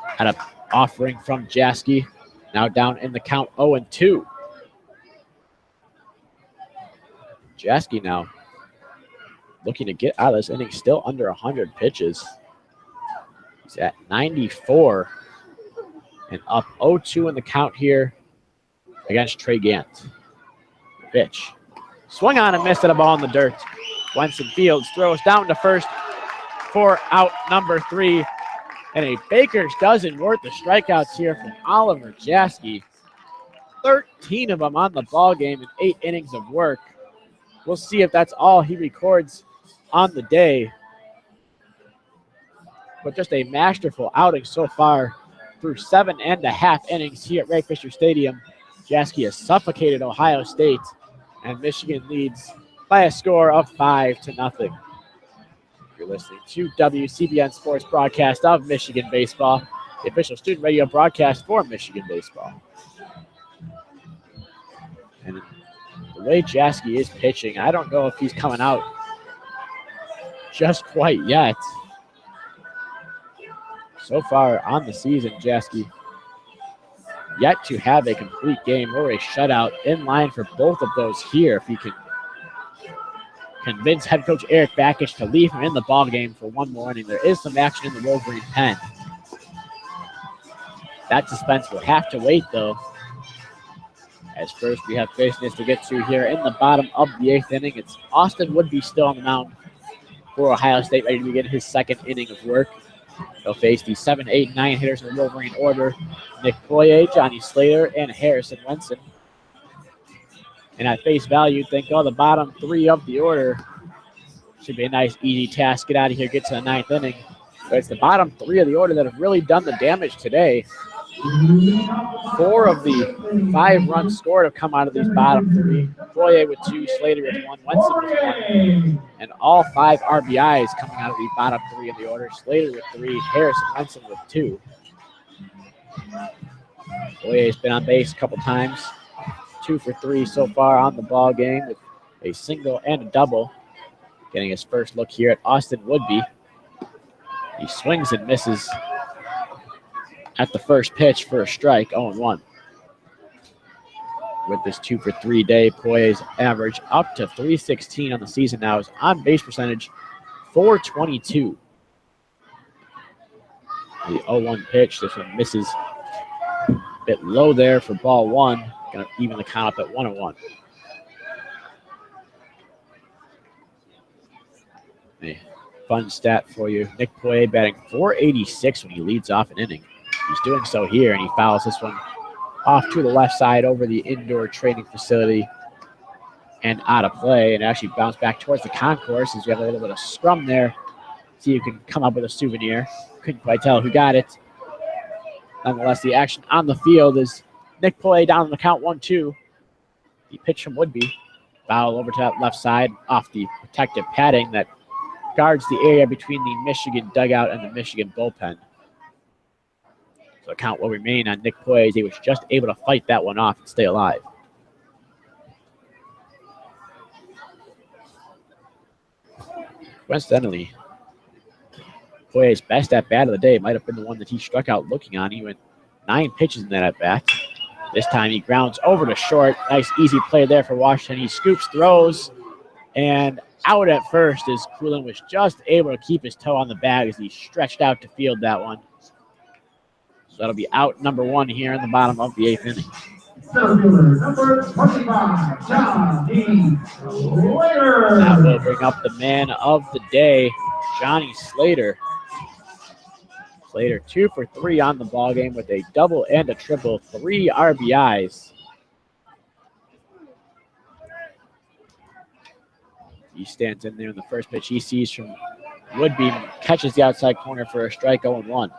Had an offering from Jaski. Now down in the count 0-2. Jaski now looking to get out of this inning, still under 100 pitches. He's at 94 and up 0-2 in the count here against Trey Gant. Pitch. Swung on and missed at a ball in the dirt. Wenson Fields throws down to first for out number 3. And a baker's dozen worth of strikeouts here from Oliver Jaski. 13 of them on the ball game in 8 innings of work. We'll see if that's all he records on the day. But just a masterful outing so far through 7.5 innings here at Ray Fisher Stadium. Jaski has suffocated Ohio State, and Michigan leads by a score of 5-0. You're listening to WCBN Sports broadcast of Michigan Baseball, the official student radio broadcast for Michigan Baseball. And the way Jaski is pitching, I don't know if he's coming out just quite yet. So far on the season, Jaski yet to have a complete game or a shutout, in line for both of those here if he can convince head coach Eric Bakich to leave him in the ball game for one more inning. There is some action in the Wolverine pen. That suspense will have to wait, though, as first we have business to get to here in the bottom of the 8th inning. It's Austin Woodby still on the mound for Ohio State, ready to begin his 2nd inning of work. They'll face the 7, 8, 9 hitters in the Wolverine order: Nick Poirier, Johnny Slater, and Harrison Wenson. And at face value, think, the bottom 3 of the order should be a nice, easy task. Get out of here, get to the 9th inning. But it's the bottom 3 of the order that have really done the damage today. 4 of the 5 runs scored have come out of these bottom 3. Poirier with 2, Slater with 1, Wenson with 1. And all 5 RBIs coming out of the bottom 3 of the order. Slater with 3, Harrison Wenson with 2. Poirier's been on base a couple times. 2 for 3 so far on the ball game with a single and a double. Getting his first look here at Austin Woodby. He swings and misses at the first pitch for a strike, 0-1. With this 2 for 3 day, Poirier's average up to .316 on the season now. His on-base percentage, .422. The 0-1 pitch, this one misses a bit low there for ball 1. Going to even the count up at 1-1. A fun stat for you. Nick Poirier batting .486 when he leads off an inning. He's doing so here, and he fouls this one off to the left side over the indoor training facility and out of play, and actually bounced back towards the concourse as you have a little bit of scrum there. See, you can come up with a souvenir. Couldn't quite tell who got it. Nonetheless, the action on the field is Nick Poye down on the count 1-2. The pitch from Woodby. Foul over to that left side off the protective padding that guards the area between the Michigan dugout and the Michigan bullpen. So the count will remain on Nick Poye as he was just able to fight that one off and stay alive. Coincidentally, Poye's best at bat of the day might have been the one that he struck out looking on. He went 9 pitches in that at bat. This time he grounds over to short. Nice easy play there for Washington. He scoops, throws, and out at first as Coolin was just able to keep his toe on the bag as he stretched out to field that one. So that'll be out number 1 here in the bottom of the 8th inning. Center fielder, number 25, Johnny Slater. That will bring up the man of the day, Johnny Slater. Slater 2 for 3 on the ball game with a double and a triple, 3 RBIs. He stands in there in the first pitch he sees from Woodby, catches the outside corner for a strike, 0-1.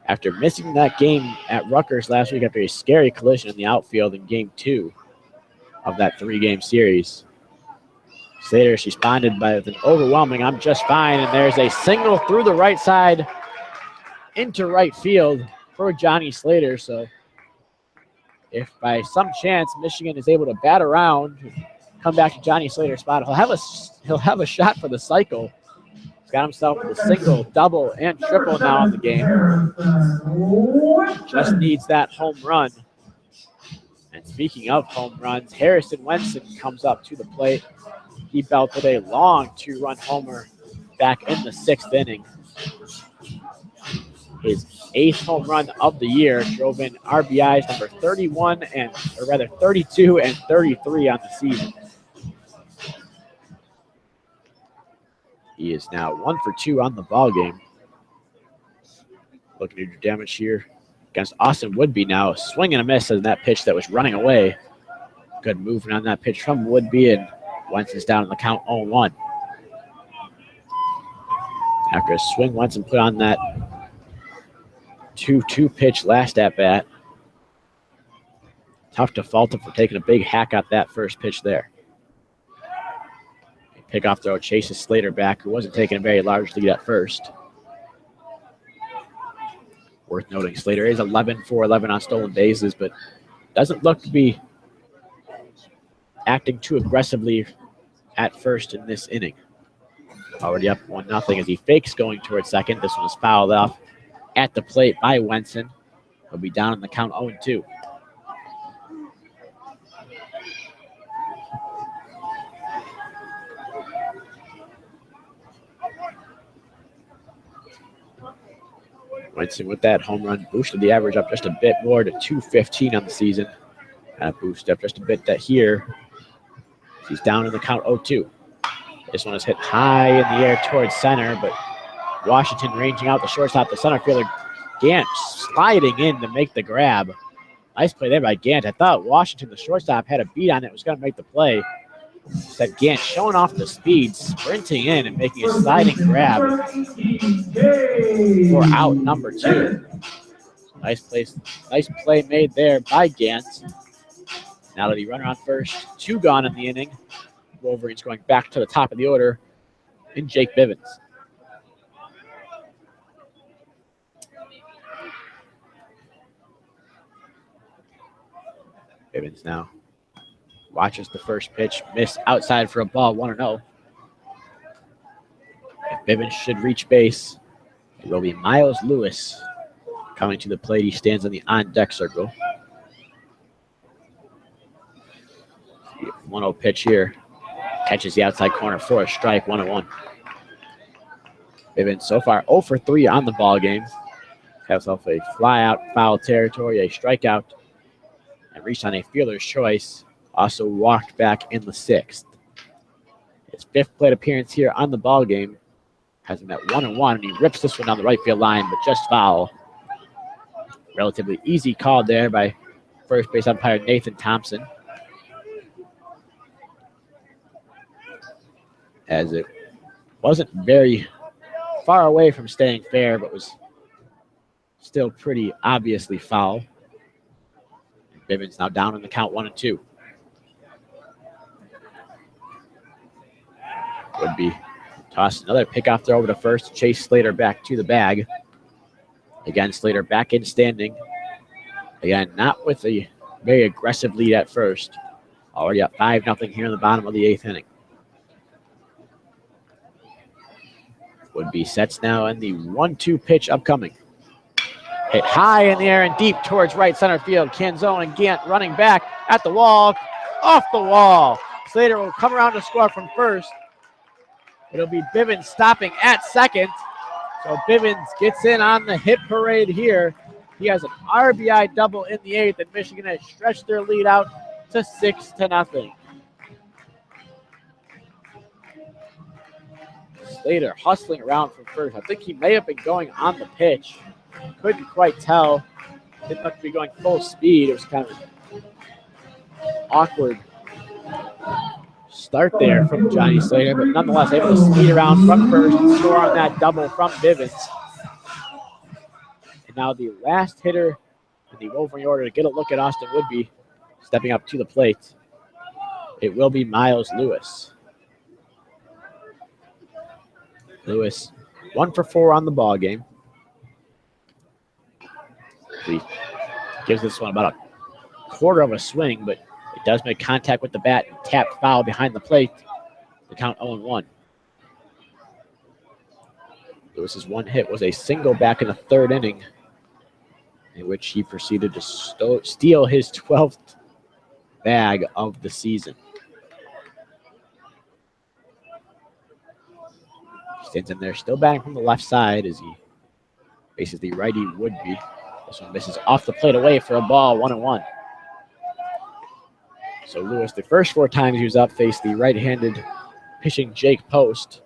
After missing that game at Rutgers last week after a scary collision in the outfield in Game 2 of that 3-game series, Slater responded with an overwhelming "I'm just fine," and there's a single through the right side into right field for Johnny Slater. So if by some chance Michigan is able to bat around, come back to Johnny Slater's spot, he'll have a shot for the cycle. He's got himself a single, double, and triple now in the game. Just needs that home run. And speaking of home runs, Harrison Wenson comes up to the plate. He belted a long 2-run homer back in the 6th inning. His 8th home run of the year drove in RBIs number 32 and 33 on the season. He is now 1 for 2 on the ball game. Looking to do damage here against Austin Woodby now. Swing and a miss on that pitch that was running away. Good movement on that pitch from Woodby, and Wenson's down on the count 0-1. After a swing, Wenson put on that 2-2 pitch last at bat. Tough to fault him for taking a big hack at that first pitch there. Pickoff throw chases Slater back, who wasn't taking a very large lead at first. Worth noting, Slater is 11 for 11 on stolen bases, but doesn't look to be acting too aggressively at first in this inning. Already up 1-0 as he fakes going towards second. This one is fouled off at the plate by Wenson. He'll be down on the count 0-2. Wenson with that home run boosted the average up just a bit more to 215 on the season. Kind of boosted up just a bit that here. He's down in the count 0-2. This one is hit high in the air towards center, but Washington ranging out the shortstop, the center fielder, Gant sliding in to make the grab. Nice play there by Gant. I thought Washington, the shortstop, had a beat on it, was going to make the play. Instead, Gant showing off the speed, sprinting in and making a sliding grab for out number 2. Nice play made there by Gant. Now that he runner on first, 2 gone in the inning. Wolverines going back to the top of the order in Jake Bivens. Bivens now watches the first pitch, miss outside for a ball, 1-0. If Bivens should reach base, it will be Miles Lewis coming to the plate. He stands on the on-deck circle. 1-0 pitch here. Catches the outside corner for a strike, 1-1. Bivens so far 0 for 3 on the ball game. Has himself a fly out, foul territory, a strikeout, and reached on a fielder's choice. Also walked back in the 6th. His 5th plate appearance here on the ball game has him at 1-1, and he rips this one down the right field line, but just foul. Relatively easy call there by first base umpire Nathan Thompson, as it wasn't very far away from staying fair, but was still pretty obviously foul. Bivens now down in the count 1-2. Would be tossed another pickoff throw over to first. Chase Slater back to the bag. Again, Slater back in standing. Again, not with a very aggressive lead at first. Already up 5-0 here in the bottom of the 8th inning. Would be sets now in the 1-2 pitch upcoming. Hit high in the air and deep towards right center field. Canzone and Gant running back at the wall. Off the wall. Slater will come around to score from first. It'll be Bivens stopping at second. So Bivens gets in on the hit parade here. He has an RBI double in the 8th, and Michigan has stretched their lead out to 6-0. Slater hustling around from first. I think he may have been going on the pitch. Couldn't quite tell. Didn't look to be going full speed. It was kind of an awkward start there from Johnny Slater, but nonetheless able to speed around from first and score on that double from Bivens. And now the last hitter in the Wolverine order to get a look at Austin Woodby stepping up to the plate. It will be Miles Lewis. Lewis 1 for 4 on the ball game. He gives this one about a quarter of a swing, but it does make contact with the bat and tap foul behind the plate. The count 0-1. Lewis's one hit was a single back in the 3rd inning, in which he proceeded to steal his 12th bag of the season. Stands in there, still batting from the left side as he faces the righty Woodby. This one misses off the plate away for a ball, 1-1. So Lewis, the first 4 times he was up, faced the right-handed pitching Jake Post.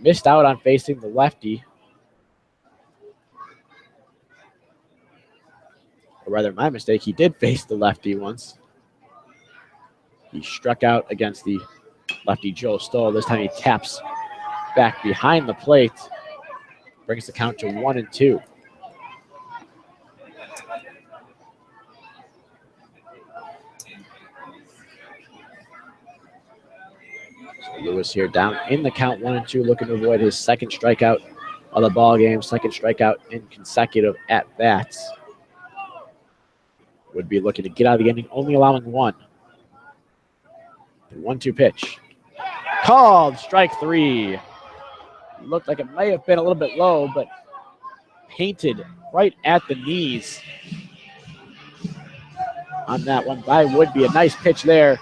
Missed out on facing the lefty. Or rather, my mistake, he did face the lefty once. He struck out against the lefty Joe Stoll. This time he taps back behind the plate. Brings the count to 1-2. Lewis here down in the count 1-2, looking to avoid his second strikeout of the ball game, second strikeout in consecutive at-bats. Would be looking to get out of the inning, only allowing 1. The 1-2 pitch. Called, strike 3. Looked like it may have been a little bit low, but painted right at the knees on that one by Woodby. A nice pitch there.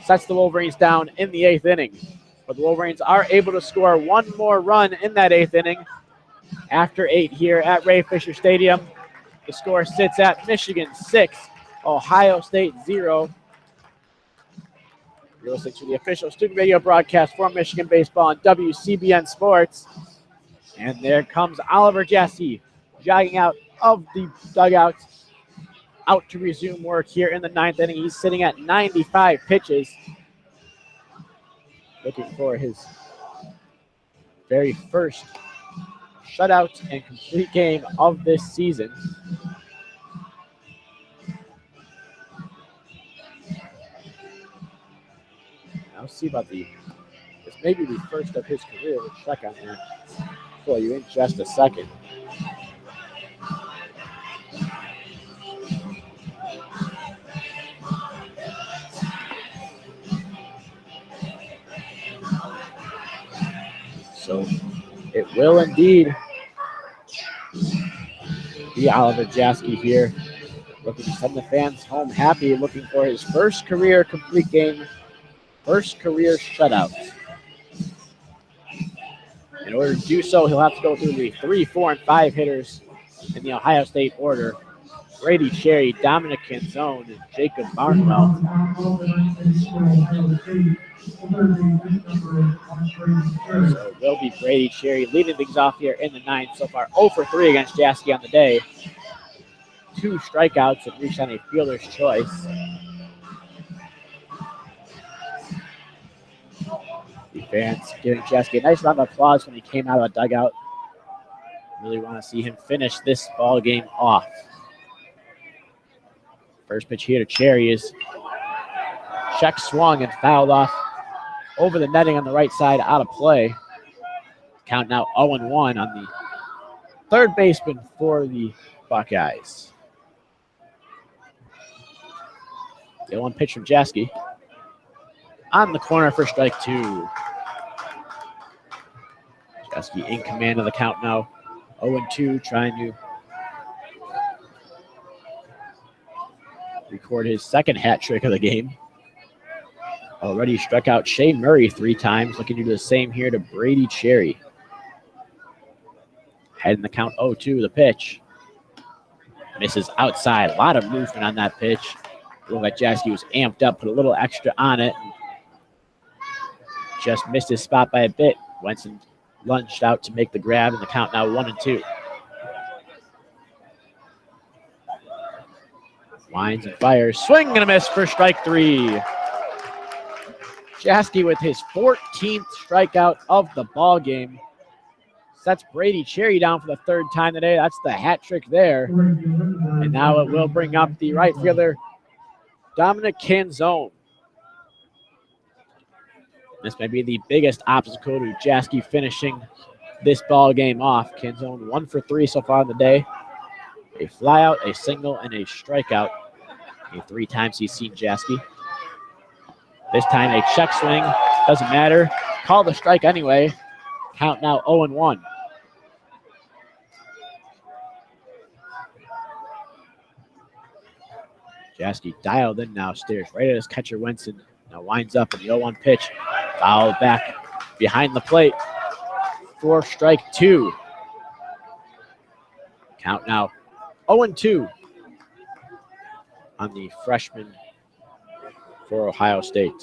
Sets the Wolverines down in the 8th inning. But the Wolverines are able to score 1 more run in that 8th inning. After 8 here at Ray Fisher Stadium, the score sits at Michigan 6, Ohio State 0. You're listening to the official student radio broadcast for Michigan baseball on WCBN Sports. And there comes Oliver Jassy jogging out of the dugout, out to resume work here in the 9th inning. He's sitting at 95 pitches. Looking for his very first shutout and complete game of this season. I'll see about this may be the first of his career. We'll check on that for you in just a second. So it will indeed be Oliver Jassy here, looking to send the fans home happy, looking for his first career complete game, first career shutout. In order to do so, he'll have to go through the 3, 4, and 5 hitters in the Ohio State order. Brady Cherry, Dominic Canzone, and Jacob Barnwell. So it will be Brady Cherry leading things off here in the 9th. So far 0 for 3 against Jassy on the day. 2 strikeouts and reached on a fielder's choice. The fans giving Jeske a nice round of applause when he came out of the dugout. Really want to see him finish this ball game off. First pitch here to Cherry is check swung and fouled off over the netting on the right side, out of play. Count now 0-1 on the third baseman for the Buckeyes. The 0-1 pitch from Jeske. On the corner for strike 2. Jeske in command of the count now. 0-2, trying to record his second hat trick of the game. Already struck out Shea Murray 3 times. Looking to do the same here to Brady Cherry. Heading the count 0-2, the pitch. Misses outside. A lot of movement on that pitch. Looked like Jeske was amped up, put a little extra on it. Just missed his spot by a bit. Wenson lunged out to make the grab, and the count now 1-2. Winds and fires. Swing and a miss for strike 3. Jeske with his 14th strikeout of the ball game. Sets Brady Cherry down for the 3rd time today. That's the hat trick there. And now it will bring up the right fielder, Dominic Canzone. This may be the biggest obstacle to Jeske finishing this ball game off. Canzone 1 for 3 so far in the day. A flyout, a single, and a strikeout. 3 times he's seen Jeske. This time a check swing. Doesn't matter. Call the strike anyway. Count now 0-1. Jeske dialed in now. Stares right at his catcher Wenson. Now winds up in the 0-1 pitch. Fouled back behind the plate for strike 2. Count now 0-2 on the freshman for Ohio State.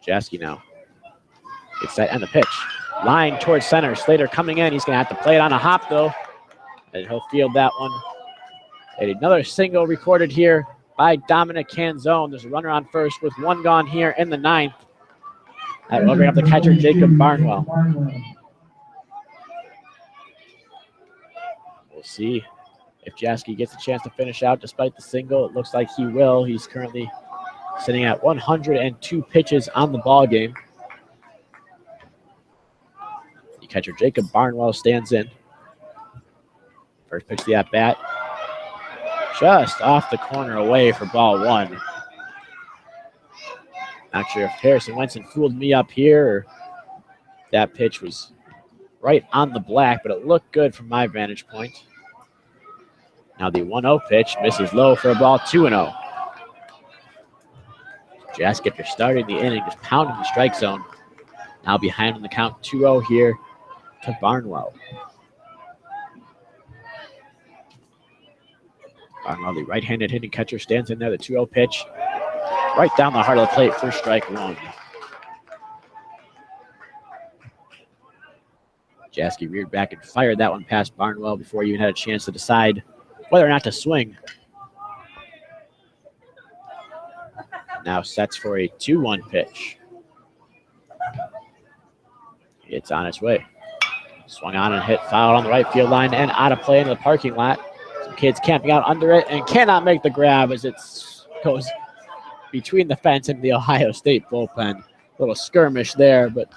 Jeske now gets set and the pitch. Line towards center. Slater coming in. He's going to have to play it on a hop, though. And he'll field that one. And another single recorded here by Dominic Canzone. There's a runner on first with 1 gone here in the 9th. That will bring up the catcher, Jacob Barnwell. We'll see if Jeske gets a chance to finish out despite the single. It looks like he will. He's currently sitting at 102 pitches on the ball game. The catcher, Jacob Barnwell, stands in. First pitch of the at-bat. Just off the corner away for ball 1. Not sure if Harrison Wenson fooled me up here or that pitch was right on the black, but it looked good from my vantage point. Now the 1-0 pitch misses low for a ball, 2-0. Jeske, after starting the inning, just pounding the strike zone. Now behind on the count, 2-0 here to Barnwell. Barnwell, the right-handed hitting catcher, stands in there. The 2-0 pitch right down the heart of the plate for strike 1. Jeske reared back and fired that one past Barnwell before he even had a chance to decide whether or not to swing. Now sets for a 2-1 pitch. It's on its way. Swung on and hit foul on the right field line and out of play into the parking lot. Some kids camping out under it and cannot make the grab as it goes between the fence and the Ohio State bullpen. A little skirmish there, but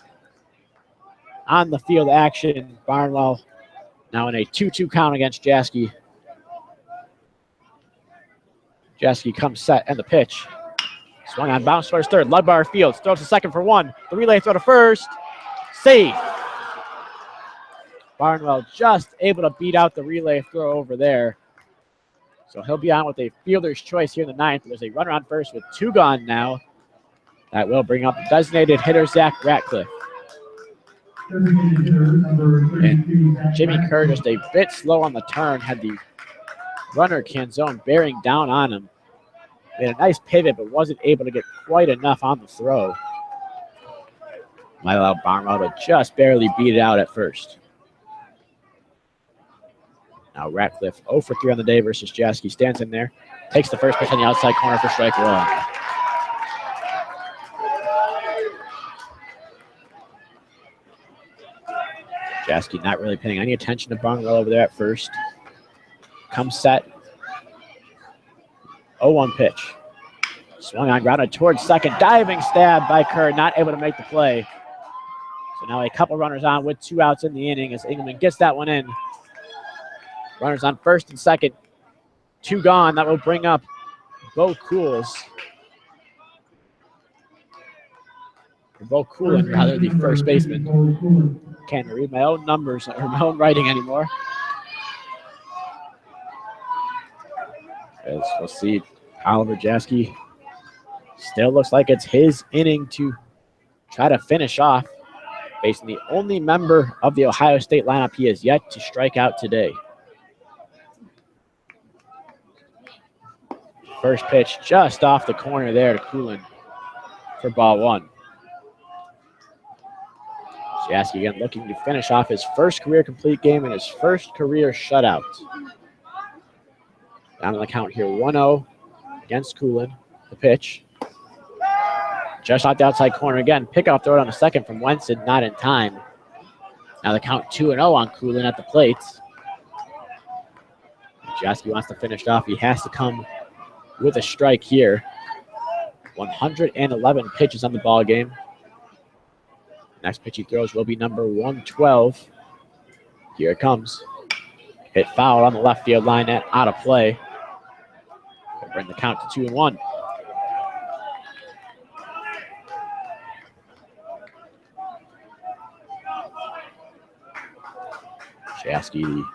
on the field action, Barnwell now in a 2-2 count against Jeske. Jeske comes set and the pitch. Swung on, bounce towards third. Ludbar fields, throws to second for 1. The relay throw to first. Safe. Barnwell just able to beat out the relay throw over there. So he'll be on with a fielder's choice here in the 9th. There's a runner on first with 2 gone now. That will bring up the designated hitter, Zach Ratcliffe. And Jimmy Kerr just a bit slow on the turn, had the runner Canzone bearing down on him. Made a nice pivot, but wasn't able to get quite enough on the throw. Might allow Barnwell to just barely beat it out at first. Now Ratcliffe 0 for 3 on the day versus Jasky. Stands in there. Takes the first pitch on the outside corner for strike one. Jasky not really paying any attention to Barnwell over there at first. Comes set. 0-1 pitch. Swung on, grounded towards second. Diving stab by Kerr, not able to make the play. So now a couple runners on with 2 outs in the inning as Engelman gets that one in. Runners on first and second. 2 gone. That will bring up Bo Cools. Bo Coolin, rather, the first baseman. Can't read my own numbers or my own writing anymore. As we'll see, Oliver Jasky still looks like it's his inning to try to finish off. Facing the only member of the Ohio State lineup he has yet to strike out today. First pitch just off the corner there to Coolin for ball 1. Jasky again looking to finish off his first career complete game and his first career shutout. Down on the count here, 1-0 against Coolin. The pitch. Just off the outside corner again. Pickoff throw it on the second from Wenson, not in time. Now the count 2-0 on Coolin at the plate. Jasky wants to finish it off. He has to come with a strike here. 111 pitches on the ball game. Next pitch he throws will be number 112. Here it comes. Hit foul on the left field line, net out of play. We'll bring the count to 2-1. Jasky, the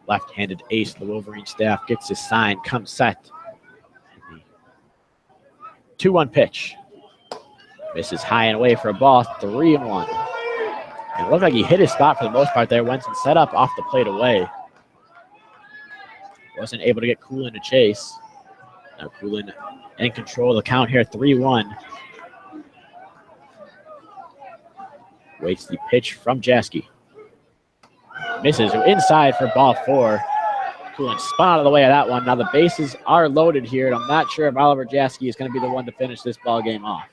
left-handed ace of the Wolverine staff, gets his sign, comes set. 2-1 pitch. Misses high and away for a ball, 3-1. And it looked like he hit his spot for the most part there. Wenson set up off the plate away. Wasn't able to get Coolin to chase. Now Coolin in control of the count here, 3-1. Waits the pitch from Jasky. Misses inside for ball 4. Coolin spun out of the way of that one. Now the bases are loaded here, and I'm not sure if Oliver Jasky is going to be the one to finish this ball game off.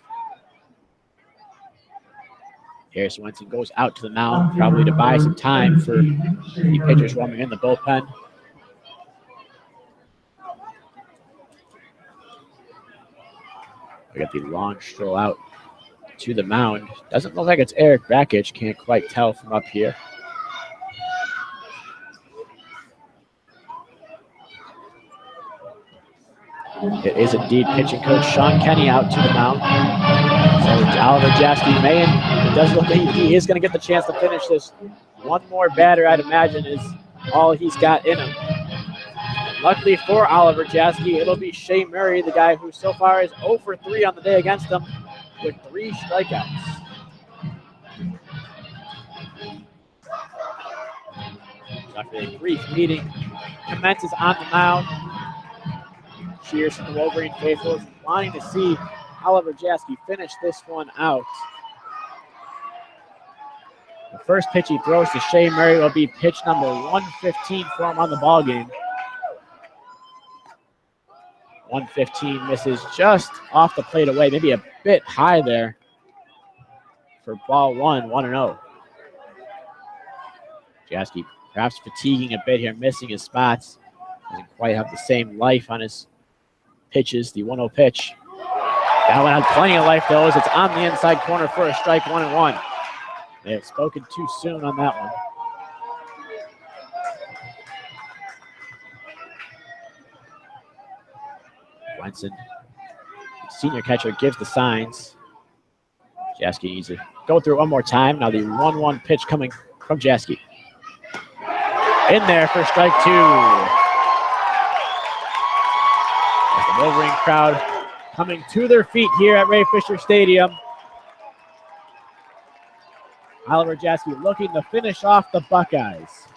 Harrison Wenson goes out to the mound, probably to buy some time for the pitchers warming in the bullpen. We got the long stroll out to the mound. Doesn't look like it's Eric Brackich. Can't quite tell from up here. It is indeed pitching coach Sean Kenny out to the mound. So Oliver Jasky may, and it does look like he is going to get the chance to finish this. One more batter, I'd imagine, is all he's got in him. Luckily for Oliver Jasky, it'll be Shea Murray, the guy who so far is 0 for 3 on the day against him with 3 strikeouts. After a brief meeting, commences on the mound. Cheers from the Wolverine faithful, wanting to see Oliver Jasky finish this one out. The first pitch he throws to Shea Murray will be pitch number 115 for him on the ball game. 115 misses just off the plate away, maybe a bit high there for ball 1, 1-0. Jasky perhaps fatiguing a bit here, missing his spots. Doesn't quite have the same life on his pitches. The 1-0 pitch. That one had plenty of life, though, as it's on the inside corner for a strike, 1-1. They have spoken too soon on that one. Wenson, senior catcher, gives the signs. Jasky needs to go through one more time. Now the 1-1 pitch coming from Jasky. In there for strike 2. As the Wolverine crowd coming to their feet here at Ray Fisher Stadium. Oliver Jasky looking to finish off the Buckeyes.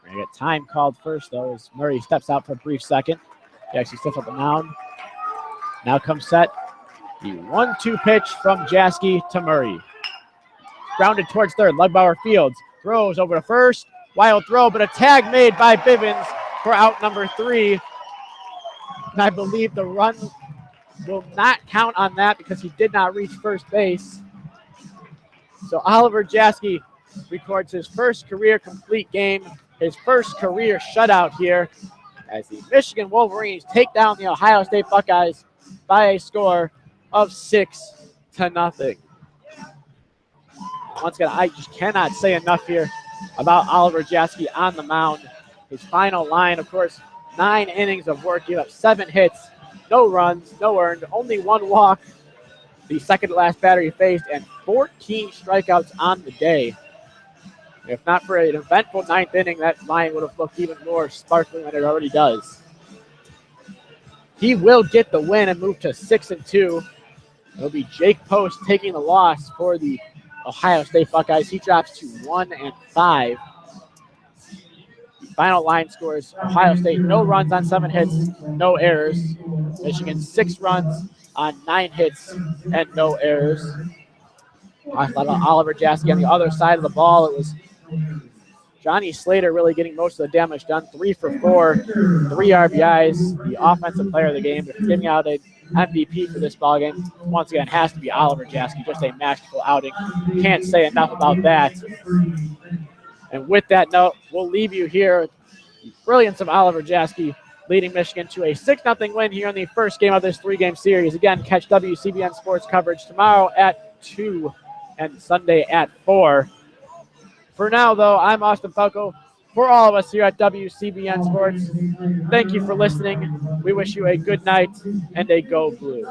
We're going to get time called first, though, as Murray steps out for a brief second. He actually steps up the mound. Now comes set. The 1-2 pitch from Jasky to Murray. grounded towards third. Lugbauer fields, throws over to first. Wild throw, but a tag made by Bivens for out number 3. And I believe the run will not count on that because he did not reach first base. So Oliver Jaske records his first career complete game, his first career shutout here, as the Michigan Wolverines take down the Ohio State Buckeyes by a score of 6-0. Once again, I just cannot say enough here about Oliver Jaske on the mound. His final line, of course, 9 innings of work, gave up 7 hits, no runs, no earned, only 1 walk, the second to last batter he faced, and 14 strikeouts on the day. If not for an eventful 9th inning, that line would have looked even more sparkling than it already does. He will get the win and move to 6-2. It'll be Jake Post taking the loss for the Ohio State Buckeyes. He drops to 1-5. The final line scores: Ohio State, no runs on 7 hits, no errors. Michigan, 6 runs on 9 hits and no errors. I thought about Oliver Jaske on the other side of the ball. It was Johnny Slater really getting most of the damage done. 3 for 4, 3 RBIs, the offensive player of the game. If giving out an MVP for this ballgame, once again, has to be Oliver Jaske. Just a masterful outing. Can't say enough about that. And with that note, we'll leave you here. The brilliance of Oliver Jaske leading Michigan to a 6-0 win here in the first game of this 3-game series. Again, catch WCBN Sports coverage tomorrow at 2 and Sunday at 4. For now, though, I'm Austin Falco. For all of us here at WCBN Sports, thank you for listening. We wish you a good night and a Go Blue.